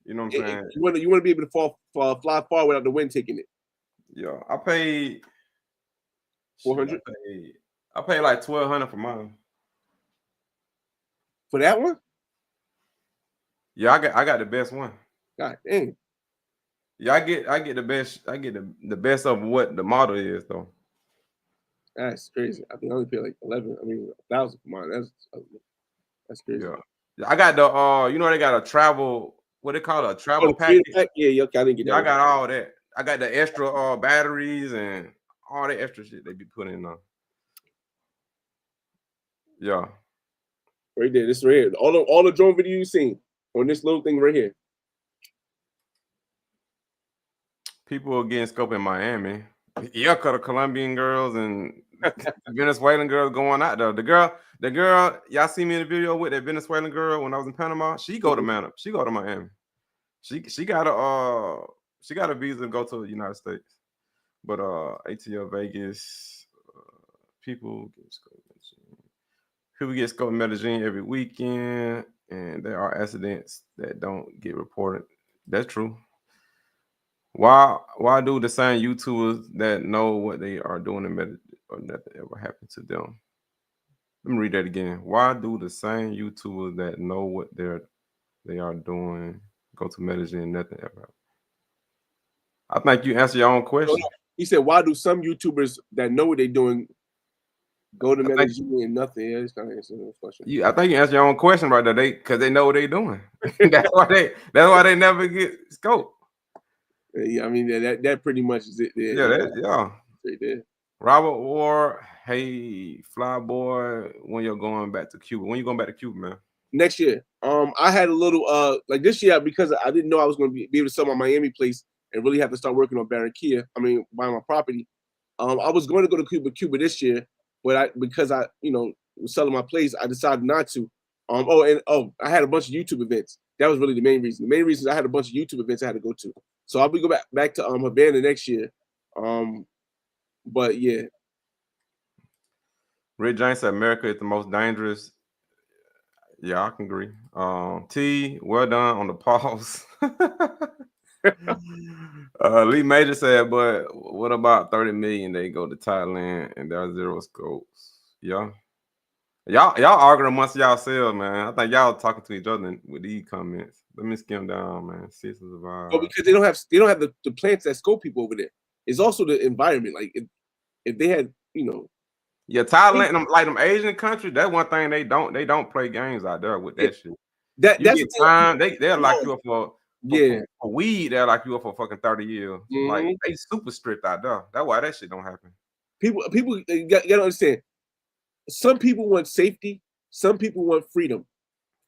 You know what I'm saying? You want to be able to fly far without the wind taking it. Yeah, I paid 400. I paid like $1,200 for mine. For that one? Yeah, I got the best one. God dang. Yeah, I get the best. I get the best of what the model is, though. That's crazy. I think I only paid like 1,000 for mine. That's crazy. Yeah, I got the they got a travel, what they call it, a travel package. Yeah, okay, I didn't get that. I got all that. I got the extra batteries and all the extra shit they be putting on. Yeah. Right there. This right here. All the drone video you've seen on this little thing right here. People are getting scope in Miami. Yeah, because the Colombian girls and Venezuelan girls going out there. The girl, y'all see me in the video with that Venezuelan girl when I was in Panama. She go to Miami. She go to Miami. She got a visa to go to the United States. But ATL Vegas, people get scoped in Medellin every weekend, and there are accidents that don't get reported. That's true. Why do the same YouTubers that know what they are doing in Medellin or nothing ever happened to them? Let me read that again. Why do the same YouTubers that know what they are doing go to Medellin and nothing ever happened? I think you answer your own question. He said, why do some YouTubers that know what they're doing go to Medellin and nothing? Yeah, he's trying to answer this question. I think you answer your own question right there. Because they know what they're doing. that's why they never get scoped. Yeah, I mean that pretty much is it. Yeah, right there. Robert Ward, hey Flyboy, when you're going back to Cuba? When you going back to Cuba, man? Next year. I had a little like this year because I didn't know I was going to be able to sell my Miami place and really have to start working on Barranquilla. Buying my property. I was going to go to Cuba this year, but because I was selling my place, I decided not to. I had a bunch of YouTube events. That was really the main reason. The main reason is I had a bunch of YouTube events I had to go to. So I'll be go back to Havana next year. But yeah. Red Giant said America is the most dangerous. Yeah, I can agree. T, well done on the pause. Lee Major said, but what about 30 million? They go to Thailand and there are 0 scopes. Yeah. Y'all arguing amongst yourselves, man. I think y'all talking to each other with these comments. Let me skim down, man. Sisters of Well, because they don't have the plants that scope people over there. It's also the environment. Like if they had, you know. Yeah, Thailand, like them Asian countries, that's one thing they don't play games out there with that shit. That's get time, they'll lock you up for weed, they'll lock you up for fucking 30 years. Mm-hmm. Like they super strict out there. That's why that shit don't happen. People gotta understand. Some people want safety, some people want freedom.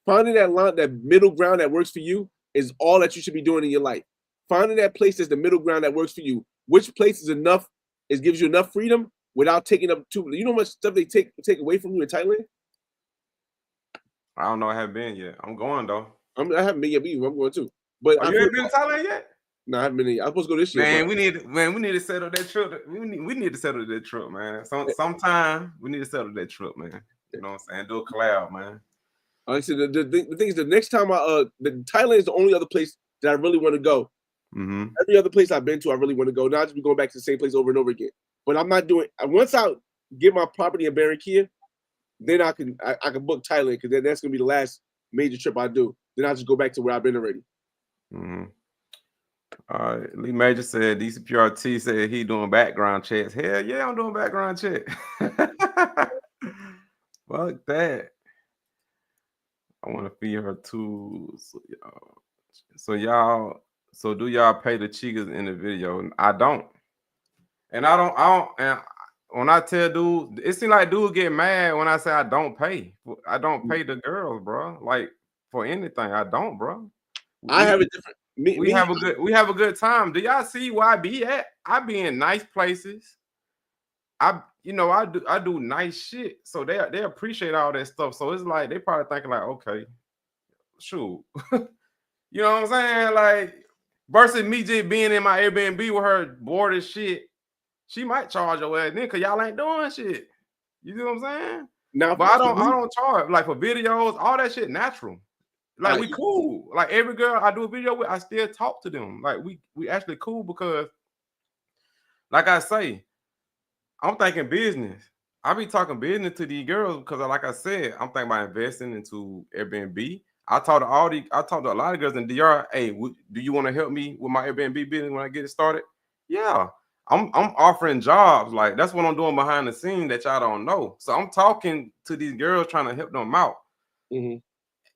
Finding that middle ground that works for you is all that you should be doing in your life. Finding that place that's the middle ground that works for you. Which place is enough, gives you enough freedom without taking up too. You know how much stuff they take away from you in Thailand? I don't know. I haven't been yet. I'm going though. I haven't been yet either. I'm going too. But you ain't been to Thailand yet? No, I haven't been. I'm supposed to go this year. Man, we need to settle that trip. We need to settle that trip, man. Sometime we need to settle that trip, man. You know what I'm saying? Do a collab, man. I said the thing is, the next time Thailand is the only other place that I really want to go. Mm-hmm. Every other place I've been to, I really want to go. Not just be going back to the same place over and over again. But I'm not doing. Once I get my property in Barranquilla, then I can book Thailand because that's gonna be the last major trip I do. Then I'll just go back to where I've been already. Mm-hmm. All right. Lee Major said DCPRT said he doing background checks. Hell yeah, I'm doing background check. Fuck that. I want to feed her too. So do y'all pay the chicas in the video? I don't. And I don't. And when I tell dude, it seems like dude get mad when I say I don't pay. I don't pay the girls, bro. Like for anything, I don't, bro. I have a different. We have a good time. Do y'all see where I be at? I be in nice places. I do nice shit. So they appreciate all that stuff. So it's like they probably thinking like, okay, shoot. You know what I'm saying? Like versus me just being in my Airbnb with her bored as shit. She might charge your ass then because y'all ain't doing shit. You know what I'm saying? Now, but I don't charge like for videos, all that shit natural. Like we cool. Like every girl I do a video with, I still talk to them. Like we actually cool because, like I say, I'm thinking business. I be talking business to these girls because, like I said, I'm thinking about investing into Airbnb. I talked to a lot of girls in DR. Hey, do you want to help me with my Airbnb business when I get it started? Yeah, I'm offering jobs. Like that's what I'm doing behind the scenes that y'all don't know. So I'm talking to these girls trying to help them out. Mm-hmm.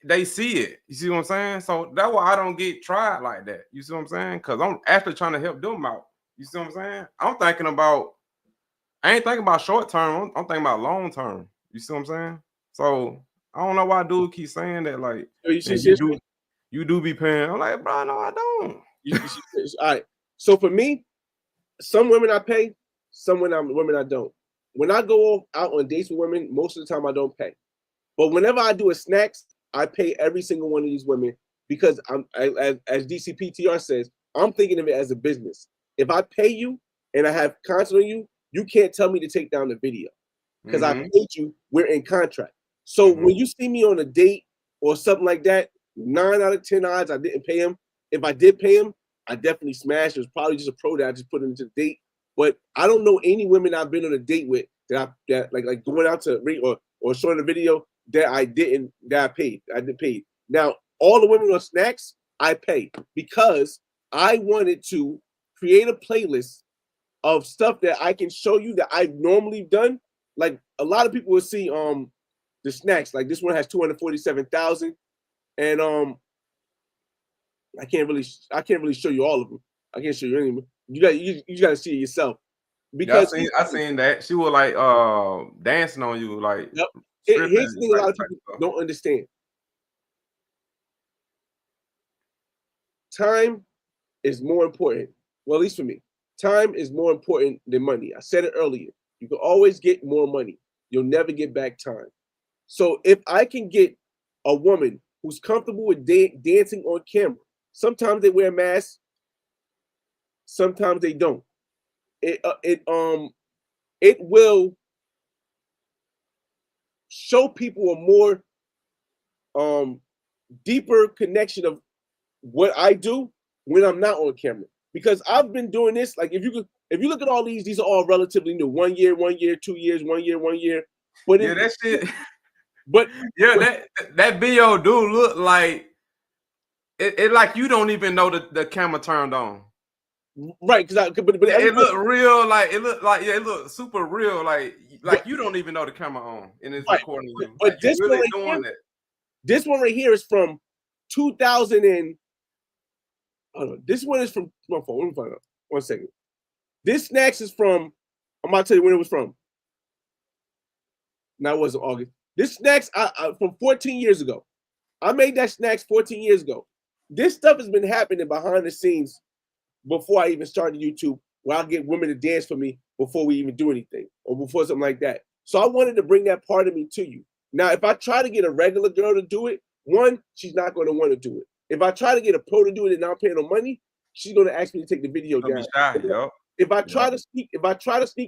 They see it. You see what I'm saying? So that's why I don't get tried like that. You see what I'm saying? Because I'm actually trying to help them out. You see what I'm saying? I ain't thinking about short term. I'm thinking about long term. You see what I'm saying? So I don't know why dude keep saying that. Like you do be paying. I'm like, bro, no, I don't. All right. So for me, some women I pay, some women I don't. When I go out on dates with women, most of the time I don't pay. But whenever I do a snacks, I pay every single one of these women because as DCPTR says, I'm thinking of it as a business. If I pay you and I have content on you, you can't tell me to take down the video because I paid you. We're in contract. So when you see me on a date or something like that, 9 out of 10 odds I didn't pay him. If I did pay him, I definitely smashed. It was probably just a pro that I just put into the date. But I don't know any women I've been on a date with that like going out to read or showing a video that I didn't pay. I didn't pay. Now all the women on snacks I pay because I wanted to create a playlist of stuff that I can show you that I've normally done. Like a lot of people will see the snacks. Like this one has 247,000, and I can't really show you all of them. I can't show you any of them. You got to see it yourself. Because I seen that she was like dancing on you like. Yep. Here's the thing: a lot of people don't understand. Time is more important. Well, at least for me, time is more important than money. I said it earlier. You can always get more money. You'll never get back time. So if I can get a woman who's comfortable with dancing on camera, sometimes they wear masks, sometimes they don't. It will show people a more deeper connection of what I do when I'm not on camera. Because I've been doing this, like if you look at all these are all relatively new. 1 year, 1 year, 2 years, 1 year, 1 year. But yeah, that shit. But yeah, that video do look like it like you don't even know the camera turned on. Right, because it looked real, like it looked super real, like you don't even know the camera on and it's recording you. But like, this really one right doing here, that. This one right here is from 2000 and this one is from my phone. Let me find out. 1 second. This snacks is from. I'm about to tell you when it was from. No, it wasn't August. This snacks from 14 years ago. I made that snacks 14 years ago. This stuff has been happening behind the scenes before I even started YouTube, where I get women to dance for me before we even do anything or before something like that. So I wanted to bring that part of me to you. Now, if I try to get a regular girl to do it, one, she's not going to want to do it. If I try to get a pro to do it and not paying no money, she's going to ask me to take the video down. If I try to sneak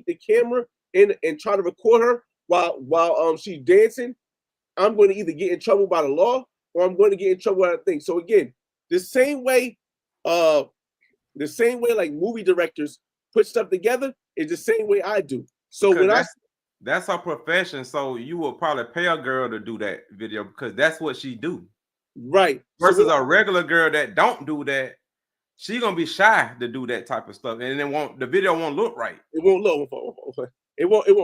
the camera in and try to record her while she's dancing, I'm going to either get in trouble by the law or I'm going to get in trouble by the thing. So again, the same way like movie directors put stuff together is the same way I do. So when that's her profession. So you will probably pay a girl to do that video because that's what she do. Right. Versus a regular girl that don't do that, she gonna be shy to do that type of stuff, and the video won't look right. It won't look. It won't. It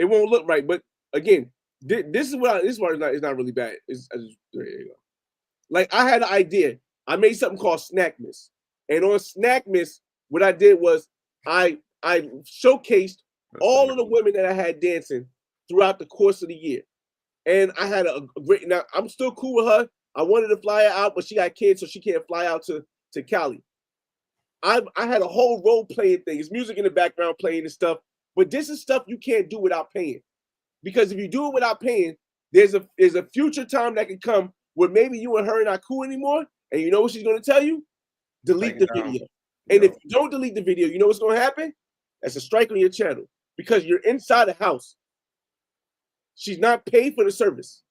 won't look right. But again, this is why it's not really bad. There you go. Like I had an idea. I made something called Snackmas, and on Snackmas, what I did was I showcased all of the women that I had dancing throughout the course of the year, and I had a great. Now I'm still cool with her. I wanted to fly her out, but she got kids, so she can't fly out to Cali. I had a whole role playing thing. It's music in the background playing and stuff, but this is stuff you can't do without paying. Because if you do it without paying, there's a future time that can come where maybe you and her are not cool anymore, and you know what she's going to tell you? Delete the video. And if you don't delete the video, you know what's going to happen? That's a strike on your channel because you're inside the house. She's not paid for the service,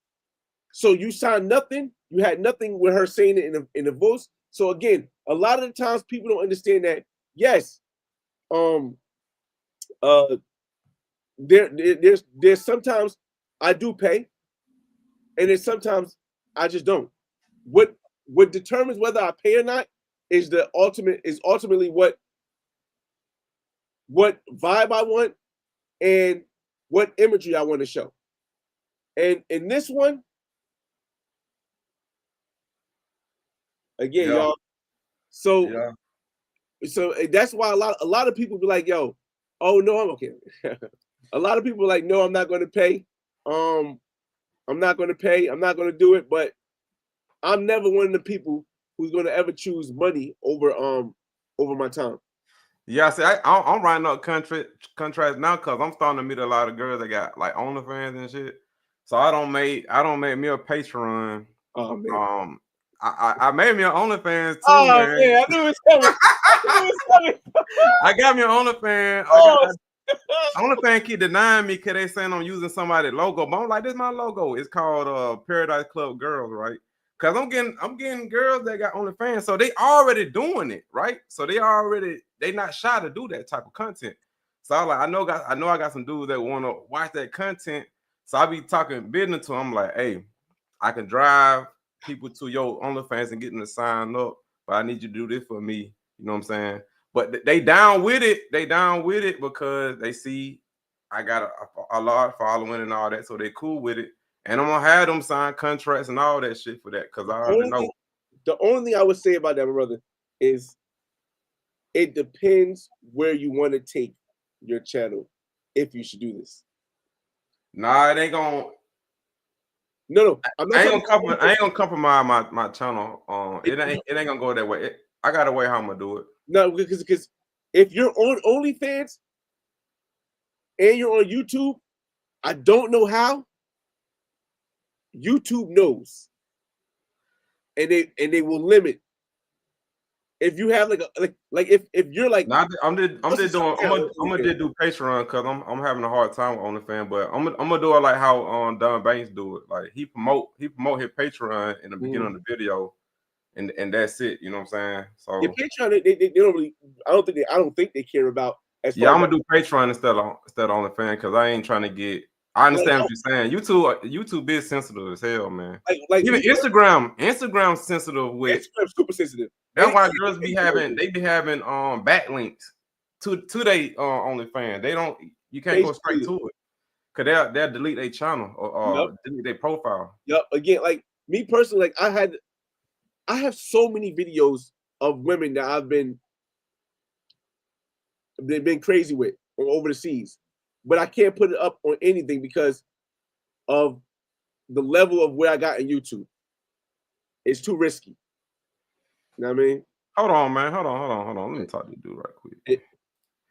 so you signed nothing. You had nothing with her saying it in the voice. So again, a lot of the times people don't understand that. Yes, there's sometimes I do pay, and then sometimes I just don't. What determines whether I pay or not is ultimately what vibe I want and what imagery I want to show. And in this one, again, y'all. So that's why a lot of people be like, "Yo, oh no, I'm okay." A lot of people are like, "No, I'm not going to pay. I'm not going to pay. I'm not going to do it." But I'm never one of the people who's going to ever choose money over my time. Yeah, see, I'm writing up contracts now because I'm starting to meet a lot of girls that got like OnlyFans and shit. So I don't make me a Patreon. Oh man. I made me an OnlyFans too, oh, man. I knew it was coming. I got me an OnlyFans. OnlyFans keep denying me because they saying I'm using somebody's logo, but I'm like, this is my logo. It's called Paradise Club Girls, right? Because I'm getting girls that got OnlyFans, so they already doing it, right? So they not shy to do that type of content. So I like, I know I got some dudes that want to watch that content. So I be talking business to them. I'm like, hey, I can drive people to your OnlyFans and get them to sign up, but I need you to do this for me. You know what I'm saying? But they down with it. They down with it because they see I got a large following and all that, so they cool with it. And I'm gonna have them sign contracts and all that shit for that because I already know. The only thing I would say about that, brother, is it depends where you want to take your channel if you should do this. Nah, it ain't gonna. No, I ain't gonna compromise my channel. It ain't gonna go that way. I got a way how I'm gonna do it. No, because if you're on OnlyFans and you're on YouTube, I don't know how. YouTube knows, and they will limit if you have like if you're like, now I'm gonna do Patreon because I'm having a hard time with OnlyFans, but I'm gonna do it like how Don Banks do it. Like he promote his Patreon in the beginning of the video, and that's it. You know what I'm saying? So your Patreon, they don't really. I don't think they care about. I'm gonna do Patreon instead of OnlyFans because I ain't trying to get. I understand what you're saying. YouTube is sensitive as hell, man. Like even Instagram sensitive with. Instagram's super sensitive. That's why girls be having backlinks to they OnlyFans. They don't. You can't go straight to it because they'll delete their channel or delete their profile. Yep. Again, like me personally, like I have so many videos of women that I've been crazy with over the seas, but I can't put it up on anything because of the level of where I got in YouTube. It's too risky. You know what I mean? Hold on, man. Hold on. Let me talk to you dude right quick.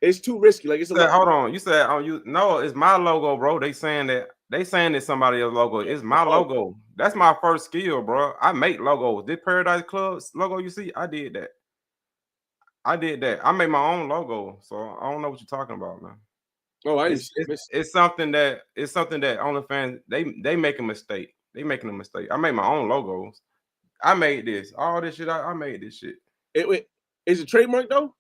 It's too risky. Like it's hold on. You said no, it's my logo, bro. They saying it's somebody else's logo. It's my logo. That's my first skill, bro. I make logos. This Paradise Club's logo you see, I did that. I made my own logo, so I don't know what you're talking about, man. Oh, it's something that OnlyFans they make a mistake. They making a mistake. I made my own logos. I made this. All this shit. I made this shit. Is it trademark though?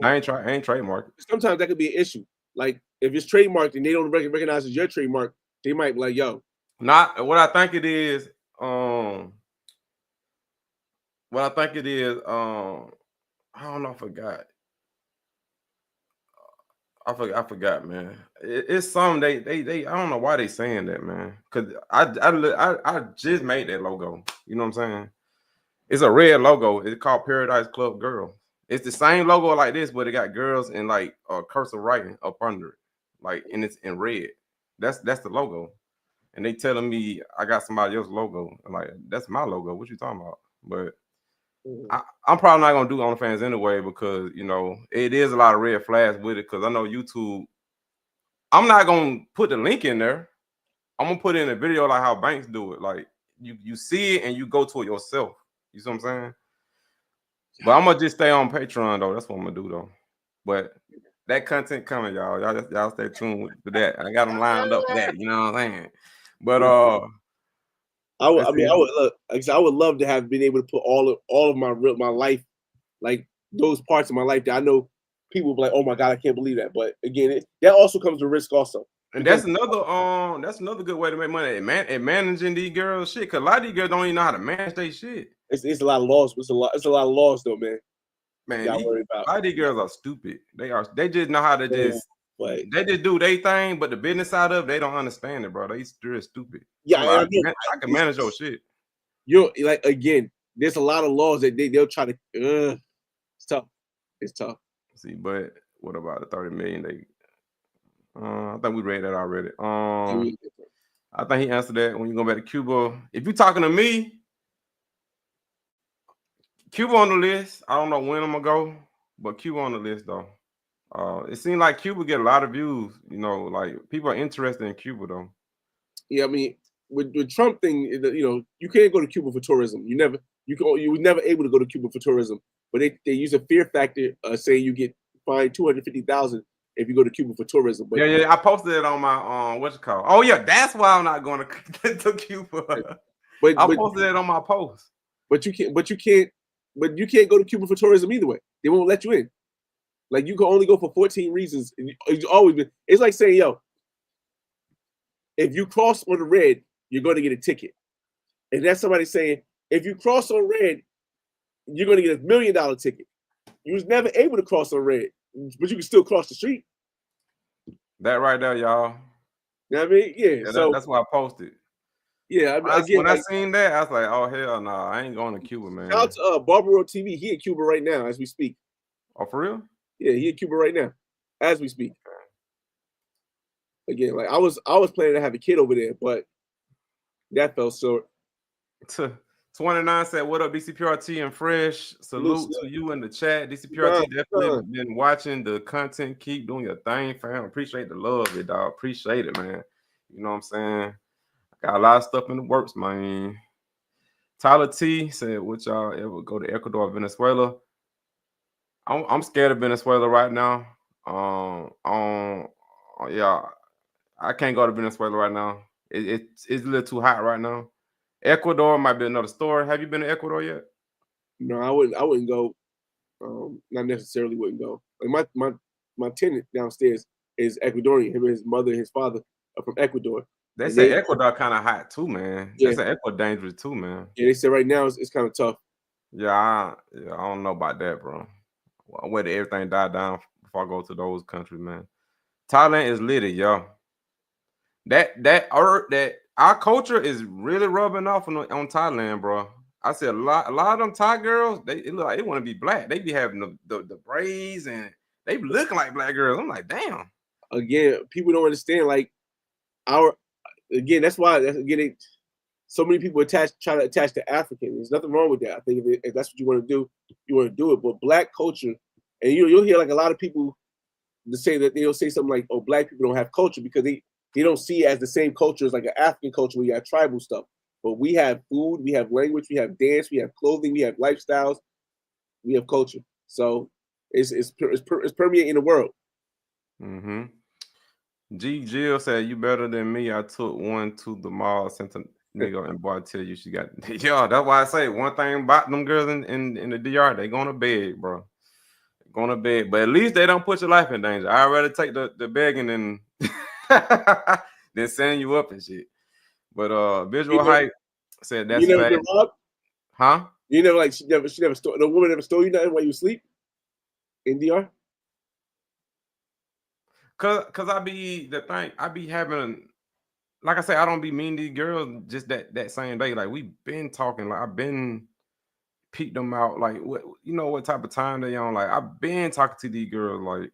I ain't trademark. Sometimes that could be an issue. Like if it's trademarked and they don't recognize it's your trademark, they might be like, "Yo." Not what I think it is. What I think it is. I don't know. I forgot, man. It's something they. I don't know why they saying that, man. Cause I just made that logo. You know what I'm saying? It's a red logo. It's called Paradise Club Girl. It's the same logo like this, but it got girls in like cursive writing up under it, like, and it's in red. That's the logo. And they telling me I got somebody else's logo. I'm like, that's my logo. What you talking about? But I'm probably not gonna do OnlyFans anyway because it is a lot of red flags with it. Because I know YouTube. I'm not gonna put the link in there. I'm gonna put it in a video like how Banks do it. Like you see it and you go to it yourself. You see what I'm saying? But I'm gonna just stay on Patreon though. That's what I'm gonna do though. But that content coming, y'all. Y'all stay tuned for that. I got them lined up for that. You know what I'm saying? But I would love to have been able to put all of my life, like those parts of my life that I know people will be like, "Oh my God, I can't believe that." But again, that also comes with risk also. And that's another good way to make money. And managing these girls shit, because a lot of these girls don't even know how to manage their shit. It's a lot of laws. It's a lot of laws though, man. Man, a lot of these girls are stupid. They just know how to they just do their thing, but the business side of it, they don't understand it, bro. They're stupid. Yeah, I can manage your shit. You're like, again, there's a lot of laws that they'll try to. It's tough. It's tough. See, but what about the 30 million? I think we read that already. I think he answered that when you go back to Cuba. If you're talking to me, Cuba on the list. I don't know when I'm gonna go, but Cuba on the list though. It seems like Cuba get a lot of views. Like people are interested in Cuba though. Yeah, I mean, with Trump thing, you can't go to Cuba for tourism. You were never able to go to Cuba for tourism, but they use a fear factor, saying you get fined $250,000 if you go to Cuba for tourism. But yeah, I posted it on my what's it called? Oh yeah, that's why I'm not going to Cuba. But I posted it on my post. But you can't go to Cuba for tourism either way. They won't let you in. Like you can only go for 14 reasons. It's like saying, yo, if you cross on the red, you're going to get a ticket. And that's somebody saying, if you cross on red, you're going to get $1 million ticket. You was never able to cross on red, but you can still cross the street. That right there, y'all. You know what I mean? Yeah. So that's why I posted. Yeah. When I seen that, I was like, oh hell no, I ain't going to Cuba, man. Shout out to Barbaro TV. He in Cuba right now as we speak. Oh, for real? Yeah, he in Cuba right now as we speak. Again, like I was planning to have a kid over there, but that fell short. 29 said, "What up, DCPRT and Fresh? Salute to you in the chat. DCPRT definitely been watching the content. Keep doing your thing, fam. Appreciate the love, it dog. Appreciate it, man. You know what I'm saying? I got a lot of stuff in the works, man. Tyler T said, "Would y'all ever go to Ecuador or Venezuela?" I'm scared of Venezuela right now. Yeah, I can't go to Venezuela right now. It's a little too hot right now. Ecuador might be another story. Have you been to Ecuador yet? No, I wouldn't go. Not necessarily wouldn't go. Like my tenant downstairs is Ecuadorian. Him and his mother and his father are from Ecuador. They And say Ecuador kind of hot too, man. Yeah. They say Ecuador dangerous too, man. Yeah, they said right now it's kind of tough. Yeah, I don't know about that, bro. I wait till everything die down before I go to those countries, man. Thailand is litty, yo. That our culture is really rubbing off on Thailand, bro. I said a lot of them Thai girls, it look like they want to be black. They be having the braids and they be looking like black girls. I'm like, damn. Again, people don't understand. Like that's why so many people try to attach to African. There's nothing wrong with that. I think if that's what you want to do, you want to do it. But black culture, and you'll hear like a lot of people to say that they'll say something like, "Oh, black people don't have culture," because they don't see it as the same culture as like an African culture where you have tribal stuff. But we have food, we have language, we have dance, we have clothing, we have lifestyles, we have culture. So it's permeating the world. Mm-hmm. G Jill said, "You better than me. I took one to the mall, sent a nigga, and boy, I tell you, she got yeah. That's why I say one thing about them girls in the DR, they going to bed, bro. Going to bed, but at least they don't put your life in danger. I'd rather take the begging than than setting you up and shit. But visual hype said that's you never fact. been robbed? Huh? You never like she never stole, the woman never stole you nothing while you sleep in DR? Cause I be having, like I say, I don't be mean to these girls just that same day. Like we been talking, like I've been peeked them out, like what type of time they on. Like I've been talking to these girls, like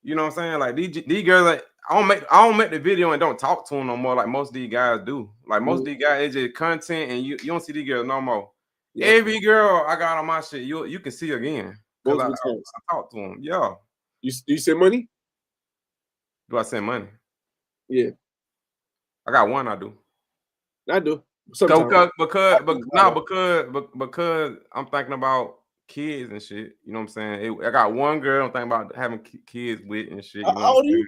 you know what I'm saying. Like these girls, like I don't make the video and don't talk to them no more. Like most of these guys do. Like most of these guys, it's just content, and you don't see these girls no more. Yeah. Every girl I got on my shit, you can see again because I talk to them. Yeah. You send money? Do I send money? Yeah. I got one. I do. I do. Because I'm thinking about kids and shit. You know what I'm saying? I got one girl I'm thinking about having kids with and shit. You know how old are you?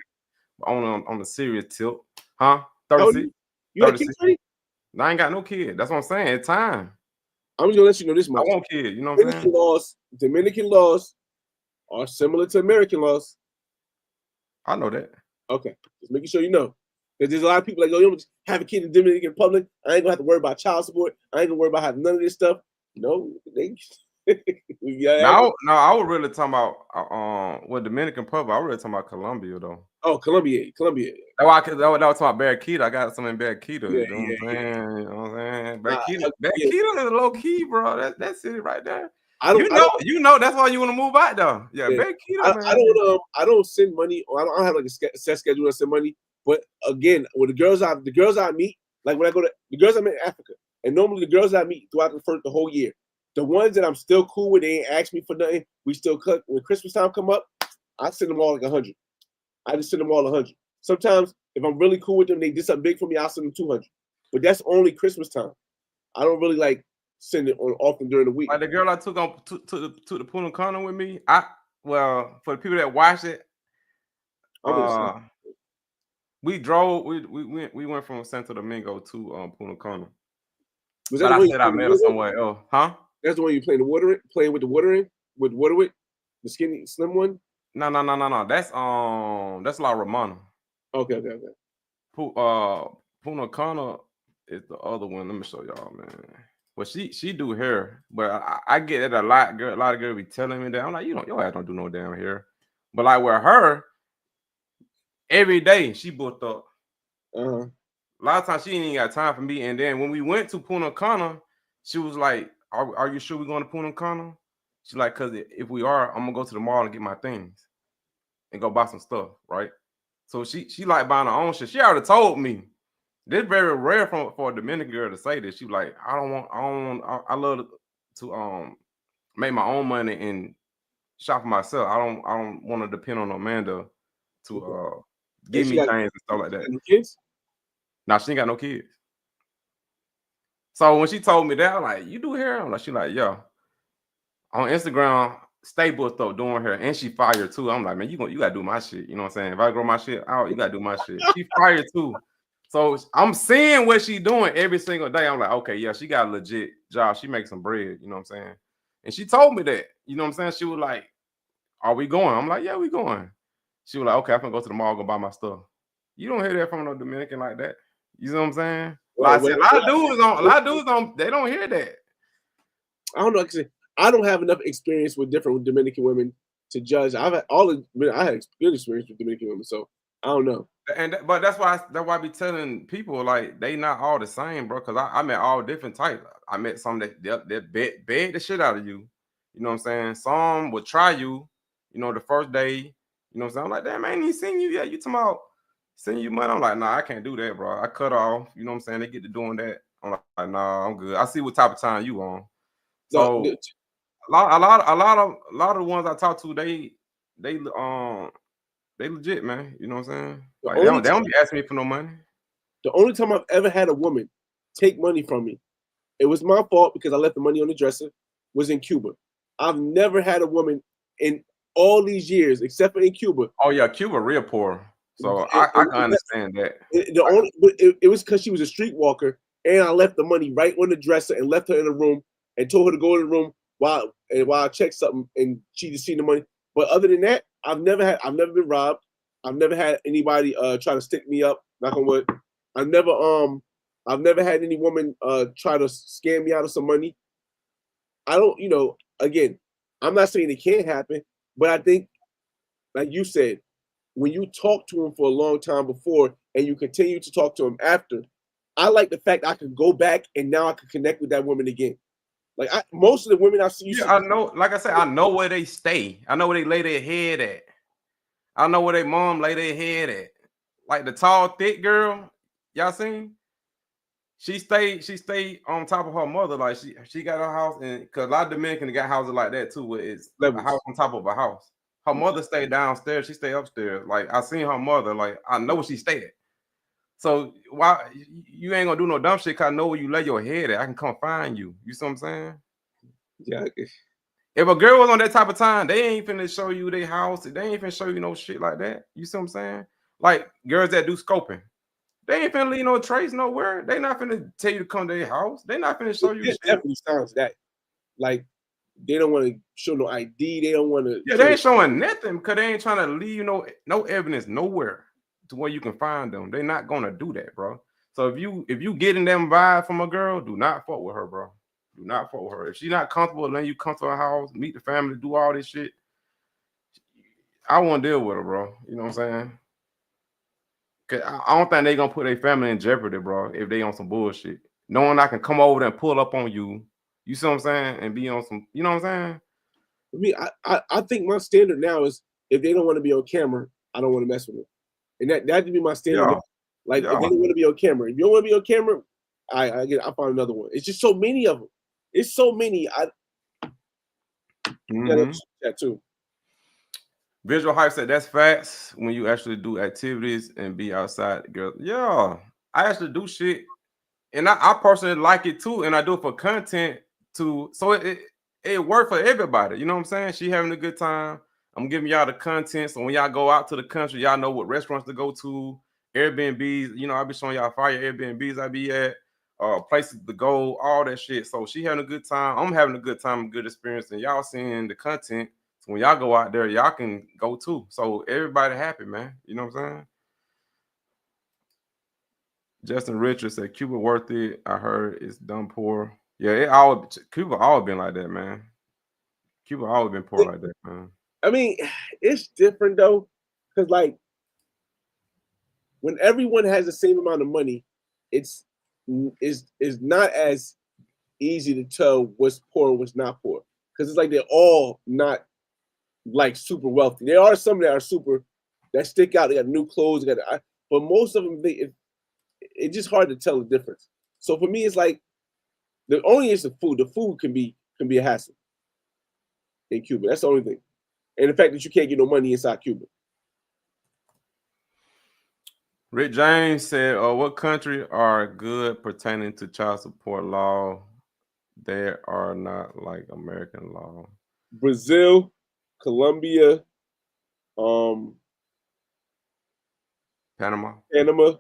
On the serious tip. Huh? 36. You got kids already? I ain't got no kid. That's what I'm saying. It's time. I'm just gonna let you know this much. I want kids. You know what I'm saying? Dominican laws are similar to American laws. I know that. Okay. Just making sure you know. Because there's a lot of people like, you don't have a kid in the Dominican Republic. I ain't gonna have to worry about child support. I ain't gonna worry about having none of this stuff. No, they No, I was really talking about Dominican Republic. I was really talking about Colombia though. Oh, Colombia. That was talking about Barracuda. I got some in Barracuda. Yeah, you know what I'm saying? Barracuda is low key, bro. That's it right there. You know that's why you want to move out though. Yeah, Barracuda. I don't send money, or I don't have like a set schedule to send money. But again, with the girls I meet, like when I go to the girls I met in Africa, and normally the girls I meet throughout the whole year, the ones that I'm still cool with, they ain't ask me for nothing. We still cook. When Christmas time come up, I send them all like 100. I just send them all 100. Sometimes if I'm really cool with them, they did something big for me, I'll send them 200. But that's only Christmas time. I don't really like send it on often during the week. Like the girl I took on to the Punta Cana with me, for the people that watched it, we drove. We went from Santo Domingo to Punta Cana. But I said I met her somewhere else, huh? That's the one you playing with the water with the skinny slim one. No. That's La Romana. Okay. Punta Cana is the other one. Let me show y'all, man. Well, she do hair, but I get it a lot. A lot of girls be telling me that. I'm like, your ass don't do no damn hair. But like with her, every day she booked up. A lot of times she ain't even got time for me. And then when we went to Punta Cana, she was like, "Are you sure we're going to Punta Cana?" She's like, "Cause if we are, I'm gonna go to the mall and get my things and go buy some stuff, right?" So she like buying her own shit. She already told me. This very rare for a Dominican girl to say this. She was like, I love to make my own money and shop for myself. I don't want to depend on Amanda to give me things and stuff like that. No kids? Nah, she ain't got no kids. So when she told me that, I'm like, you do hair? I'm like, she like, yeah. On Instagram, stable stuff doing her, and she fired too. I'm like, man, you gotta do my shit. You know what I'm saying? If I grow my shit out, you gotta do my shit. She fired too. So I'm seeing what she doing every single day. I'm like, okay, yeah, she got a legit job. She makes some bread, you know what I'm saying? And she told me that, you know what I'm saying? She was like, are we going? I'm like, yeah, we going. She was like, okay, I'm gonna go to the mall, go buy my stuff. You don't hear that from no Dominican like that. You know what I'm saying? Like I said, a lot of dudes on, they don't hear that. I don't know. I don't have enough experience with different Dominican women to judge. I had good experience with Dominican women, so I don't know. But that's why I be telling people like they not all the same, bro. Because I met all different types. I met some that beg the shit out of you. You know what I'm saying? Some would try you. You know, the first day. You know what I'm saying? I'm like, damn, I ain't even seen you yet. You talking about sending you money? I'm like, nah, I can't do that, bro. I cut off. You know what I'm saying? They get to doing that. I'm like, nah, I'm good. I see what type of time you on. So a lot of the ones I talk to, they legit, man. You know what I'm saying? Like they don't be asking me for no money. The only time I've ever had a woman take money from me, it was my fault because I left the money on the dresser, was in Cuba. I've never had a woman in all these years, except for in Cuba. Oh yeah, Cuba real poor. So I can understand that. It was because she was a streetwalker, and I left the money right on the dresser and left her in the room and told her to go in the room while I checked something, and she just seen the money. But other than that, I've never been robbed. I've never had anybody try to stick me up. Knock on wood. I've never had any woman try to scam me out of some money. I don't, again, I'm not saying it can't happen, but I think, like you said, when you talk to him for a long time before and you continue to talk to him after, I like the fact I could go back and now I could connect with that woman again. Like most of the women I see, I know. Like I said, I know where they stay. I know where they lay their head at. I know where their mom lay their head at. Like the tall, thick girl, y'all seen? She stayed on top of her mother. Like she got her house, and because a lot of Dominicans got houses like that too, where it's a house on top of a house. Her mother stayed downstairs. She stayed upstairs. Like I seen her mother. Like I know where she stayed. So why you ain't gonna do no dumb shit? Cause I know where you lay your head at. I can come find you. You see what I'm saying? Yeah. If a girl was on that type of time, they ain't finna show you their house. They ain't finna show you no shit like that. You see what I'm saying? Like girls that do scoping, they ain't finna leave no trace nowhere. They not finna tell you to come to their house. They not finna show you shit. Definitely sounds that. Like they don't want to show no ID. They don't want to. Yeah, they ain't showing nothing because they ain't trying to leave you no evidence nowhere to where you can find them. They're not gonna do that, bro. So if you getting them vibe from a girl, do not fuck with her, bro. Do not fuck with her. If she's not comfortable, letting you come to her house, meet the family, do all this shit, I won't deal with her, bro. You know what I'm saying? Cause I don't think they gonna put their family in jeopardy, bro, if they on some bullshit. Knowing I can come over there and pull up on you, you see what I'm saying, and be on some, you know what I'm saying? For me, I think my standard now is if they don't want to be on camera, I don't want to mess with them, and that would be my standard. Yeah. Like if they don't want to be on camera, if you don't want to be on camera, I find another one. It's just so many of them. It's so many. That too. Visual Hype said that's facts when you actually do activities and be outside, girl. Yeah, I actually do shit, and I personally like it too, and I do it for content too. So it works for everybody. You know what I'm saying? She having a good time. I'm giving y'all the content, so when y'all go out to the country, y'all know what restaurants to go to, Airbnbs. You know, I'll be showing y'all fire Airbnbs I be at, places to go, all that shit. So she having a good time. I'm having a good time, good experience, and y'all seeing the content. So when y'all go out there, y'all can go too. So everybody happy, man. You know what I'm saying? Justin Richards said Cuba worth it. I heard it's dumb poor. Yeah, Cuba always been like that, man. Cuba always been poor like that, man. I mean, it's different though, because like when everyone has the same amount of money, it's not as easy to tell what's poor and what's not poor, because it's like they're all not like super wealthy. There are some that are super that stick out. They got new clothes, but most of them it's just hard to tell the difference. So for me, it's like the only is the food. The food can be a hassle in Cuba. That's the only thing, and the fact that you can't get no money inside Cuba. Rick James said, what country are good pertaining to child support law? They are not like American law. Brazil, Colombia, Panama. Panama.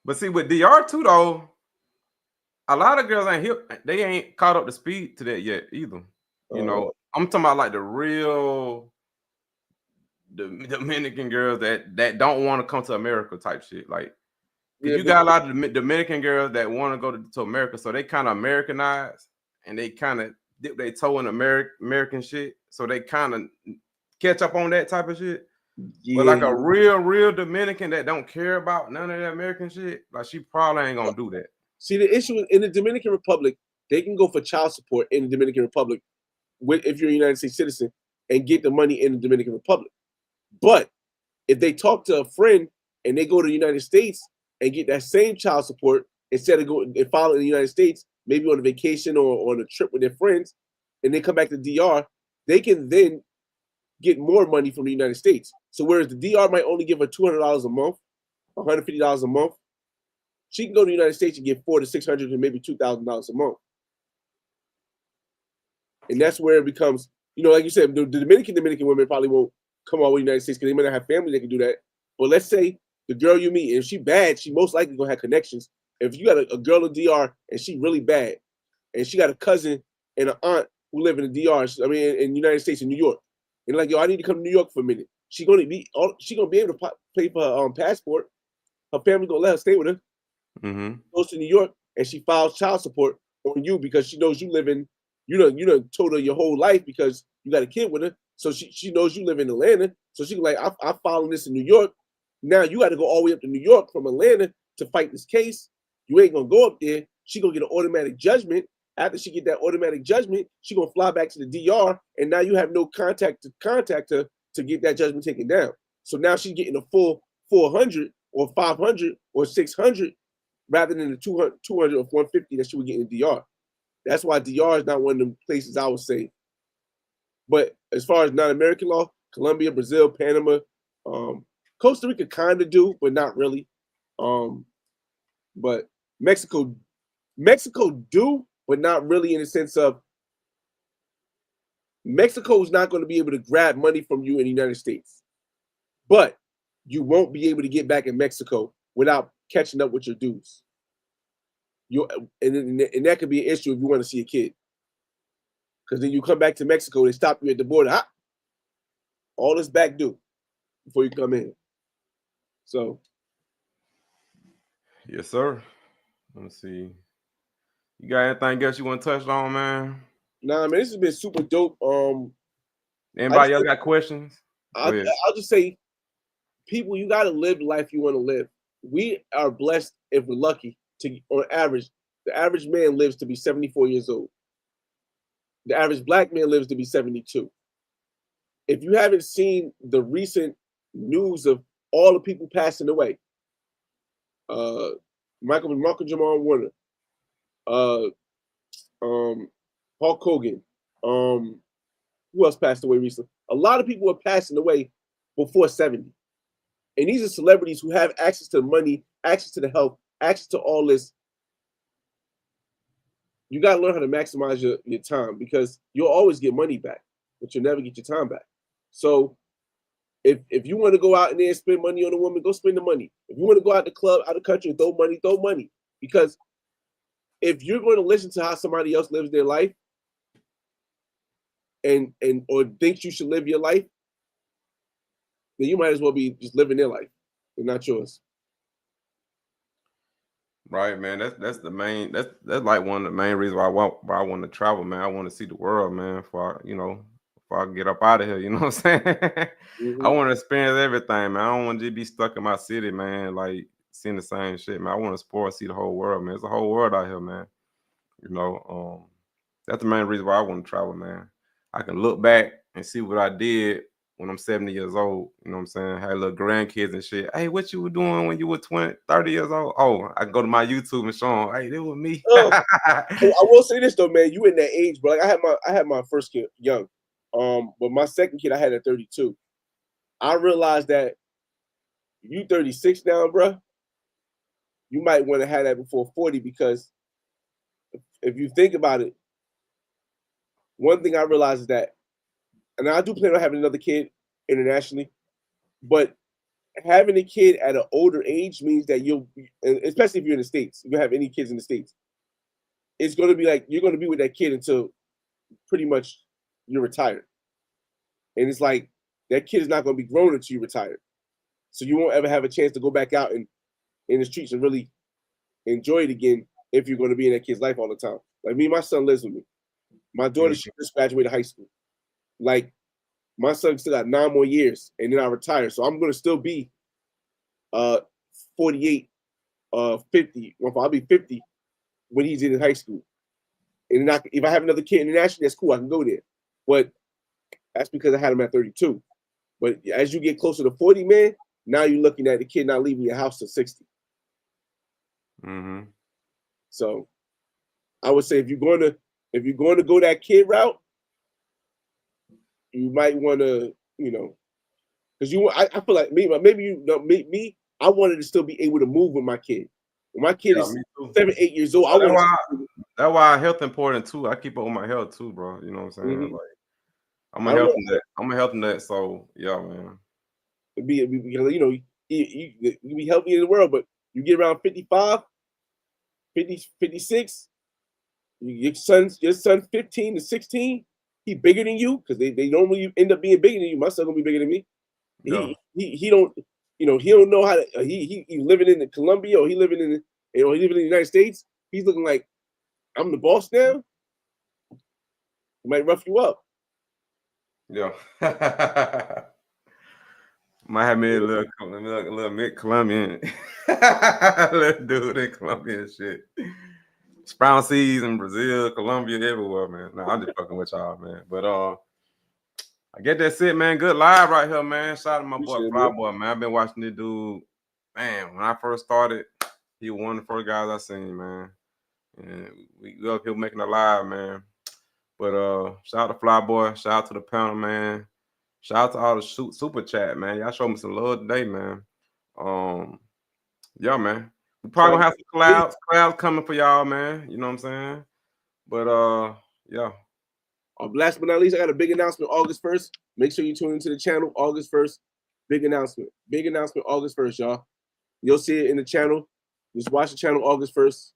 But see, with DR too, though, a lot of girls ain't hip. They ain't caught up to speed to that yet either. You know, I'm talking about like the real Dominican girls that don't want to come to America type shit. Like, because you got a lot of Dominican girls that want to go to America, so they kind of Americanized and they kind of dip their toe in American shit, so they kind of catch up on that type of shit. Yeah. But like a real Dominican that don't care about none of that American shit, like she probably ain't gonna do that. See, the issue in the Dominican Republic, they can go for child support in the Dominican Republic if you're a United States citizen and get the money in the Dominican Republic. But if they talk to a friend and they go to the United States and get that same child support instead of going and following the United States, maybe on a vacation or on a trip with their friends, and they come back to DR, they can then get more money from the United States. So whereas the DR might only give her $200 a month, $150 a month, she can go to the United States and get $400 to $600 to maybe $2,000 a month. And that's where it becomes, like you said, the Dominican women probably won't come out with the United States because they might not have family that can do that. But let's say the girl you meet, if she bad, she most likely gonna have connections. If you got a girl in DR and she really bad, and she got a cousin and an aunt who live in the DR, in the United States, in New York, and like, yo, I need to come to New York for a minute. She gonna be able to pay for her passport. Her family gonna let her stay with her. Mm-hmm. Goes to New York and she files child support on you because she knows you live in, you done told her your whole life because you got a kid with her. So she knows you live in Atlanta. So she like, I'm filing this in New York. Now you got to go all the way up to New York from Atlanta to fight this case. You ain't gonna go up there. She gonna get an automatic judgment. After she get that automatic judgment, she gonna fly back to the DR, and now you have no contact to contact her to get that judgment taken down. So now she's getting a full 400 or 500 or 600 rather than the 200 or 150 that she would get in the DR. That's why DR is not one of the places I would say. But as far as non-American law, Colombia, Brazil, Panama, Costa Rica kind of do, but not really. But Mexico do, but not really, in the sense of Mexico is not going to be able to grab money from you in the United States. But you won't be able to get back in Mexico without catching up with your dues. And that could be an issue if you want to see a kid. Because then you come back to Mexico, they stop you at the border. All this back due before you come in. So. Yes, sir. Let's see. You got anything else you want to touch on, man? Nah, man, this has been super dope. Anybody else got questions? I'll just say, people, you got to live the life you want to live. We are blessed, if we're lucky, to, on average, the average man lives to be 74 years old. The average black man lives to be 72. If you haven't seen the recent news of all the people passing away, Michael Jamal Warner, Hulk Hogan, who else passed away recently? A lot of people are passing away before 70. And these are celebrities who have access to the money, access to the health, access to all this. You got to learn how to maximize your time, because you'll always get money back, but you'll never get your time back. So if you want to go out in there and spend money on a woman, go spend the money. If you want to go out the club, out of the country and throw money. Because if you're going to listen to how somebody else lives their life and or thinks you should live your life, then you might as well be just living their life and not yours. Right, man. That's the main. That's like one of the main reasons why I want to travel, man. I want to see the world, man. Before I get up out of here, you know what I'm saying? Mm-hmm. I want to experience everything, man. I don't want to just be stuck in my city, man. Like seeing the same shit, man. I want to explore and see the whole world, man. It's a whole world out here, man. That's the main reason why I want to travel, man. I can look back and see what I did when I'm 70 years old, you know what I'm saying? Had little grandkids and shit. Hey, what you were doing when you were 30 years old? Oh, I can go to my YouTube and show them, hey, that was me. I will say this though, man, you in that age, bro. Like I had my first kid young. But my second kid I had at 32. I realized that you 36 now, bro. You might want to have that before 40 because if you think about it, one thing I realized is that, and I do plan on having another kid internationally, but having a kid at an older age means that you'll, especially if you're in the States, if you have any kids in the States, it's going to be like you're going to be with that kid until pretty much you're retired. And it's like that kid is not going to be grown until you retire. So you won't ever have a chance to go back out and in the streets and really enjoy it again if you're going to be in that kid's life all the time. Like me, my son lives with me. My daughter, she just graduated high school. Like my son still got 9 more years and then I retire. So I'm going to still be 48, 50. Well, I'll be 50 when he's in high school. And then if I have another kid internationally, that's cool. I can go there. But that's because I had him at 32. But as you get closer to 40, man, now you're looking at the kid not leaving your house till 60. Mm-hmm. So I would say if you're going to go that kid route, you might want to, because I feel like maybe you know me. I wanted to still be able to move with my kid. When my kid is 7, 8 years old, that's why health important too. I keep up with my health too, bro. You know what I'm saying? Mm-hmm. Like I'm a health nut. I'm a health nut. So yeah, man. You be healthy in the world, but you get around 55, 50, 56, your son 15 to 16, he bigger than you because they normally end up being bigger than you. My son gonna be bigger than me. Yeah. He don't he don't know how to he living in Colombia or he living in he living in the United States. He's looking like I'm the boss now. He might rough you up. Yeah. Might have me a little mid-Colombian. Little dude in Colombian shit. Brown seas in Brazil, Colombia, everywhere, man. Nah, I'm just fucking with y'all, man. But I get that's it, man. Good live right here, man. Shout out to my boy Flyboy, man. I've been watching this dude. Man, when I first started, he was one of the first guys I seen, man. And we up here making a live, man. But shout out to Flyboy, shout out to the panel, man. Shout out to all the super chat, man. Y'all showed me some love today, man. Yeah, man. We probably gonna have some clouds coming for y'all, man. You know what I'm saying? But yeah. Last but not least, I got a big announcement August 1st. Make sure you tune into the channel August 1st. Big announcement. Big announcement August 1st, y'all. You'll see it in the channel. Just watch the channel August 1st.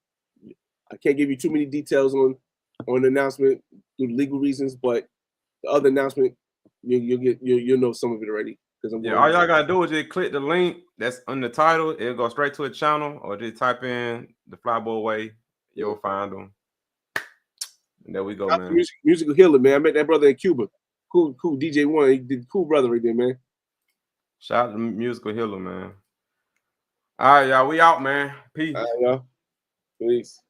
I can't give you too many details on the announcement due to legal reasons, but the other announcement, you'll know some of it already. Yeah, all y'all gotta do is just click the link that's on the title. It'll go straight to a channel, or just type in the Flyboy Way. You'll find them. And there we go, man. Musical healer, man. I met that brother in Cuba. Cool DJ One. He did cool brother right there, man. Shout out to Musical Healer, man. All right, y'all. We out, man. Peace. All right, y'all. Peace.